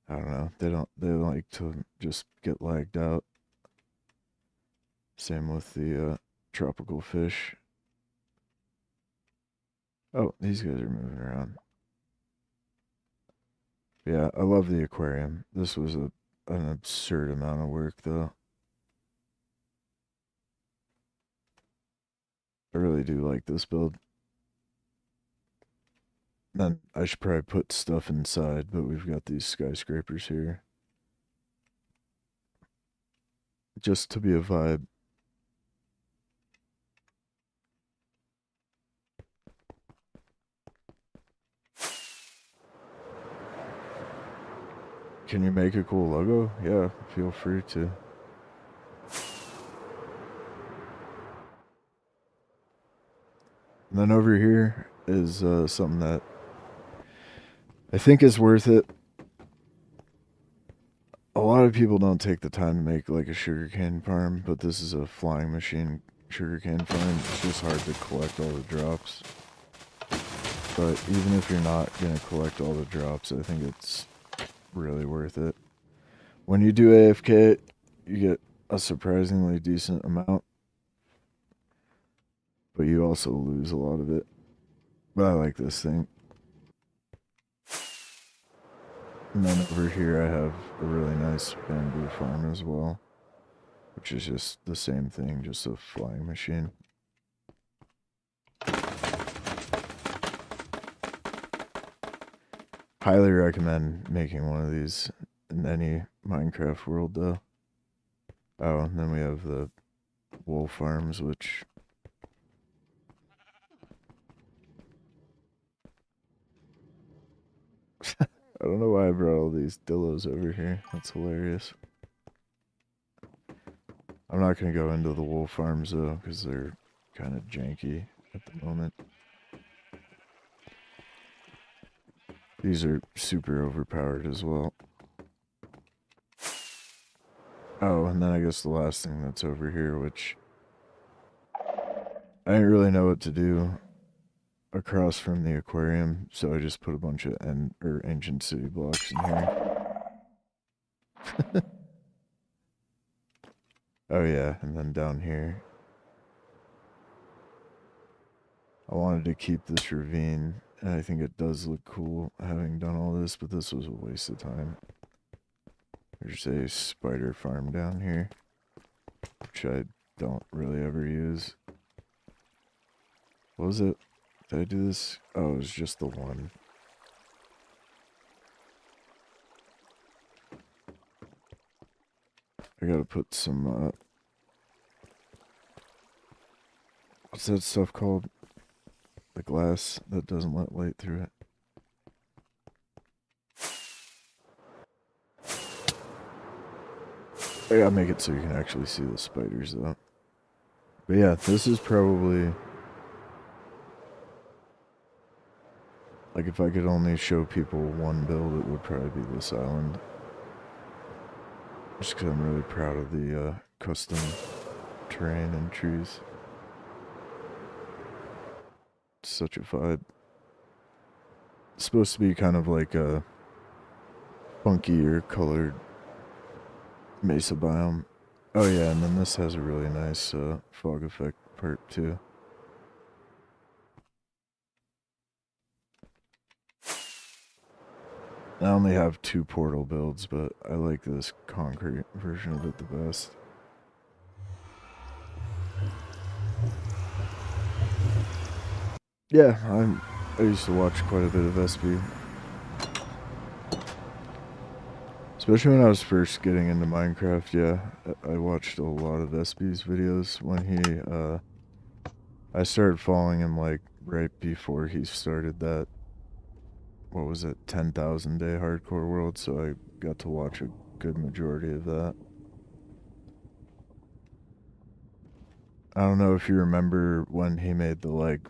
I don't know. They like to just get lagged out. Same with the tropical fish. Oh, these guys are moving around. Yeah, I love the aquarium. This was an absurd amount of work, though. I really do like this build. Then I should probably put stuff inside, but we've got these skyscrapers here. Just to be a vibe. Can you make a cool logo? Yeah, feel free to. And then over here is something that I think is worth it. A lot of people don't take the time to make like a sugarcane farm, but this is a flying machine sugarcane farm. It's just hard to collect all the drops. But even if you're not going to collect all the drops, I think it's really worth it. When you do AFK, you get a surprisingly decent amount, but you also lose a lot of it. But I like this thing. And then over here I have a really nice bamboo farm as well, which is just the same thing, just a flying machine. Highly recommend making one of these in any Minecraft world though. Oh, and then we have the wool farms, which I don't know why I brought all these dillos over here. That's hilarious. I'm not going to go into the wool farms though, because they're kind of janky at the moment. These are super overpowered as well. Oh, and then I guess the last thing that's over here, which I didn't really know what to do across from the aquarium, so I just put a bunch of ancient city blocks in here. Oh yeah, and then down here, I wanted to keep this ravine, and I think it does look cool having done all this, but this was a waste of time. There's a spider farm down here, which I don't really ever use. What was it? Did I do this? Oh, it was just the one. I gotta put some, what's that stuff called? The glass that doesn't let light through it. I gotta make it so you can actually see the spiders though. But yeah, this is probably, like, if I could only show people one build, it would probably be this island. Just because I'm really proud of the custom terrain and trees. It's such a vibe. It's supposed to be kind of like a funkier colored mesa biome. Oh yeah, and then this has a really nice fog effect part too. I only have 2 portal builds, but I like this concrete version of it the best. Yeah, I used to watch quite a bit of SB. Especially when I was first getting into Minecraft, yeah. I watched a lot of SB's videos when I started following him like right before he started that, what was it, 10,000 day hardcore world, so I got to watch a good majority of that. I don't know if you remember when he made the like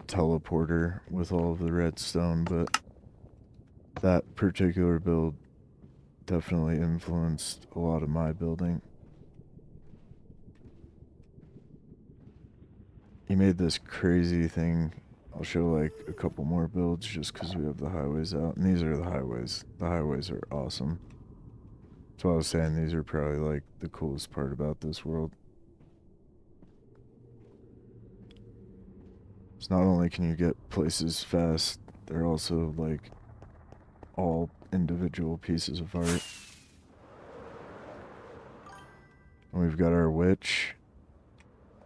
teleporter with all of the redstone, but that particular build definitely influenced a lot of my building. He made this crazy thing. I'll show like a couple more builds just because we have the highways out. And these are the highways. The highways are awesome. That's what I was saying. These are probably like the coolest part about this world. So not only can you get places fast, they're also like all individual pieces of art. And we've got our witch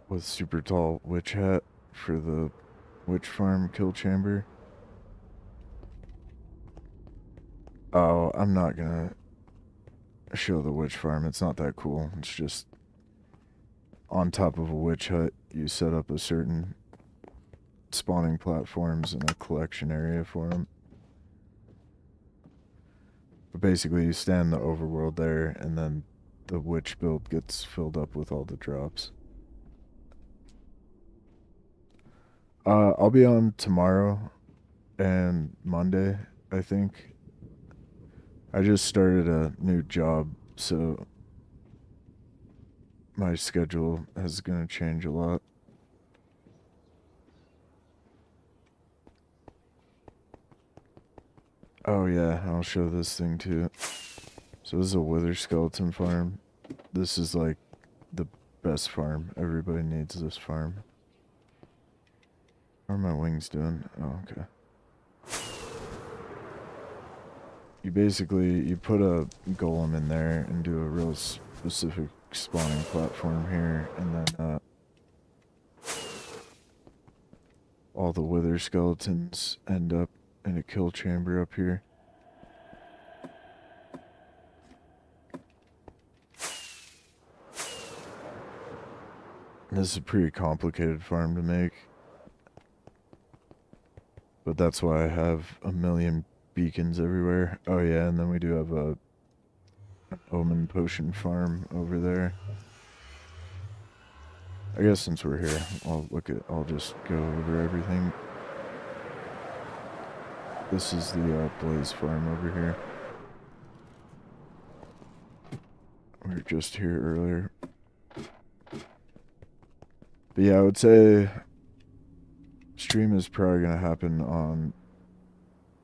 with super tall witch hat for the witch farm kill chamber. Oh, I'm not gonna show the witch farm. It's not that cool. It's just on top of a witch hut, you set up a certain spawning platforms and a collection area for them. But basically, you stand in the overworld there, and then the witch build gets filled up with all the drops. I'll be on tomorrow and Monday, I think. I just started a new job, so my schedule is gonna change a lot. Oh yeah, I'll show this thing too. So this is a wither skeleton farm. This is like the best farm. Everybody needs this farm. How are my wings doing? Oh, okay. You put a golem in there and do a real specific spawning platform here, and then all the wither skeletons end up in a kill chamber up here. This is a pretty complicated farm to make, but that's why I have a million beacons everywhere. Oh yeah, and then we do have an omen potion farm over there. I guess since we're here, I'll just go over everything. This is the Blaze farm over here. We were just here earlier. But yeah, I would say stream is probably gonna happen on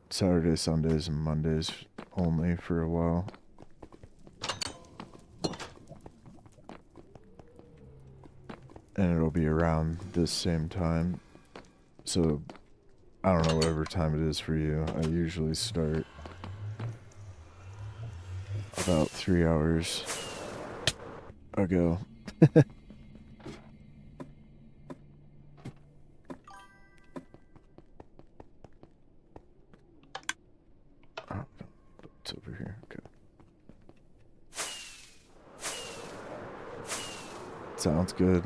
Saturdays, Sundays, and Mondays only for a while. And it'll be around this same time. So, I don't know whatever time it is for you. I usually start about 3 hours ago. Oh, it's over here. Okay. Sounds good.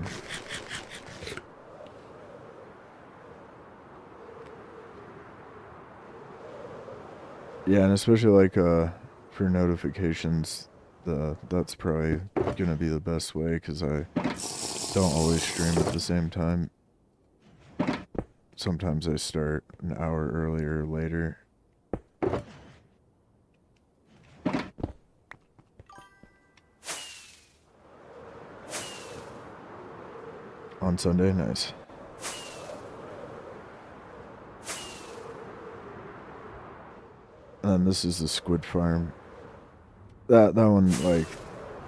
Yeah, and especially like for notifications, that's probably gonna be the best way because I don't always stream at the same time. Sometimes I start an hour earlier or later. On Sunday, nice. And then this is the squid farm. That one, like,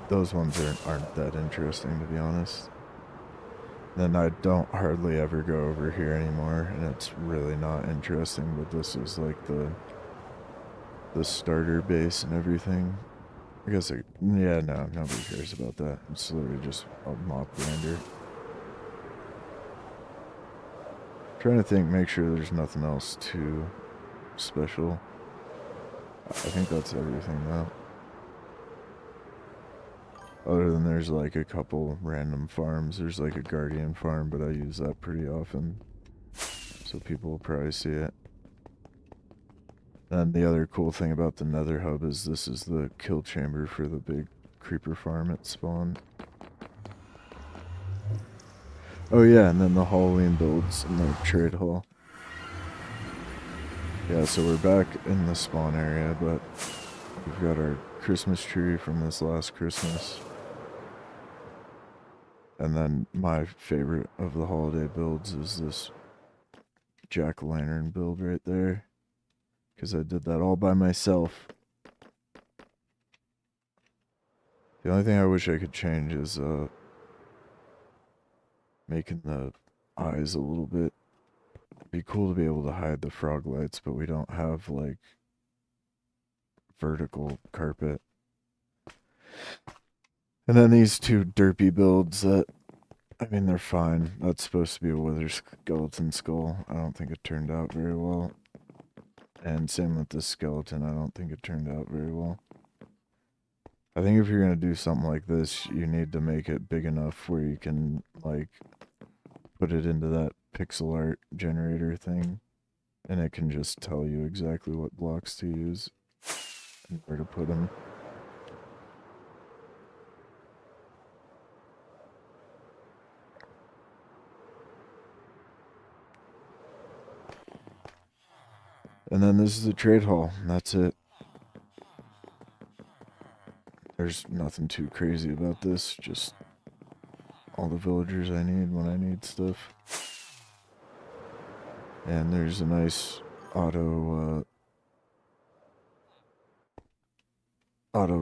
those ones aren't that interesting, to be honest. Then I don't hardly ever go over here anymore, and it's really not interesting, but this is like the starter base and everything. I guess, yeah, no, nobody cares about that. It's literally just a mob brander. Trying to think, make sure there's nothing else too special. I think that's everything though. Other than there's like a couple random farms. There's like a guardian farm, but I use that pretty often. So people will probably see it. And the other cool thing about the Nether Hub is this is the kill chamber for the big creeper farm at spawn. Oh yeah, and then the Halloween builds in the trade hall. Yeah, so we're back in the spawn area, but we've got our Christmas tree from this last Christmas. And then my favorite of the holiday builds is this jack-o'-lantern build right there. Because I did that all by myself. The only thing I wish I could change is making the eyes a little bit. It'd be cool to be able to hide the frog lights, but we don't have like vertical carpet. And then these two derpy builds that, I mean, they're fine. That's supposed to be a wither skeleton skull. I don't think it turned out very well. And same with this skeleton. I don't think it turned out very well. I think if you're going to do something like this, you need to make it big enough where you can, like, put it into that pixel art generator thing. And it can just tell you exactly what blocks to use and where to put them. And then this is the trade hall, and that's it. There's nothing too crazy about this, just all the villagers I need when I need stuff. And there's a nice auto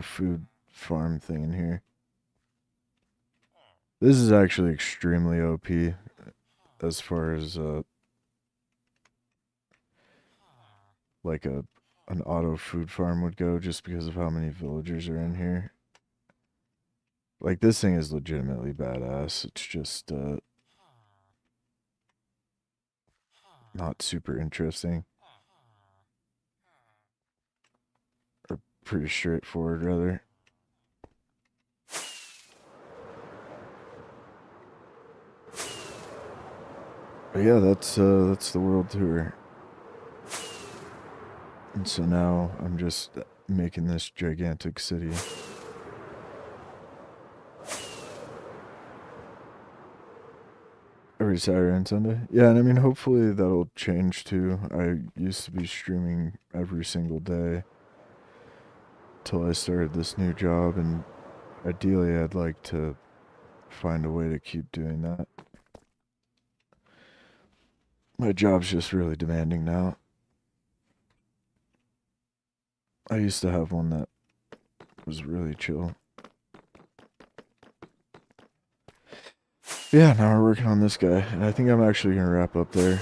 food farm thing in here. This is actually extremely OP as far as like an auto food farm would go, just because of how many villagers are in here. Like, this thing is legitimately badass. It's just not super interesting. Or pretty straightforward, rather. But yeah, that's the world tour. And so now I'm just making this gigantic city. Every Saturday and Sunday. Yeah, and I mean, hopefully that'll change too. I used to be streaming every single day till I started this new job, and ideally I'd like to find a way to keep doing that. My job's just really demanding now. I used to have one that was really chill. Yeah, now we're working on this guy, and I think I'm actually going to wrap up there,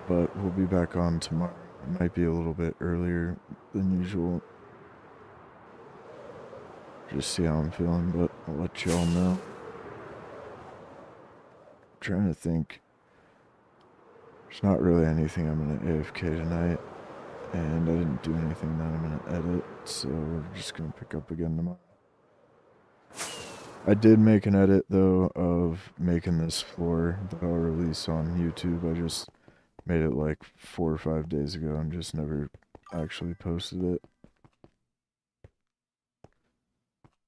but we'll be back on tomorrow. It might be a little bit earlier than usual. Just see how I'm feeling, but I'll let y'all know. I'm trying to think. There's not really anything I'm going to AFK tonight, and I didn't do anything that I'm going to edit, so we're just going to pick up again tomorrow. I did make an edit, though, of making this floor that I'll release on YouTube. I just made it like 4 or 5 days ago and just never actually posted it.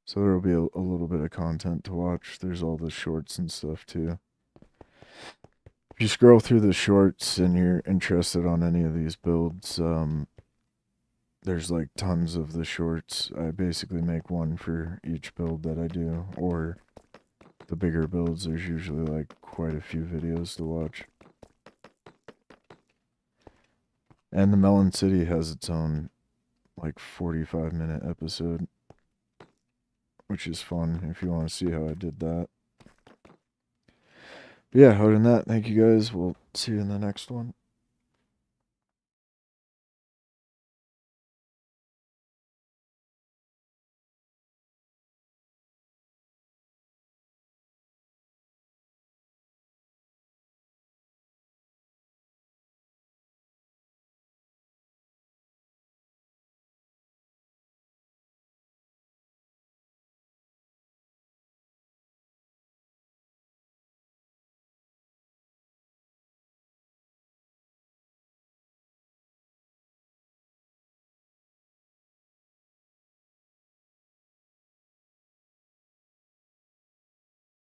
So there'll be a little bit of content to watch. There's all the shorts and stuff, too. If you scroll through the shorts and you're interested on any of these builds, there's like tons of the shorts. I basically make one for each build that I do, or the bigger builds, there's usually like quite a few videos to watch. And the Melon City has its own like 45-minute episode, which is fun if you want to see how I did that. But yeah, other than that, thank you guys. We'll see you in the next one.